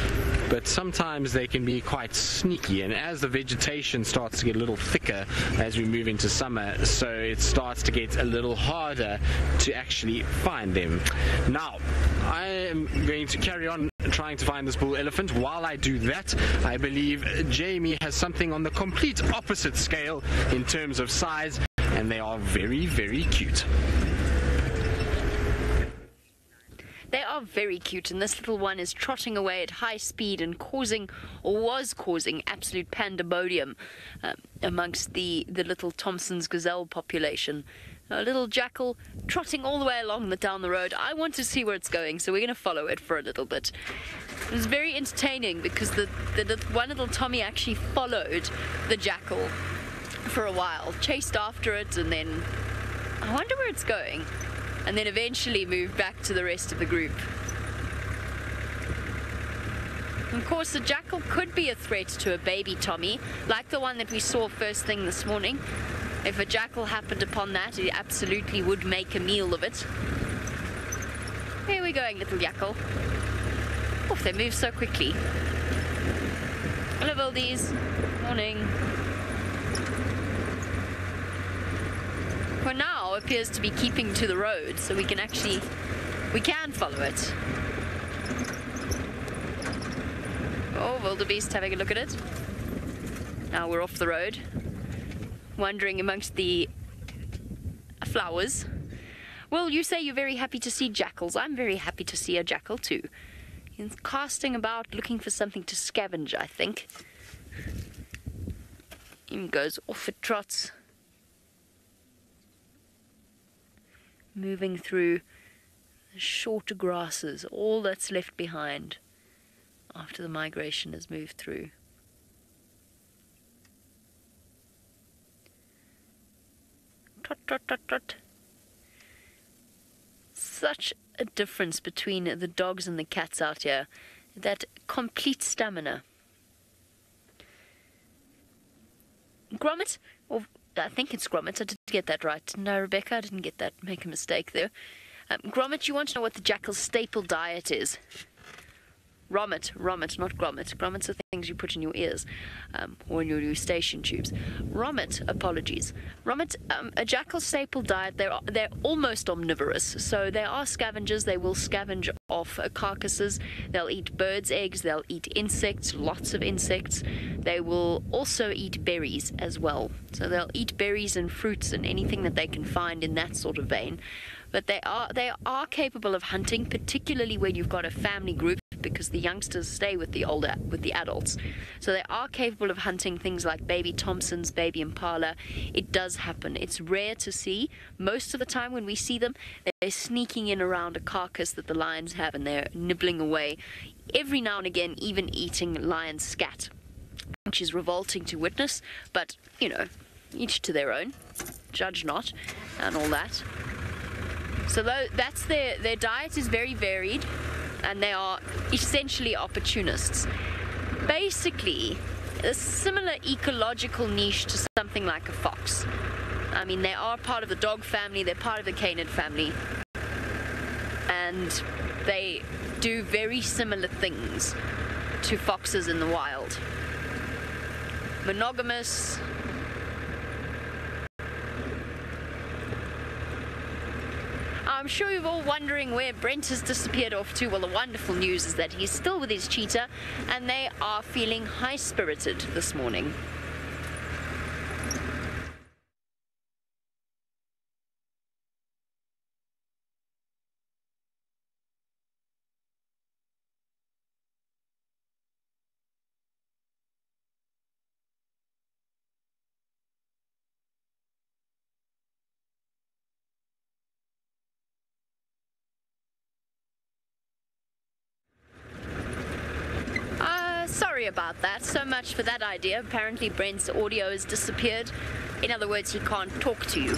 but sometimes they can be quite sneaky, and as the vegetation starts to get a little thicker as we move into summer, so it starts to get a little harder to actually find them. Now, I am going to carry on trying to find this bull elephant. While I do that, I believe Jamie has something on the complete opposite scale in terms of size, and they are very, very cute. They are very cute, and this little one is trotting away at high speed and causing, or was causing, absolute pandemonium amongst the little Thompson's gazelle population. A little jackal trotting all the way along down the road. I want to see where it's going, so we're going to follow it for a little bit. It was very entertaining because the one little Tommy actually followed the jackal for a while, chased after it, and then I wonder where it's going, and then eventually moved back to the rest of the group. Of course, the jackal could be a threat to a baby Tommy, like the one that we saw first thing this morning. If a jackal happened upon that, it absolutely would make a meal of it. Where are we going, little jackal? Oh, they move so quickly. Hello, oldies. Morning. For now, appears to be keeping to the road, so we can follow it. Oh, wildebeest having a look at it. Now we're off the road, wandering amongst the flowers. Well, you say you're very happy to see jackals. I'm very happy to see a jackal too. He's casting about, looking for something to scavenge, I think. He goes off at trots, moving through the shorter grasses, all that's left behind after the migration has moved through. Trot, trot, trot, trot. Such a difference between the dogs and the cats out here. That complete stamina. Grommet, or I think it's Grommet, I did get that right. No, Rebecca, I didn't get that, make a mistake there. Grommet, you want to know what the jackal's staple diet is? Rommet, not grommet. Grommets are things you put in your ears, or in your eustachian tubes. Rommet, apologies. Rommet, a jackal's staple diet, they're almost omnivorous, so they are scavengers. They will scavenge off carcasses. They'll eat birds' eggs, they'll eat insects, lots of insects. They will also eat berries as well. So they'll eat berries and fruits and anything that they can find in that sort of vein. But they are capable of hunting, particularly when you've got a family group, because the youngsters stay with the adults. So they are capable of hunting things like baby Thompsons, baby impala. It does happen. It's rare to see. Most of the time when we see them, they're sneaking in around a carcass that the lions have, and they're nibbling away. Every now and again, even eating lion scat, which is revolting to witness, but, you know, each to their own. Judge not, and all that. So that's their diet is very varied, and they are essentially opportunists. Basically, a similar ecological niche to something like a fox. I mean, they are part of the dog family, they're part of the canid family, and they do very similar things to foxes in the wild. Monogamous. I'm sure you're all wondering where Brent has disappeared off to. Well, the wonderful news is that he's still with his cheetah, and they are feeling high-spirited this morning. Sorry about that. So much for that idea. Apparently Brent's audio has disappeared. In other words, he can't talk to you.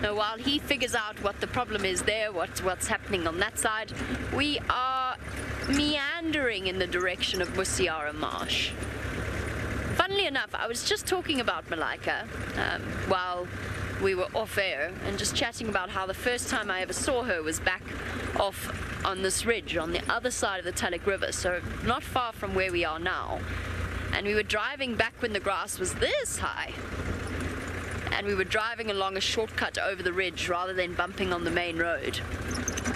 Now, while he figures out what the problem is there, what's happening on that side, we are meandering in the direction of Musiara Marsh. Funnily enough, I was just talking about Malaika while we were off air and just chatting about how the first time I ever saw her was back off on this ridge on the other side of the Tulloch River, so not far from where we are now. And we were driving back when the grass was this high. And we were driving along a shortcut over the ridge rather than bumping on the main road.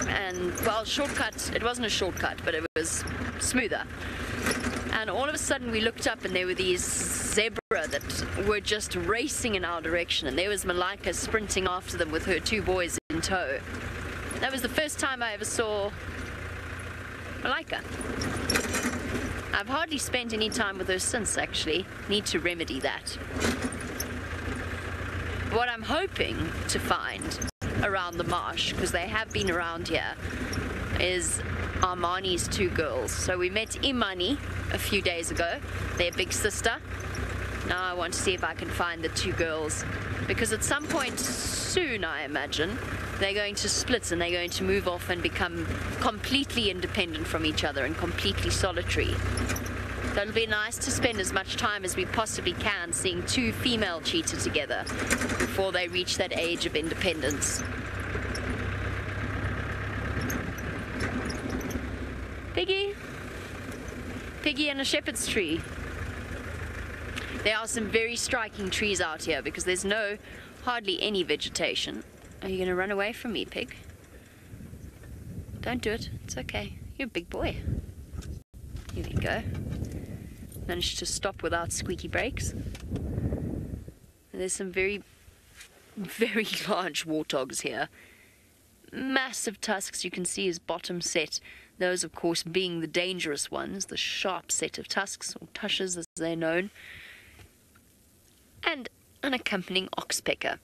And, well, shortcut, it wasn't a shortcut, but it was smoother. And all of a sudden we looked up and there were these zebra that were just racing in our direction, and there was Malika sprinting after them with her 2 boys in tow. That was the first time I ever saw Malika. I've hardly spent any time with her since, actually. Need to remedy that. What I'm hoping to find around the marsh, because they have been around here, is Armani's 2 girls. So we met Imani a few days ago, their big sister. Now I want to see if I can find the 2 girls, because at some point soon, I imagine, they're going to split and they're going to move off and become completely independent from each other and completely solitary. So it'll be nice to spend as much time as we possibly can seeing 2 female cheetah together before they reach that age of independence. Piggy? Piggy and a shepherd's tree. There are some very striking trees out here because there's hardly any vegetation. Are you going to run away from me, pig? Don't do it. It's okay. You're a big boy. Here we go. Managed to stop without squeaky brakes. And there's some very, very large warthogs here. Massive tusks you can see his bottom set. Those, of course, being the dangerous ones, the sharp set of tusks, or tushes as they're known. And an accompanying oxpecker.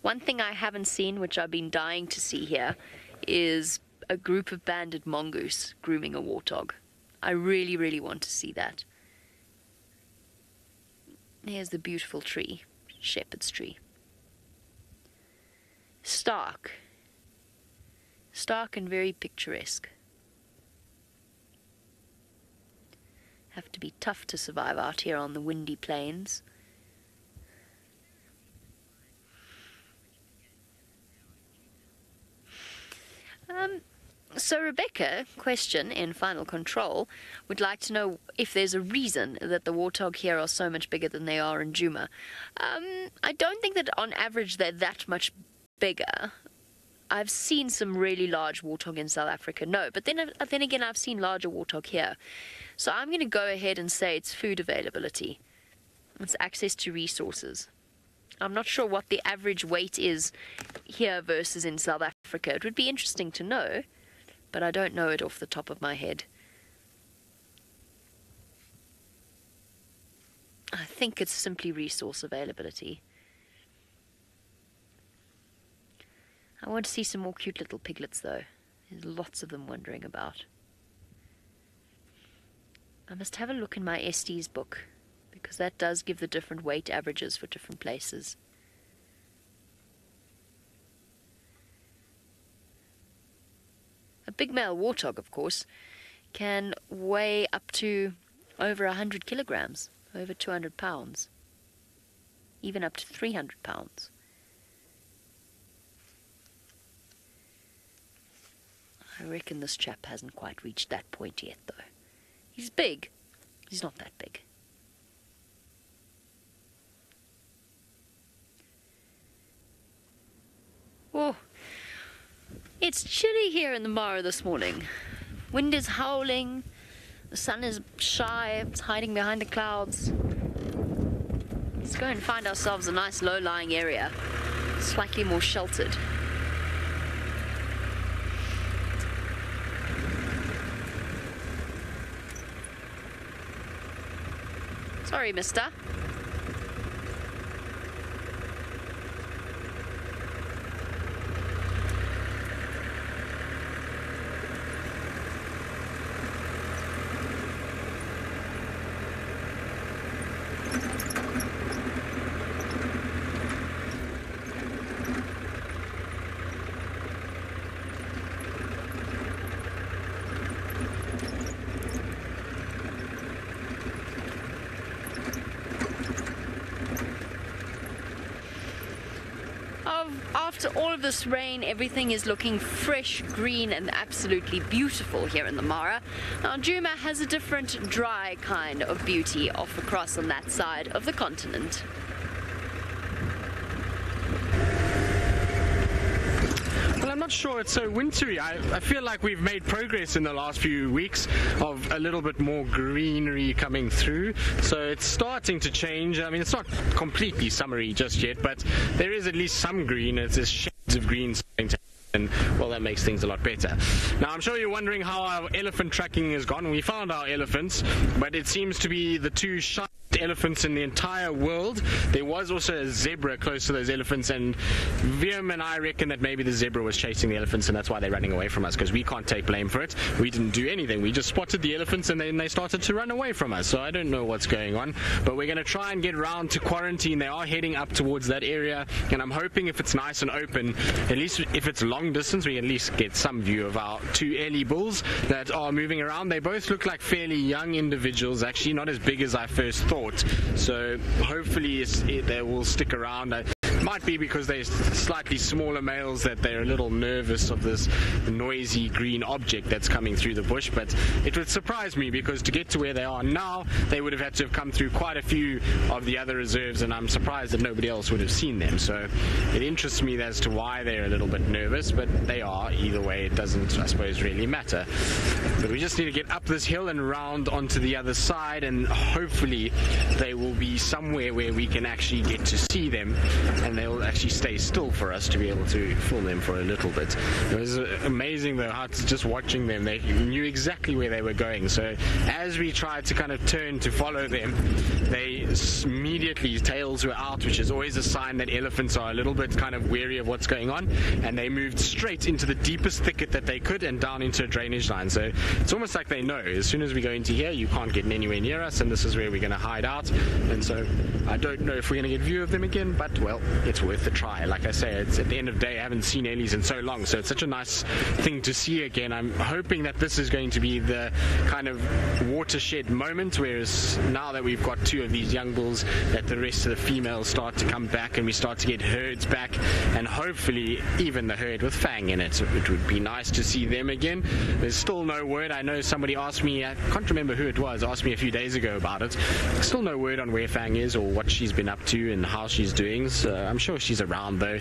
One thing I haven't seen, which I've been dying to see here, is a group of banded mongoose grooming a warthog. I really, really want to see that. Here's the beautiful tree, shepherd's tree. Stark. Stark and very picturesque. Have to be tough to survive out here on the windy plains. So Rebecca, question in Final Control, would like to know if there's a reason that the warthog here are so much bigger than they are in Djuma. I don't think that on average they're that much bigger. I've seen some really large warthog in South Africa, no, but then again I've seen larger warthog here. So I'm going to go ahead and say it's food availability. It's access to resources. I'm not sure what the average weight is here versus in South Africa. It would be interesting to know, but I don't know it off the top of my head. I think it's simply resource availability. I want to see some more cute little piglets though. There's lots of them wandering about. I must have a look in my Estes book, because that does give the different weight averages for different places. A big male warthog, of course, can weigh up to over 100 kilograms, over 200 pounds, even up to 300 pounds. I reckon this chap hasn't quite reached that point yet, though. He's big. He's not that big. Oh, it's chilly here in the Mara this morning. Wind is howling. The sun is shy. It's hiding behind the clouds. Let's go and find ourselves a nice low-lying area, slightly more sheltered. Sorry, mister. after all of this rain, everything is looking fresh, green and absolutely beautiful here in the Mara. Now Djuma has a different dry kind of beauty off across on that side of the continent. Well, I'm not sure it's so wintry. I feel like we've made progress in the last few weeks of a little bit more greenery coming through. So it's starting to change. I mean, it's not completely summery just yet, but there is at least some green. It's just shades of green starting to and well, that makes things a lot better. Now, I'm sure you're wondering how our elephant tracking has gone. We found our elephants, but it seems to be the two shyest elephants in the entire world. There was also a zebra close to those elephants, and Viam and I reckon that maybe the zebra was chasing the elephants, and that's why they're running away from us, because we can't take blame for it. We didn't do anything. We just spotted the elephants, and then they started to run away from us. So I don't know what's going on, but we're going to try and get round to quarantine. They are heading up towards that area, and I'm hoping if it's nice and open, at least if it's long distance, we at least get some view of our two Ellie bulls that are moving around. They both look like fairly young individuals, actually not as big as I first thought, so hopefully they will stick around. Might be because they're slightly smaller males that they're a little nervous of this noisy green object that's coming through the bush, but it would surprise me because to get to where they are now, they would have had to have come through quite a few of the other reserves, and I'm surprised that nobody else would have seen them. So it interests me as to why they're a little bit nervous, but they are. Either way, it doesn't, I suppose, really matter. But we just need to get up this hill and round onto the other side, and hopefully they will be somewhere where we can actually get to see them, and they'll actually stay still for us to be able to film them for a little bit. It was amazing though how just watching them, they knew exactly where they were going. So as we tried to kind of turn to follow them, they immediately, tails were out, which is always a sign that elephants are a little bit kind of wary of what's going on, and they moved straight into the deepest thicket that they could and down into a drainage line. So it's almost like they know as soon as we go into here, you can't get anywhere near us, and this is where we're going to hide out. And so I don't know if we're going to get view of them again, but well, it's worth a try. Like I say, it's at the end of the day, I haven't seen Ellies in so long, so it's such a nice thing to see again. I'm hoping that this is going to be the kind of watershed moment, whereas now that we've got two of these young bulls, that the rest of the females start to come back and we start to get herds back, and hopefully even the herd with Fang in it. It would be nice to see them again. There's still no word. I know somebody asked me, I can't remember who it was, asked me a few days ago about it. Still no word on where Fang is or what she's been up to and how she's doing. So I'm sure she's around though.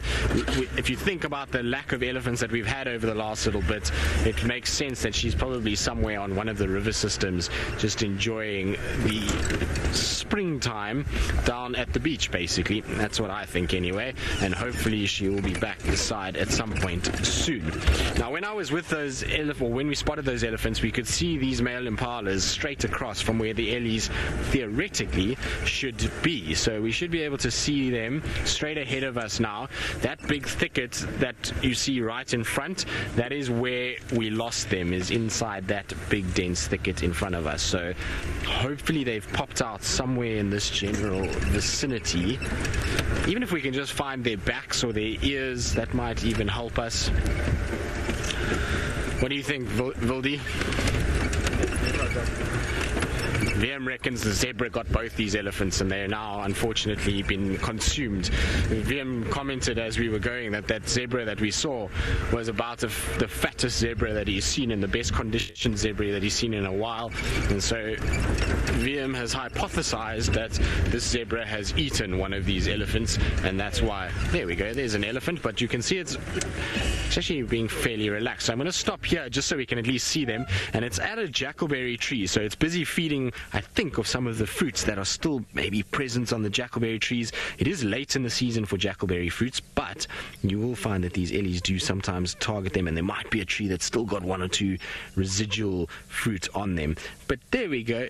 If you think about the lack of elephants that we've had over the last little bit, it makes sense that she's probably somewhere on one of the river systems just enjoying the springtime down at the beach, basically. That's what I think anyway, and hopefully she will be back inside at some point soon. Now when I was with those when we spotted those elephants, we could see these male impalas straight across from where the Ellies theoretically should be, so we should be able to see them straight ahead of us now. That big thicket that you see right in front, that is where we lost them, is inside that big dense thicket in front of us. So hopefully they've popped out somewhere in this general vicinity. Even if we can just find their backs or their ears, that might even help us. What do you think, Vildi? Liam reckons the zebra got both these elephants and they're now unfortunately been consumed. Liam commented as we were going that that zebra that we saw was about the fattest zebra that he's seen and the best conditioned zebra that he's seen in a while, and so Liam has hypothesized that this zebra has eaten one of these elephants, and that's why. There we go, there's an elephant, but you can see it's actually being fairly relaxed. So I'm going to stop here just so we can at least see them, and it's at a jackalberry tree, so it's busy feeding, I think, of some of the fruits that are still maybe present on the jackalberry trees. It is late in the season for jackalberry fruits, but you will find that these Ellies do sometimes target them, and there might be a tree that's still got one or two residual fruit on them. But there we go.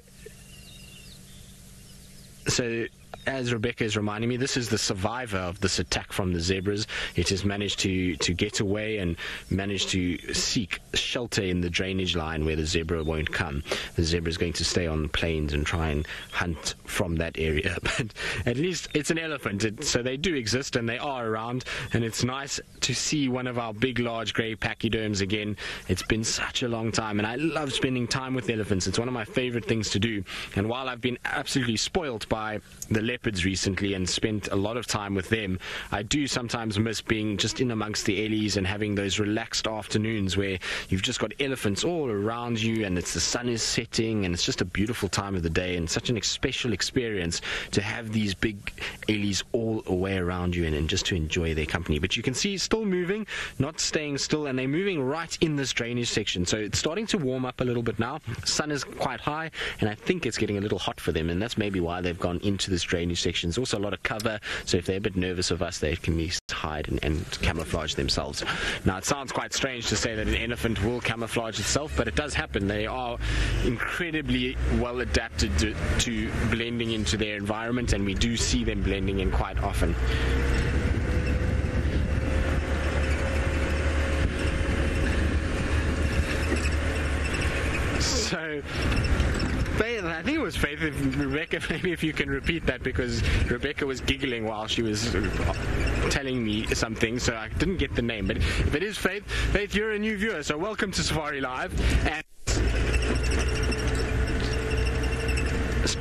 So as Rebecca is reminding me, this is the survivor of this attack from the zebras. It has managed to get away and managed to seek shelter in the drainage line where the zebra won't come. The zebra is going to stay on the plains and try and hunt from that area. But at least it's an elephant, so they do exist and they are around, and it's nice to see one of our big, large grey pachyderms again. It's been such a long time, and I love spending time with elephants. It's one of my favorite things to do, and while I've been absolutely spoilt by the leopards recently and spent a lot of time with them, I do sometimes miss being just in amongst the ellies and having those relaxed afternoons where you've just got elephants all around you and the sun is setting and it's just a beautiful time of the day and such an special experience to have these big ellies all away around you and just to enjoy their company. But you can see still moving, not staying still, and they're moving right in this drainage section. So it's starting to warm up a little bit now. The sun is quite high and I think it's getting a little hot for them, and that's maybe why they've gone into this drainage section. There's also a lot of cover, so if they're a bit nervous of us, they can hide and camouflage themselves. Now, it sounds quite strange to say that an elephant will camouflage itself, but it does happen. They are incredibly well adapted to blending into their environment, and we do see them blending in quite often. So Faith, I think it was Faith, Rebecca, maybe if you can repeat that, because Rebecca was giggling while she was telling me something, so I didn't get the name. But if it is Faith, Faith, you're a new viewer, so welcome to Safari Live. And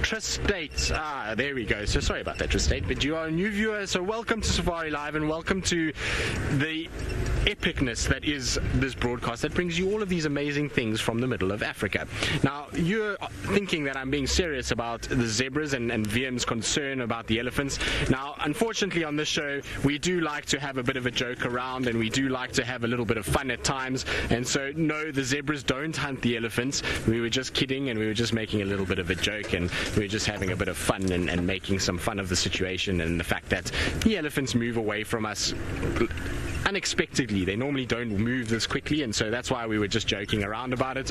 Tristate, there we go. So sorry about that, Tristate, but you are a new viewer, so welcome to Safari Live and welcome to the epicness that is this broadcast that brings you all of these amazing things from the middle of Africa. Now, you're thinking that I'm being serious about the zebras and VM's concern about the elephants. Now, unfortunately on this show, we do like to have a bit of a joke around, and we do like to have a little bit of fun at times, and so no, the zebras don't hunt the elephants. We were just kidding, and we were just making a little bit of a joke, and we were just having a bit of fun and making some fun of the situation and the fact that the elephants move away from us unexpectedly. They normally don't move this quickly, and so that's why we were just joking around about it.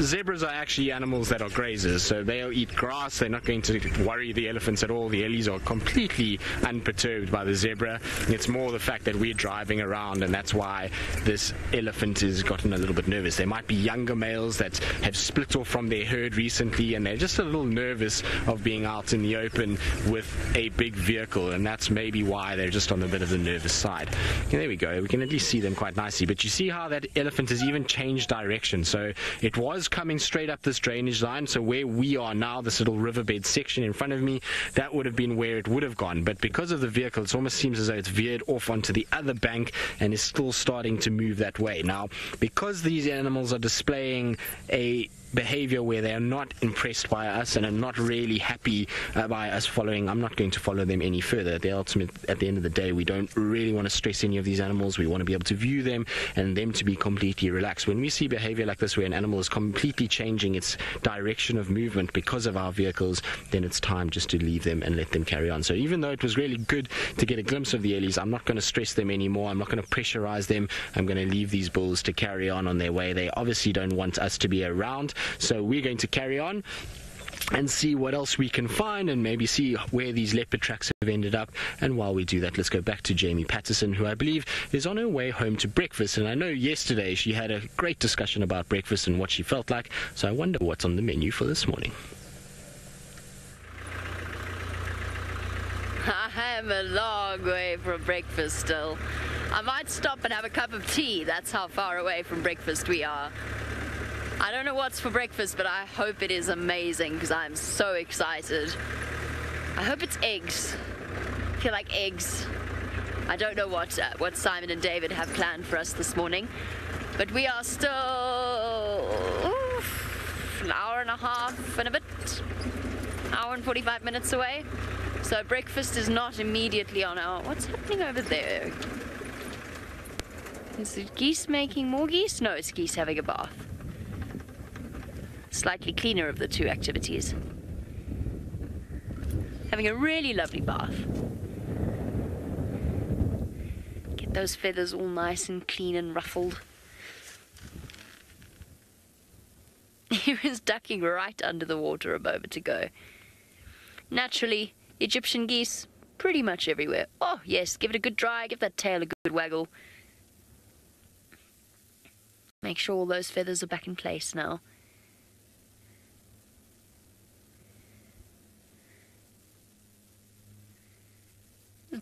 Zebras are actually animals that are grazers, so they'll eat grass. They're not going to worry the elephants at all. The ellies are completely unperturbed by the zebra. It's more the fact that we're driving around, and that's why this elephant has gotten a little bit nervous. There might be younger males that have split off from their herd recently, and they're just a little nervous of being out in the open with a big vehicle, and that's maybe why they're just on a bit of the nervous side. And there we go. We can at least see them quite nicely. But you see how that elephant has even changed direction. So it was coming straight up this drainage line. So where we are now, this little riverbed section in front of me, that would have been where it would have gone. But because of the vehicle, it almost seems as though it's veered off onto the other bank and is still starting to move that way. Now, because these animals are displaying a behavior where they are not impressed by us and are not really happy by us following, I'm not going to follow them any further. At the end of the day, we don't really want to stress any of these animals. We want to be able to view them and them to be completely relaxed. When we see behavior like this where an animal is completely changing its direction of movement because of our vehicles, then it's time just to leave them and let them carry on. So even though it was really good to get a glimpse of the ellies, I'm not going to stress them anymore. I'm not going to pressurize them. I'm going to leave these bulls to carry on their way. They obviously don't want us to be around, so we're going to carry on and see what else we can find and maybe see where these leopard tracks have ended up. And while we do that, let's go back to Jamie Patterson, who I believe is on her way home to breakfast. And I know yesterday she had a great discussion about breakfast and what she felt like, so I wonder what's on the menu for this morning. I am a long way from breakfast still. I might stop and have a cup of tea. That's how far away from breakfast we are. I don't know what's for breakfast, but I hope it is amazing because I'm so excited. I hope it's eggs. I feel like eggs. I don't know what Simon and David have planned for us this morning, but we are still an hour and a half and a bit, hour and 45 minutes away. So breakfast is not immediately on our... What's happening over there? Is it geese making more geese? No, it's geese having a bath. Slightly cleaner of the two activities. Having a really lovely bath. Get those feathers all nice and clean and ruffled. He was ducking right under the water a moment ago. Naturally, Egyptian geese, pretty much everywhere. Oh yes, give it a good dry, give that tail a good waggle. Make sure all those feathers are back in place now.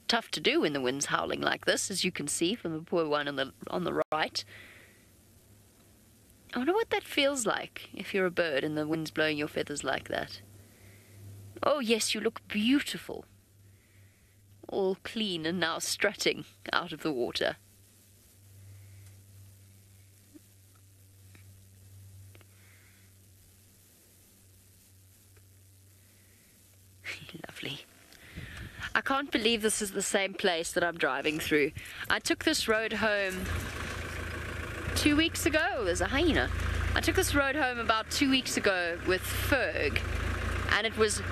Tough to do when the wind's howling like this, as you can see from the poor one on the right. I wonder what that feels like if you're a bird and the wind's blowing your feathers like that. Oh yes, you look beautiful. All clean and now strutting out of the water. Lovely. I can't believe this is the same place that I'm driving through. I took this road home 2 weeks ago. There's a hyena. I took this road home about 2 weeks ago with Ferg, and it was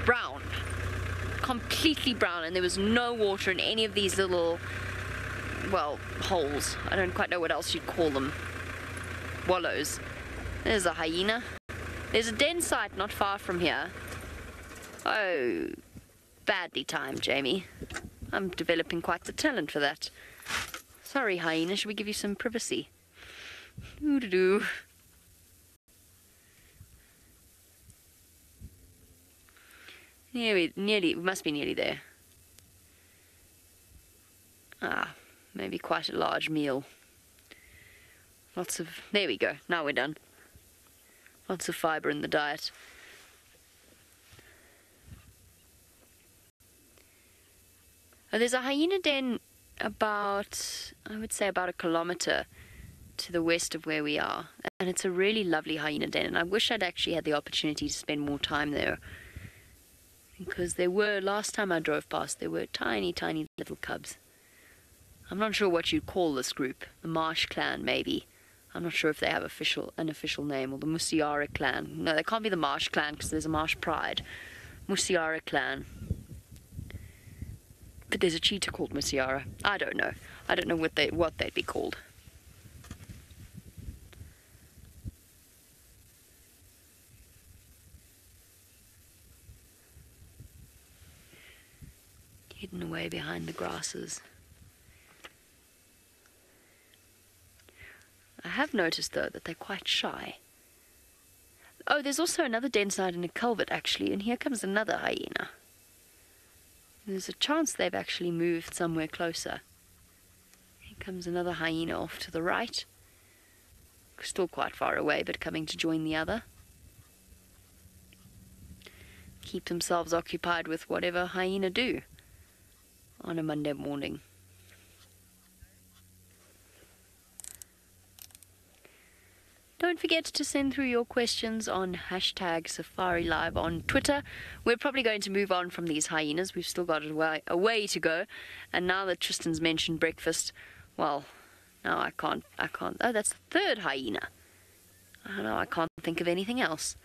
brown. Completely brown, and there was no water in any of these little, well, holes. I don't quite know what else you'd call them. Wallows. There's a hyena. There's a den site not far from here. Oh, badly timed, Jamie. I'm developing quite the talent for that. Sorry, hyena, should we give you some privacy? Doo-doo-doo. We must be nearly there. Ah, maybe quite a large meal. There we go, now we're done. Lots of fibre in the diet. Oh, there's a hyena den about, I would say about 1 kilometre to the west of where we are. And it's a really lovely hyena den, and I wish I'd actually had the opportunity to spend more time there. Because there were, last time I drove past, there were tiny, tiny little cubs. I'm not sure what you'd call this group. The Marsh Clan, maybe. I'm not sure if they have an official name, or the Musiara Clan. No, they can't be the Marsh Clan, because there's a Marsh Pride. Musiara Clan. But there's a cheetah called Musiara. I don't know. I don't know what they'd be called. Hidden away behind the grasses. I have noticed, though, that they're quite shy. Oh, there's also another den site in a culvert, actually, and here comes another hyena. There's a chance they've actually moved somewhere closer. Here comes another hyena off to the right. Still quite far away, but coming to join the other. Keep themselves occupied with whatever hyena do on a Monday morning. Don't forget to send through your questions on #safariLIVE on Twitter. We're probably going to move on from these hyenas. We've still got a way to go. And now that Tristan's mentioned breakfast, well, no, I can't. Oh, that's the third hyena. I don't know, I can't think of anything else.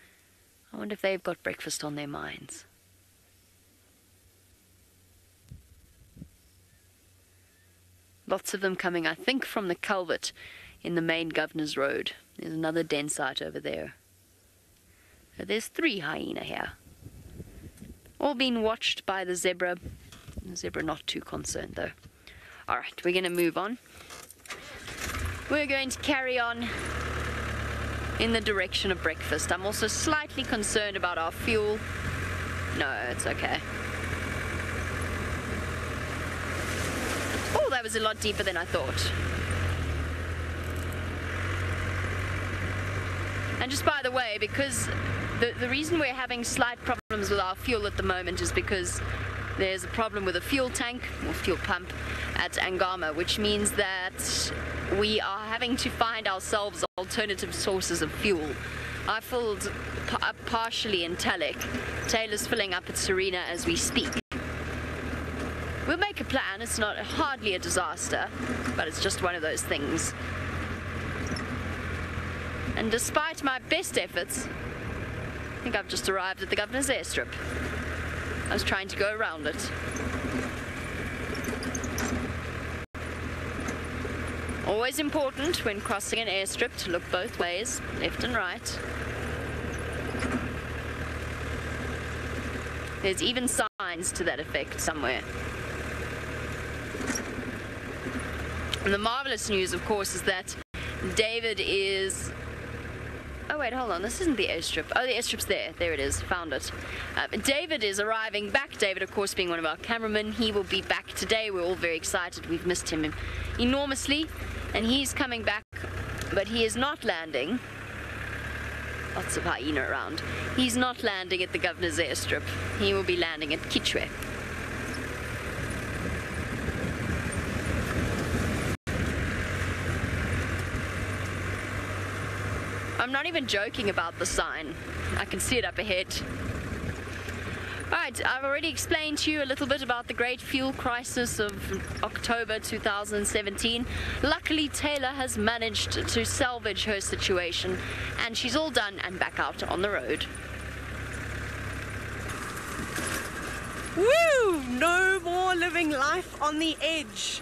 I wonder if they've got breakfast on their minds. Lots of them coming, I think, from the culvert in the main Governor's Road. There's another den site over there. So there's 3 hyena here. All being watched by the zebra. The zebra not too concerned, though. Alright, we're going to move on. We're going to carry on in the direction of breakfast. I'm also slightly concerned about our fuel. No, it's okay. Oh, that was a lot deeper than I thought. And just by the way, because the reason we're having slight problems with our fuel at the moment is because there's a problem with a fuel tank, or fuel pump, at Angama, which means that we are having to find ourselves alternative sources of fuel. I filled up partially in Talik. Taylor's filling up at Serena as we speak. We'll make a plan. It's not hardly a disaster, but it's just one of those things. And despite my best efforts, I think I've just arrived at the Governor's airstrip. I was trying to go around it. Always important when crossing an airstrip to look both ways, left and right. There's even signs to that effect somewhere. And the marvelous news, of course, is that David is... Oh wait, hold on, this isn't the airstrip. Oh, the airstrip's there. There it is, found it. David is arriving back. David, of course, being one of our cameramen, he will be back today. We're all very excited. We've missed him enormously. And he's coming back, but he is not landing lots of hyena around. He's not landing at the governor's airstrip. He will be landing at Kitwe. I'm not even joking about the sign. I can see it up ahead. Alright, I've already explained to you a little bit about the great fuel crisis of October 2017. Luckily, Taylor has managed to salvage her situation, and she's all done and back out on the road. Woo! No more living life on the edge,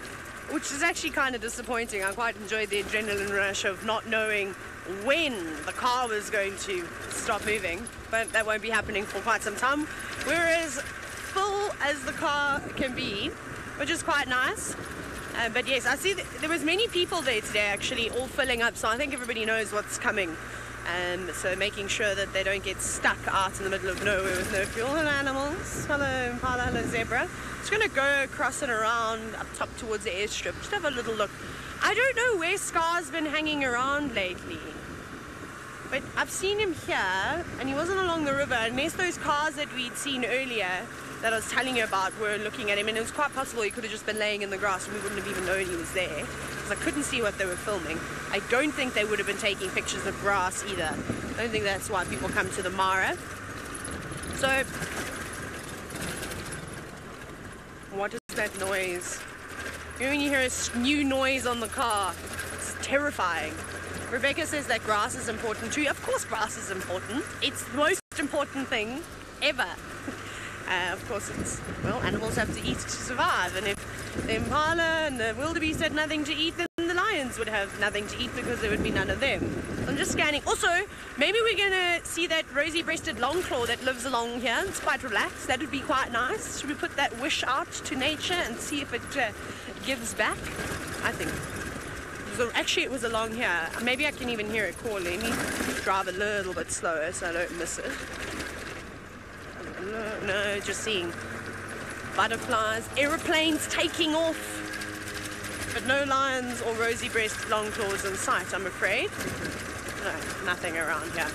which is actually kind of disappointing. I quite enjoyed the adrenaline rush of not knowing when the car was going to stop moving, but that won't be happening for quite some time. We're as full as the car can be, which is quite nice. But yes, I see there was many people there today actually, all filling up, so I think everybody knows what's coming. So making sure that they don't get stuck out in the middle of nowhere with no fuel. Hello animals, hello impala, hello zebra. Just going to go across and around up top towards the airstrip, just have a little look. I don't know where Scar's been hanging around lately, but I've seen him here, and he wasn't along the river, unless those cars that we'd seen earlier that I was telling you about were looking at him, and it was quite possible he could have just been laying in the grass and we wouldn't have even known he was there, because I couldn't see what they were filming. I don't think they would have been taking pictures of grass either. I don't think that's why people come to the Mara. So, what is that noise? You know when you hear a new noise on the car, it's terrifying. Rebecca says that grass is important too. Of course grass is important. It's the most important thing ever. Of course it's, well, animals have to eat to survive, and if the impala and the wildebeest had nothing to eat, then the lions would have nothing to eat because there would be none of them. I'm just scanning. Also, maybe we're going to see that rosy-breasted longclaw that lives along here. It's quite relaxed. That would be quite nice. Should we put that wish out to nature and see if it gives back? I think. So actually, it was along here. Maybe I can even hear it calling. Let me drive a little bit slower so I don't miss it. No, just seeing butterflies, aeroplanes taking off, but no lions or rosy-breasted longclaws in sight, I'm afraid. No, nothing around here.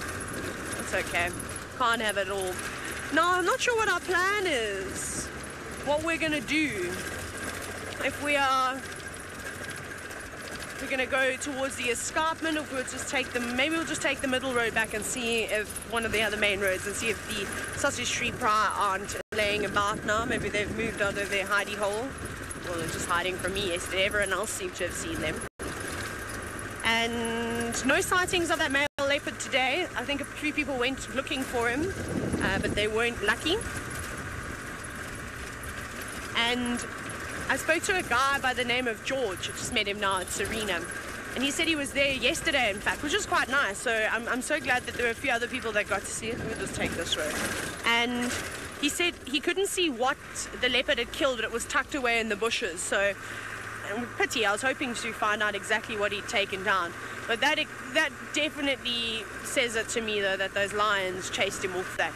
It's okay. Can't have it all. No, I'm not sure what our plan is. What we're gonna do. If we're gonna go towards the escarpment, or if we'll just take maybe we'll just take the middle road back and see if one of the other main roads, and see if the sausage tree pride aren't laying about now. Maybe they've moved out of their hidey hole. Well, they're just hiding from me yesterday. Everyone else seemed to have seen them. And no sightings of that male leopard today. I think a few people went looking for him, but they weren't lucky. And I spoke to a guy by the name of George. I just met him now at Serena, and he said he was there yesterday, in fact, which is quite nice. So I'm so glad that there were a few other people that got to see it. We'll just take this road. And he said he couldn't see what the leopard had killed, but it was tucked away in the bushes. So, pity. I was hoping to find out exactly what he'd taken down. But that definitely says it to me, though, that those lions chased him off that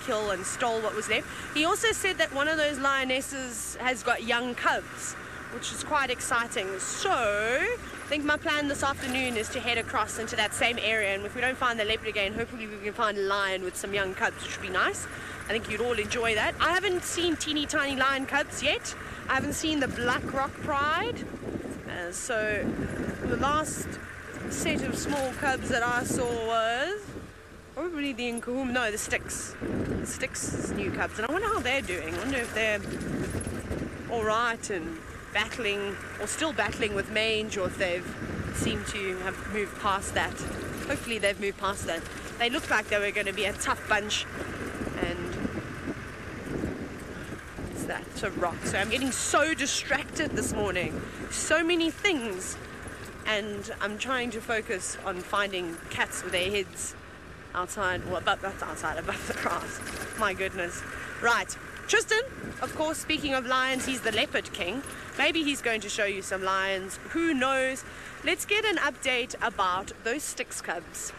kill and stole what was left. He also said that one of those lionesses has got young cubs, which is quite exciting. So I think my plan this afternoon is to head across into that same area, and if we don't find the leopard again, hopefully we can find a lion with some young cubs, which would be nice. I think you'd all enjoy that. I haven't seen teeny tiny lion cubs yet. I haven't seen the Black Rock Pride. So the last set of small cubs that I saw was probably the Nkahuma, no, the Sticks. The Sticks' new cubs, and I wonder how they're doing. I wonder if they're all right and battling, or still battling with mange, or if they've seemed to have moved past that. Hopefully they've moved past that. They looked like they were going to be a tough bunch, and it's that, it's a rock. So I'm getting so distracted this morning. So many things, and I'm trying to focus on finding cats with their heads outside, well, that's outside, above the grass. My goodness. Right, Tristan, of course, speaking of lions, he's the leopard king. Maybe he's going to show you some lions. Who knows? Let's get an update about those Sticks cubs.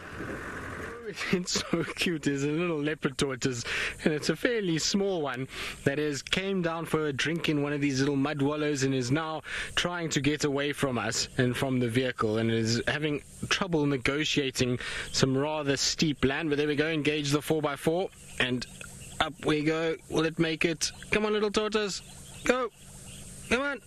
It's so cute. There's a little leopard tortoise, and it's a fairly small one that came down for a drink in one of these little mud wallows and is now trying to get away from us and from the vehicle, and is having trouble negotiating some rather steep land. But there we go, engage the 4x4, and up we go. Will it make it? Come on, little tortoise, go, come on,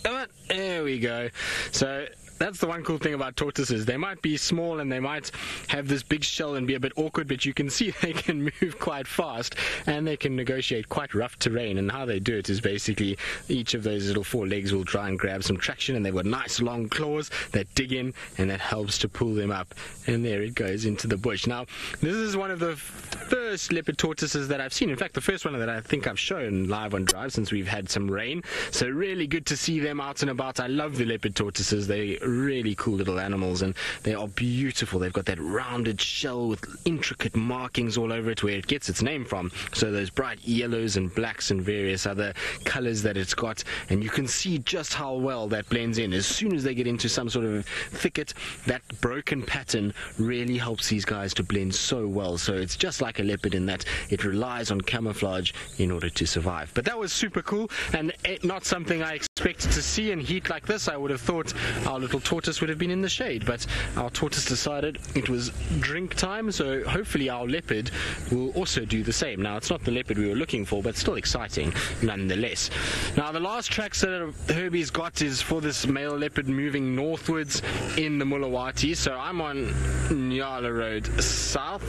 come on. There we go. So that's the one cool thing about tortoises. They might be small and they might have this big shell and be a bit awkward, but you can see they can move quite fast and they can negotiate quite rough terrain. And how they do it is basically each of those little 4 legs will try and grab some traction, and they've got nice long claws that dig in, and that helps to pull them up. And there it goes into the bush. Now, this is one of the first leopard tortoises that I've seen. In fact, the first one that I think I've shown live on Drive since we've had some rain. So really good to see them out and about. I love the leopard tortoises. They really cool little animals, and they are beautiful. They've got that rounded shell with intricate markings all over it, where it gets its name from. So those bright yellows and blacks and various other colors that it's got, and you can see just how well that blends in. As soon as they get into some sort of thicket, that broken pattern really helps these guys to blend so well. So it's just like a leopard in that it relies on camouflage in order to survive. But that was super cool, and not something I expected to see in heat like this. I would have thought our little tortoise would have been in the shade, but our tortoise decided it was drink time, so hopefully our leopard will also do the same. Now, it's not the leopard we were looking for, but still exciting nonetheless. Now, the last tracks that Herbie's got is for this male leopard moving northwards in the Mulawati. So I'm on Nyala Road South,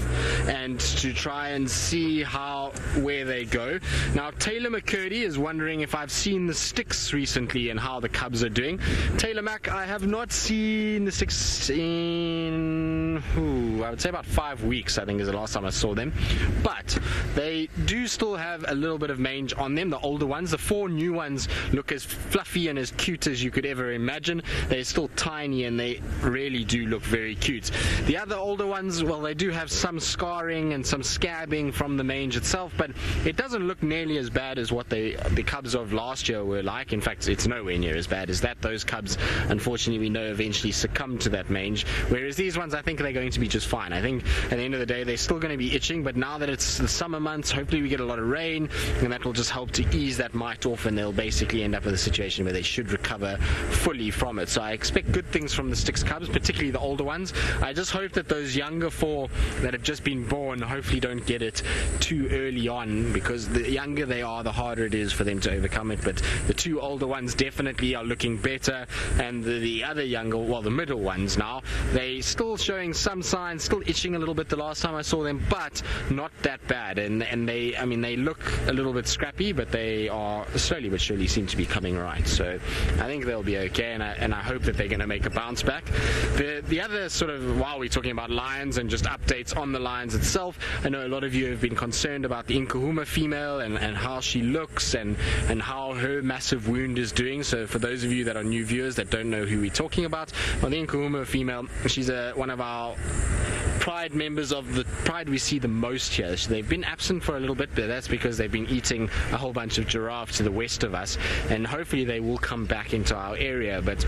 and to try and see where they go. Now, Taylor McCurdy is wondering if I've seen the sticks recently and how the cubs are doing. Taylor Mac, I have not seen the sticks in, I would say about 5 weeks, I think is the last time I saw them. But they do still have a little bit of mange on them, the older ones. The 4 new ones look as fluffy and as cute as you could ever imagine. They're still tiny and they really do look very cute. The other older ones, well, they do have some scarring and some scabbing from the mange itself, but it doesn't look nearly as bad as what the cubs of last year were like. In fact, it's nowhere near as bad as that. Those cubs, unfortunately, we know eventually succumb to that mange, whereas these ones, I think they're going to be just fine. I think at the end of the day they're still going to be itching, but now that it's the summer months, hopefully we get a lot of rain, and that will just help to ease that mite off, and they'll basically end up with a situation where they should recover fully from it. So I expect good things from the sticks cubs, particularly the older ones. I just hope that those younger 4 that have just been born hopefully don't get it too early on, because the younger they are, the harder it is for them to overcome it. But the 2 older ones definitely are looking better, and the other younger, well, the middle ones now, they still showing some signs, still itching a little bit the last time I saw them, but not that bad. And they, I mean, they look a little bit scrappy, but they are slowly but surely seem to be coming right. So I think they'll be okay, and I hope that they're going to make a bounce back. The other sort of, while we're talking about lions and just updates on the lions itself, I know a lot of you have been concerned about the Nkahuma female and how she looks and how her massive wound is doing. So for those of you that are new viewers that don't know who we're talking about, well, the Nkahuma female, she's one of our Pride members of the Pride we see the most here. They've been absent for a little bit, but that's because they've been eating a whole bunch of giraffe to the west of us, and hopefully they will come back into our area. But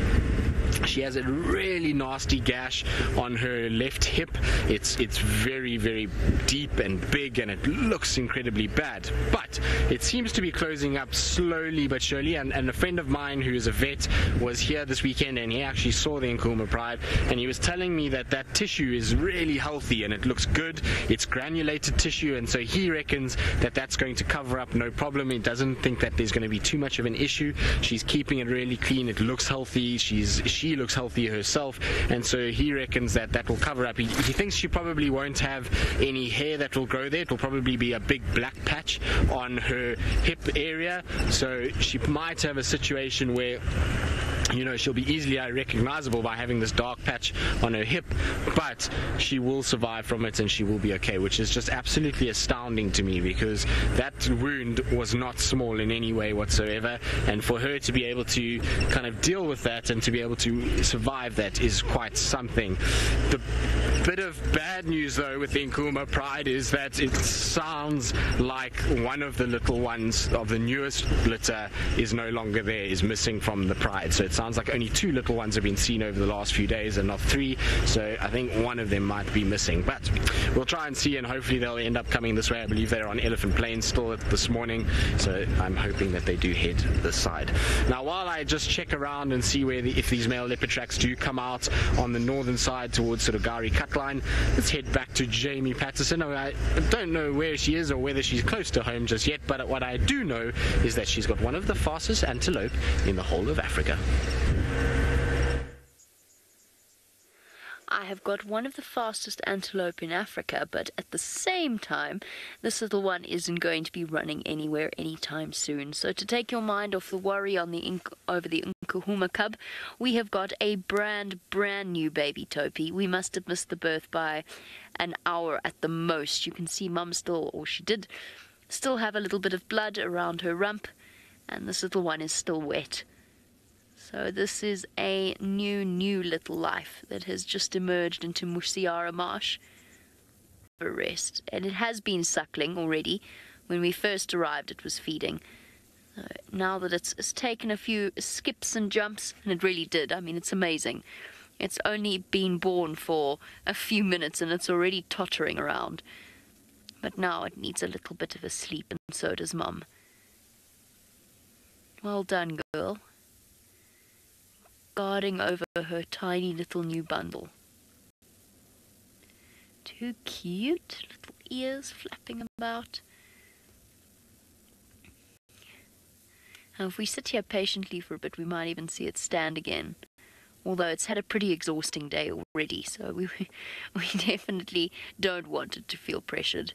she has a really nasty gash on her left hip. It's very, very deep and big, and it looks incredibly bad, but it seems to be closing up slowly but surely. And a friend of mine who is a vet was here this weekend, and he actually saw the Nkahuma Pride, and he was telling me that tissue is really healthy and it looks good. It's granulated tissue, and so he reckons that that's going to cover up no problem. He doesn't think that there's going to be too much of an issue. She's keeping it really clean. It looks healthy. She looks healthy herself, and so he reckons that will cover up. He thinks she probably won't have any hair that will grow there. It will probably be a big black patch on her hip area, so she might have a situation where, you know, she'll be easily recognizable by having this dark patch on her hip, but she will survive from it and she will be okay, which is just absolutely astounding to me, because that wound was not small in any way whatsoever, and for her to be able to kind of deal with that and to be able to survive that is quite something. Bit of bad news though with the Djuma Pride is that it sounds like one of the little ones of the newest litter is no longer there, is missing from the Pride. So it sounds like only 2 little ones have been seen over the last few days and not 3. So I think one of them might be missing. But we'll try and see, and hopefully they'll end up coming this way. I believe they're on Elephant Plains still this morning. So I'm hoping that they do head this side. Now while I just check around and see where if these male leopard tracks do come out on the northern side towards sort of Gari cut line, let's head back to Jamie Patterson. I don't know where she is or whether she's close to home just yet, but what I do know is that she's got one of the fastest antelope in the whole of Africa. I have got one of the fastest antelope in Africa, but at the same time, this little one isn't going to be running anywhere anytime soon. So to take your mind off the worry on over the Djuma cub, we have got a brand new baby Topi. We must have missed the birth by an hour at the most. You can see Mum still, or she did, still have a little bit of blood around her rump, and this little one is still wet. So this is a new little life that has just emerged into Musiara Marsh for rest. And it has been suckling already. When we first arrived, it was feeding. Now that it's taken a few skips and jumps, and it really did. I mean, it's amazing. It's only been born for a few minutes, and it's already tottering around. But now it needs a little bit of a sleep, and so does Mum. Well done, girl. Guarding over her tiny little new bundle. Too cute, little ears flapping about. Now if we sit here patiently for a bit, we might even see it stand again. Although it's had a pretty exhausting day already, so we definitely don't want it to feel pressured.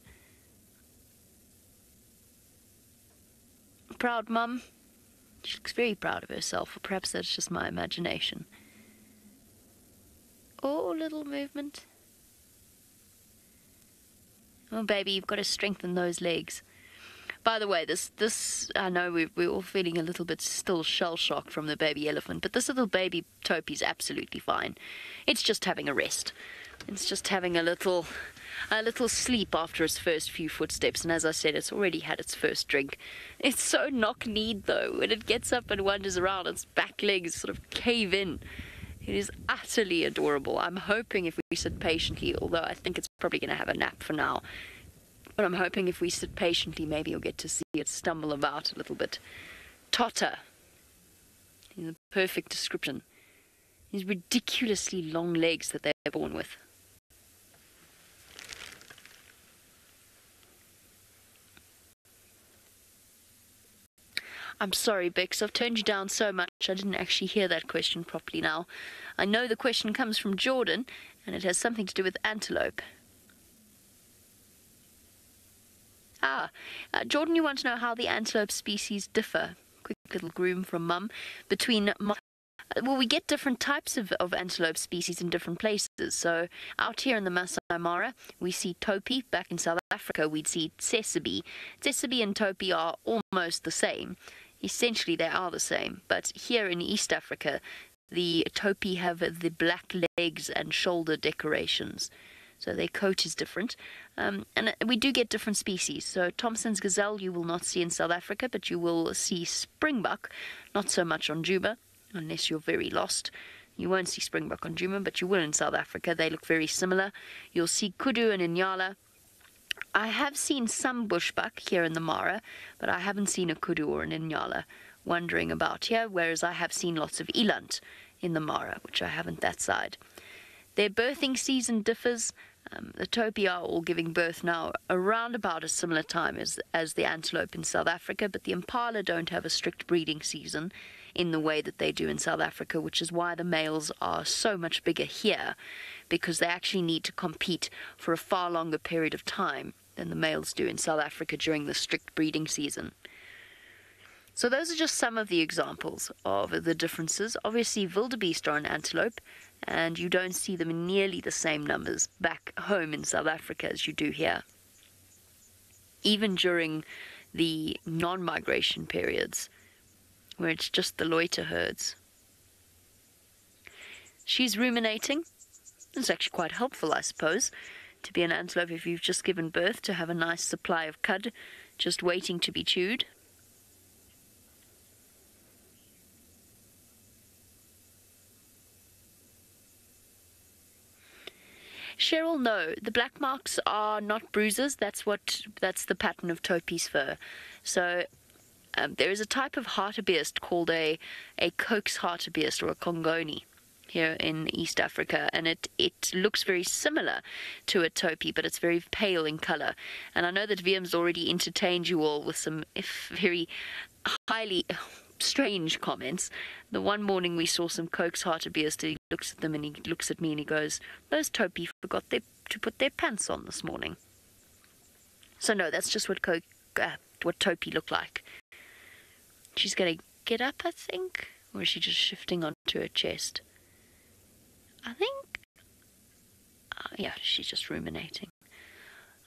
Proud Mum. She looks very proud of herself, or perhaps that's just my imagination. Oh, little movement. Oh, baby, you've got to strengthen those legs. By the way, this I know we're all feeling a little bit still shell-shocked from the baby elephant, but this little baby Topi's absolutely fine. It's just having a rest. It's just having a little sleep after its first few footsteps, and as I said, it's already had its first drink. It's so knock-kneed though. When it gets up and wanders around, its back legs sort of cave in. It is utterly adorable. I'm hoping if we sit patiently, although I think it's probably going to have a nap for now, but I'm hoping if we sit patiently, maybe you'll get to see it stumble about a little bit. Totter. Is the perfect description. These ridiculously long legs that they're born with. I'm sorry, Bex, I've turned you down so much I didn't actually hear that question properly now. I know the question comes from Jordan, and it has something to do with antelope. Jordan, you want to know how the antelope species differ. Quick little groom from Mum. Well, we get different types of antelope species in different places. So out here in the Masai Mara, we see Topi. Back in South Africa, we'd see Sabi. Sabi and Topi are almost the same. Essentially, they are the same. But here in East Africa, the Topi have the black legs and shoulder decorations. So their coat is different. And we do get different species. So Thompson's gazelle you will not see in South Africa, but you will see springbuck, not so much on Djuma, unless you're very lost. You won't see springbuck on Djuma, but you will in South Africa. They look very similar. You'll see kudu and inyala. I have seen some bushbuck here in the Mara, but I haven't seen a kudu or an inyala wandering about here, whereas I have seen lots of eland in the Mara, which I haven't that side. Their birthing season differs. The Topi are all giving birth now around about a similar time as the antelope in South Africa, but the impala don't have a strict breeding season in the way that they do in South Africa, which is why the males are so much bigger here, because they actually need to compete for a far longer period of time than the males do in South Africa during the strict breeding season. So those are just some of the examples of the differences. Obviously, wildebeest are an antelope, and you don't see them in nearly the same numbers back home in South Africa as you do here. Even during the non-migration periods, where it's just the loiter herds. She's ruminating. It's actually quite helpful, I suppose, to be an antelope if you've just given birth, to have a nice supply of cud just waiting to be chewed. Cheryl, no, the black marks are not bruises. That's the pattern of Topi's fur. So there is a type of hartebeest called a coax hartebeest or a Congoni here in East Africa, and it looks very similar to a Topi, but it's very pale in color. And I know that Viam's already entertained you all with some very highly strange comments. The one morning we saw some coax hartebeest, he looks at them and he looks at me and he goes, "Those Topi forgot to put their pants on this morning." So no, that's just what Topi look like. She's going to get up, I think, or is she just shifting onto her chest? I think, yeah, she's just ruminating.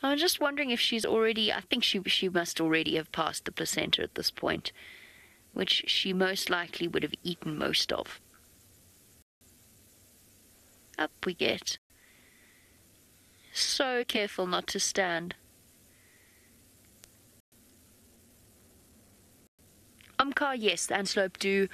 I'm just wondering if she's already, I think she must already have passed the placenta at this point, which she most likely would have eaten most of. Up we get. So careful not to stand. Yes, the antelope do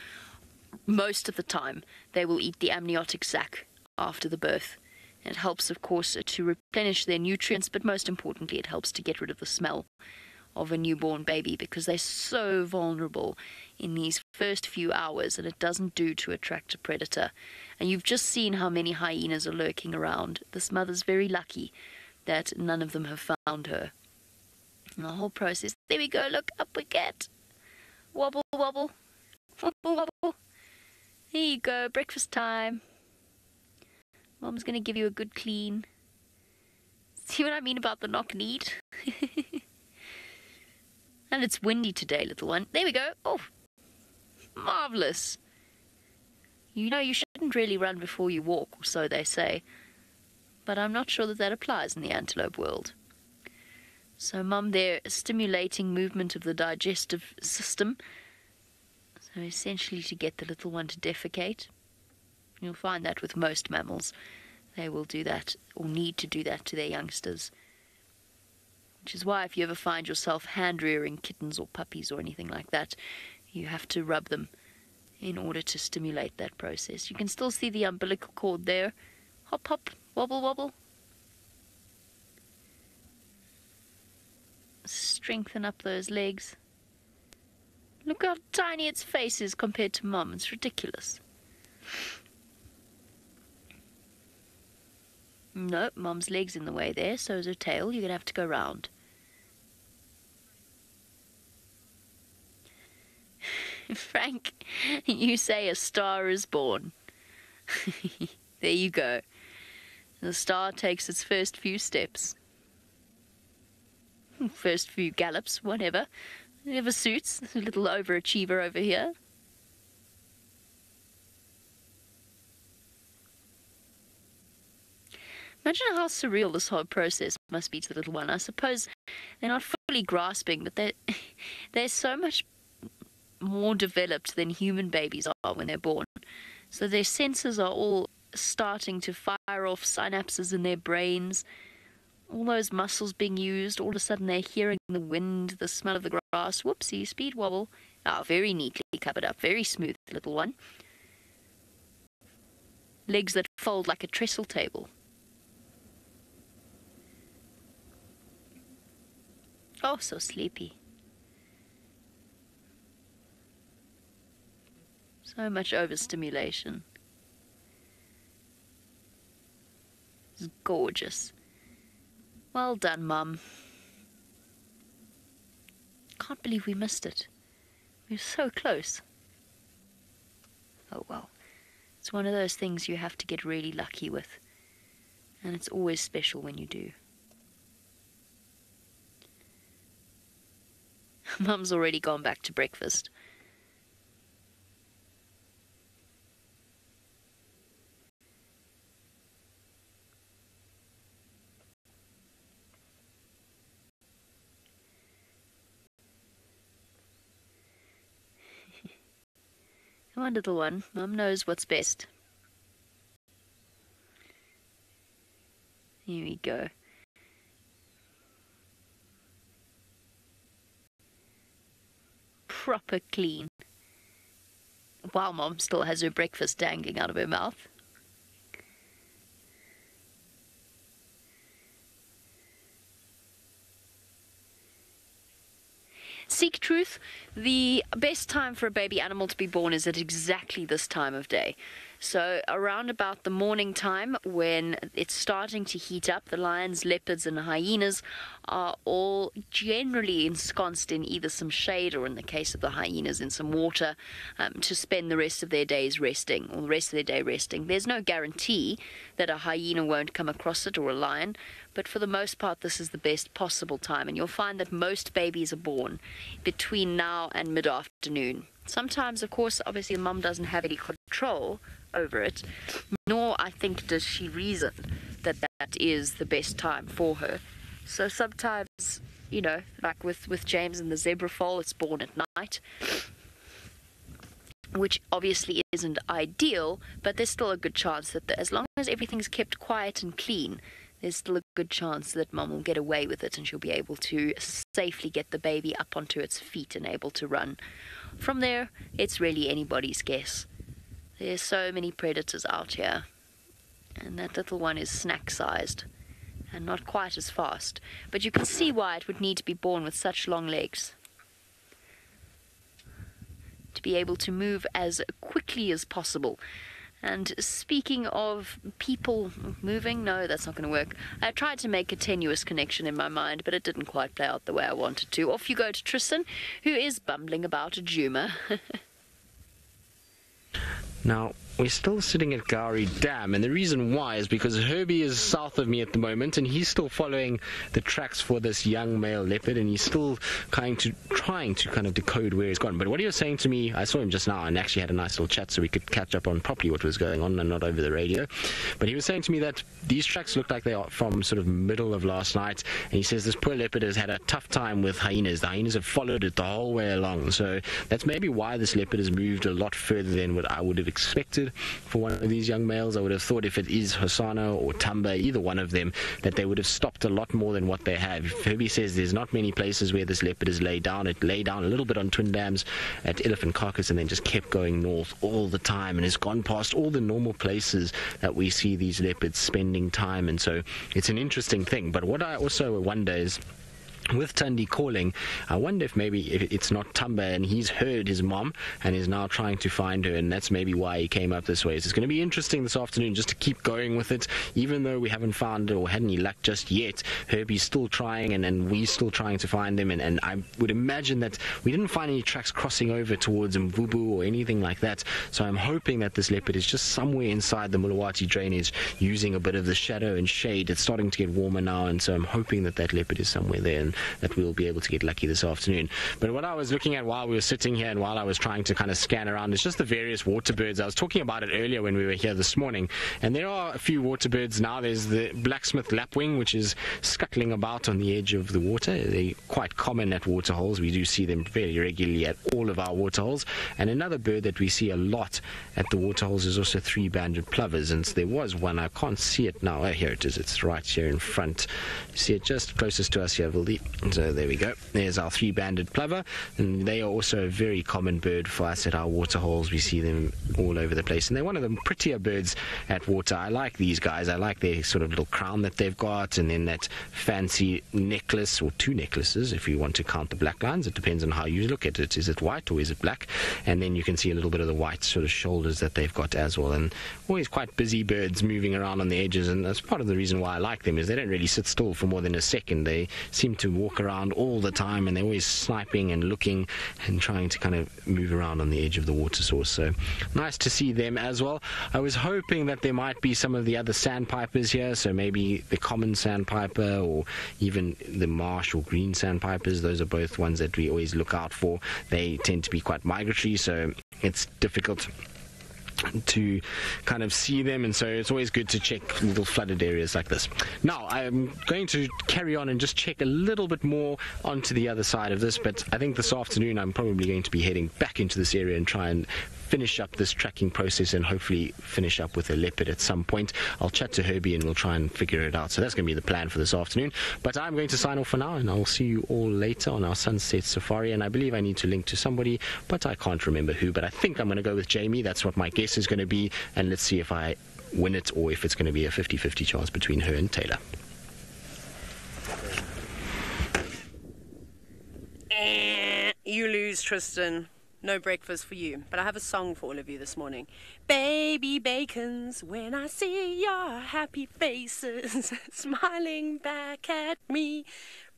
most of the time. They will eat the amniotic sac after the birth. It helps, of course, to replenish their nutrients, but most importantly, it helps to get rid of the smell of a newborn baby, because they're so vulnerable in these first few hours, and it doesn't do to attract a predator. And you've just seen how many hyenas are lurking around. This mother's very lucky that none of them have found her. And the whole process, there we go, look, up we get. Wobble, wobble, wobble, wobble. There you go, breakfast time. Mom's going to give you a good clean. See what I mean about the knock-kneed? And it's windy today, little one. There we go. Oh, marvellous. You know, you shouldn't really run before you walk, or so they say. But I'm not sure that applies in the antelope world. So Mum there stimulating movement of the digestive system. So essentially to get the little one to defecate. You'll find that with most mammals. They will do that, or need to do that to their youngsters. Which is why if you ever find yourself hand-rearing kittens or puppies or anything like that, you have to rub them in order to stimulate that process. You can still see the umbilical cord there. Hop, hop, wobble, wobble. Strengthen up those legs. Look how tiny its face is compared to Mum. It's ridiculous. Nope, Mum's leg's in the way there, so is her tail. You're going to have to go round. Frank, you say a star is born. There you go. The star takes its first few steps. First few gallops, whatever. Never suits. A little overachiever over here. Imagine how surreal this whole process must be to the little one. I suppose they're not fully grasping, but they're so much more developed than human babies are when they're born. So their senses are all starting to fire off synapses in their brains. All those muscles being used, all of a sudden they're hearing the wind, the smell of the grass. Whoopsie, speed wobble. Ah, very neatly covered up, very smooth, little one. Legs that fold like a trestle table. Oh, so sleepy. So much overstimulation. It's gorgeous. Well done, Mum. Can't believe we missed it. We were so close. Oh, well. It's one of those things you have to get really lucky with. And it's always special when you do. Mum's already gone back to breakfast. Come on, little one. Mum knows what's best. Here we go. Proper clean. While Mom still has her breakfast dangling out of her mouth. Seek truth. The best time for a baby animal to be born is at exactly this time of day. So around about the morning time, when it's starting to heat up, the lions, leopards and hyenas are all generally ensconced in either some shade or, in the case of the hyenas, in some water, to spend the rest of their days resting, or the rest of their day resting. There's no guarantee that a hyena won't come across it, or a lion, but for the most part this is the best possible time, and you'll find that most babies are born between now and mid-afternoon. Sometimes, of course, obviously the mum doesn't have any control over it, nor, I think, does she reason that that is the best time for her. So sometimes, you know, like with James and the zebra foal, it's born at night, which obviously isn't ideal, but there's still a good chance that as long as everything's kept quiet and clean, there's still a good chance that Mum will get away with it and she'll be able to safely get the baby up onto its feet and able to run. From there, it's really anybody's guess. There's so many predators out here, and that little one is snack-sized and not quite as fast, but you can see why it would need to be born with such long legs, to be able to move as quickly as possible. And speaking of people moving, no, that's not going to work. I tried to make a tenuous connection in my mind, but it didn't quite play out the way I wanted to. Off you go to Tristan, who is bumbling about a Djuma. Now, we're still sitting at Gowrie Dam, and the reason why is because Herbie is south of me at the moment, and he's still following the tracks for this young male leopard, and he's still trying to kind of decode where he's gone. But what he was saying to me, I saw him just now and actually had a nice little chat so we could catch up on properly what was going on and not over the radio. But he was saying to me that these tracks look like they are from sort of middle of last night, and he says this poor leopard has had a tough time with hyenas. The hyenas have followed it the whole way along, so that's maybe why this leopard has moved a lot further than what I would have expected for one of these young males. I would have thought if it is Hosanna or Tamba, either one of them, that they would have stopped a lot more than what they have. Herbie says there's not many places where this leopard has laid down. It lay down a little bit on Twin Dams at Elephant Carcass and then just kept going north all the time and has gone past all the normal places that we see these leopards spending time. And so it's an interesting thing. But what I also wonder is, with Tundi calling, I wonder if maybe it's not Tamba and he's heard his mom and is now trying to find her, and that's maybe why he came up this way. So it's going to be interesting this afternoon just to keep going with it, even though we haven't found or had any luck just yet. Herbie's still trying, and we're still trying to find them, and I would imagine that we didn't find any tracks crossing over towards Mvubu or anything like that. So I'm hoping that this leopard is just somewhere inside the Mulawati drainage using a bit of the shadow and shade. It's starting to get warmer now, and so I'm hoping that that leopard is somewhere there and that we'll be able to get lucky this afternoon. But what I was looking at while we were sitting here and while I was trying to kind of scan around is just the various water birds. I was talking about it earlier when we were here this morning, and there are a few water birds now. There's the blacksmith lapwing, which is scuttling about on the edge of the water. They're quite common at waterholes. We do see them very regularly at all of our waterholes. And another bird that we see a lot at the waterholes is also three-banded plovers, and there was one. I can't see it now. Oh, here it is. It's right here in front. You see it just closest to us here, Vildi. So there we go. There's our three-banded plover, and they are also a very common bird for us at our waterholes. We see them all over the place, and they're one of the prettier birds at water. I like these guys. I like their sort of little crown that they've got, and then that fancy necklace, or two necklaces if you want to count the black lines. It depends on how you look at it. Is it white or is it black? And then you can see a little bit of the white sort of shoulders that they've got as well, and always quite busy birds moving around on the edges, and that's part of the reason why I like them, is they don't really sit still for more than a second. They seem to walk around all the time, and they're always sniping and looking and trying to kind of move around on the edge of the water source. So nice to see them as well. I was hoping that there might be some of the other sandpipers here, so maybe the common sandpiper or even the marsh or green sandpipers. Those are both ones that we always look out for. They tend to be quite migratory, so it's difficult to kind of see them, and so it's always good to check little flooded areas like this. Now I'm going to carry on and just check a little bit more onto the other side of this, but I think this afternoon I'm probably going to be heading back into this area and try and finish up this tracking process and hopefully finish up with a leopard at some point. I'll chat to Herbie and we'll try and figure it out. So that's going to be the plan for this afternoon. But I'm going to sign off for now, and I'll see you all later on our sunset safari. And I believe I need to link to somebody, but I can't remember who. But I think I'm going to go with Jamie. That's what my guess is going to be. And let's see if I win it or if it's going to be a 50-50 chance between her and Taylor. You lose, Tristan. No breakfast for you. But I have a song for all of you this morning. Baby bacons, when I see your happy faces smiling back at me.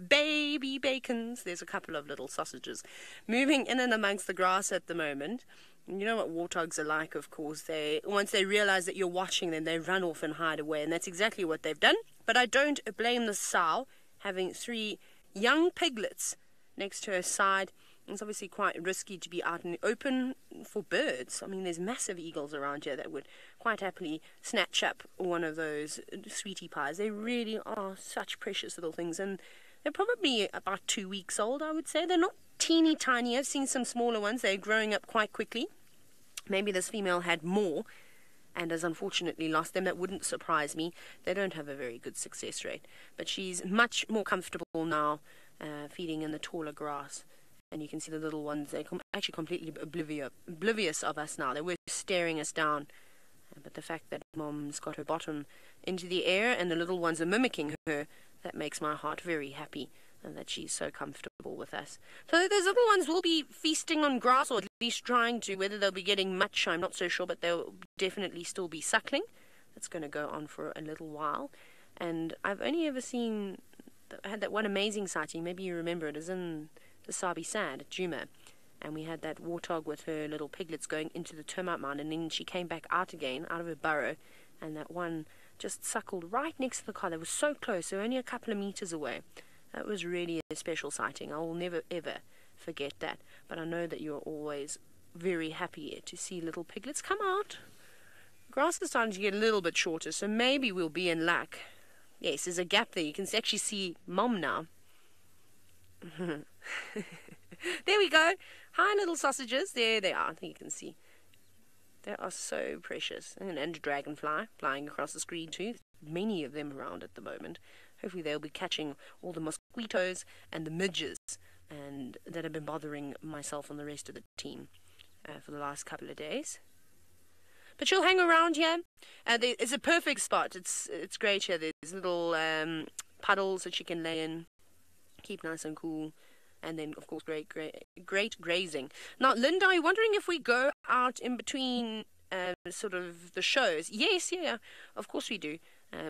Baby bacons. There's a couple of little sausages moving in and amongst the grass at the moment. You know what warthogs are like, of course. Once they realize that you're watching them, they run off and hide away. And that's exactly what they've done. But I don't blame the sow having 3 young piglets next to her side. It's obviously quite risky to be out in the open for birds. I mean, there's massive eagles around here that would quite happily snatch up one of those sweetie pies. They really are such precious little things, and they're probably about 2 weeks old, I would say. They're not teeny tiny. I've seen some smaller ones. They're growing up quite quickly. Maybe this female had more and has unfortunately lost them. That wouldn't surprise me. They don't have a very good success rate. But she's much more comfortable now feeding in the taller grass. And you can see the little ones, they're actually completely oblivious of us now. They were staring us down. But the fact that Mom's got her bottom into the air and the little ones are mimicking her, that makes my heart very happy, and that she's so comfortable with us. So those little ones will be feasting on grass, or at least trying to. Whether they'll be getting much, I'm not so sure, but they'll definitely still be suckling. That's going to go on for a little while. And I've only ever had that one amazing sighting. Maybe you remember it. It was in the Sabi Sand at Djuma, and we had that warthog with her little piglets going into the termite mound, and then she came back out again, out of her burrow, and that one just suckled right next to the car. They were so close, they were only a couple of meters away. That was really a special sighting. I will never ever forget that. But I know that you're always very happy to see little piglets come out. Grass is starting to get a little bit shorter, so maybe we'll be in luck. Yes, there's a gap there. You can actually see Mom now. There we go. Hi, little sausages. There they are. I think you can see. They are so precious. And a dragonfly flying across the screen too. Many of them around at the moment. Hopefully they'll be catching all the mosquitoes and the midges and that have been bothering myself and the rest of the team for the last couple of days. But she'll hang around here. It's a perfect spot. It's great here. There's little puddles that she can lay in, keep nice and cool, and then of course great grazing. Now, Linda, are you wondering if we go out in between sort of the shows? Yes, yeah, of course we do.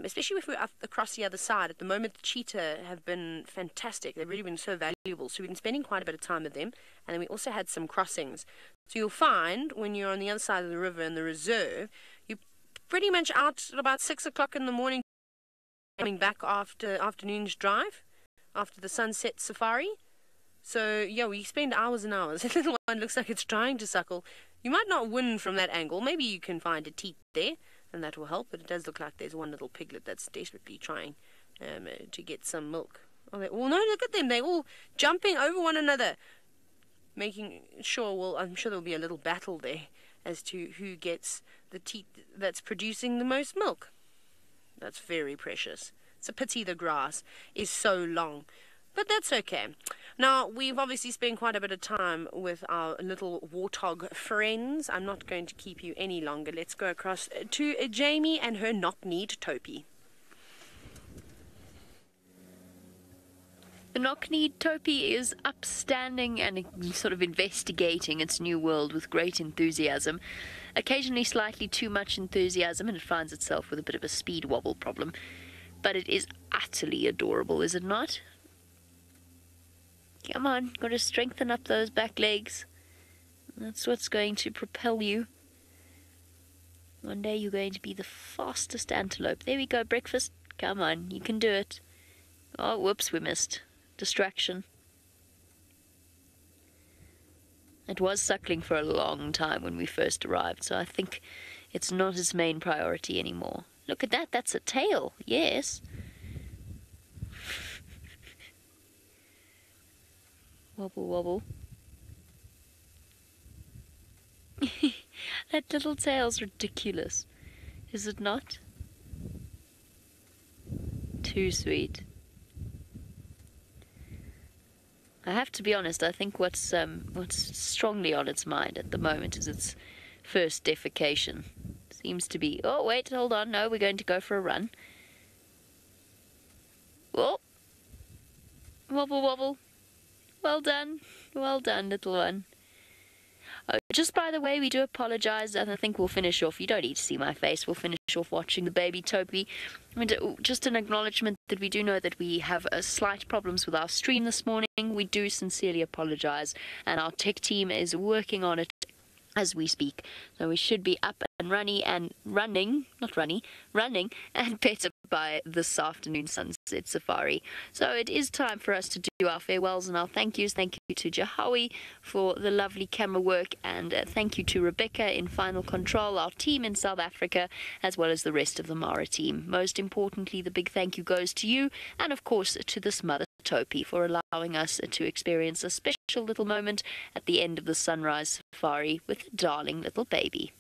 Especially if we're up across the other side. At the moment, the cheetah have been fantastic. They've really been so valuable. So we've been spending quite a bit of time with them. And then we also had some crossings. So you'll find when you're on the other side of the river in the reserve, you're pretty much out at about 6 o'clock in the morning, coming back after afternoon's drive, after the sunset safari. So, yeah, we spend hours and hours. The little one looks like it's trying to suckle. You might not win from that angle. Maybe you can find a teat there, and that will help. But it does look like there's one little piglet that's desperately trying to get some milk. Oh, well, no, look at them. They're all jumping over one another, making sure, well, I'm sure there'll be a little battle there as to who gets the teat that's producing the most milk. That's very precious. It's a pity the grass is so long. But that's okay. Now, we've obviously spent quite a bit of time with our little warthog friends. I'm not going to keep you any longer. Let's go across to Jamie and her knock-kneed topie. The knock-kneed topie is upstanding and sort of investigating its new world with great enthusiasm. Occasionally slightly too much enthusiasm, and it finds itself with a bit of a speed wobble problem. But it is utterly adorable, is it not? Come on, got to strengthen up those back legs. That's what's going to propel you. One day you're going to be the fastest antelope. There we go, breakfast. Come on, you can do it. Oh, whoops, we missed. Distraction. It was suckling for a long time when we first arrived, so I think it's not its main priority anymore. Look at that, that's a tail, yes. Wobble, wobble. That little tail's ridiculous. Is it not? Too sweet. I have to be honest, I think what's strongly on its mind at the moment is its first defecation. Seems to be, oh wait, hold on, no, we're going to go for a run. Oh, wobble wobble. Well done, little one. Oh, just by the way, we do apologise, and I think we'll finish off. You don't need to see my face. We'll finish off watching the baby Topi. And just an acknowledgement that we do know that we have slight problems with our stream this morning. We do sincerely apologise, and our tech team is working on it as we speak. So we should be up and running and running and better by this afternoon sunset safari. So it is time for us to do our farewells and our thank yous. Thank you to Jahawi for the lovely camera work, and thank you to Rebecca in Final Control, our team in South Africa, as well as the rest of the Mara team. Most importantly, the big thank you goes to you, and of course to this mother Topi for allowing us to experience a special little moment at the end of the sunrise safari with a darling little baby.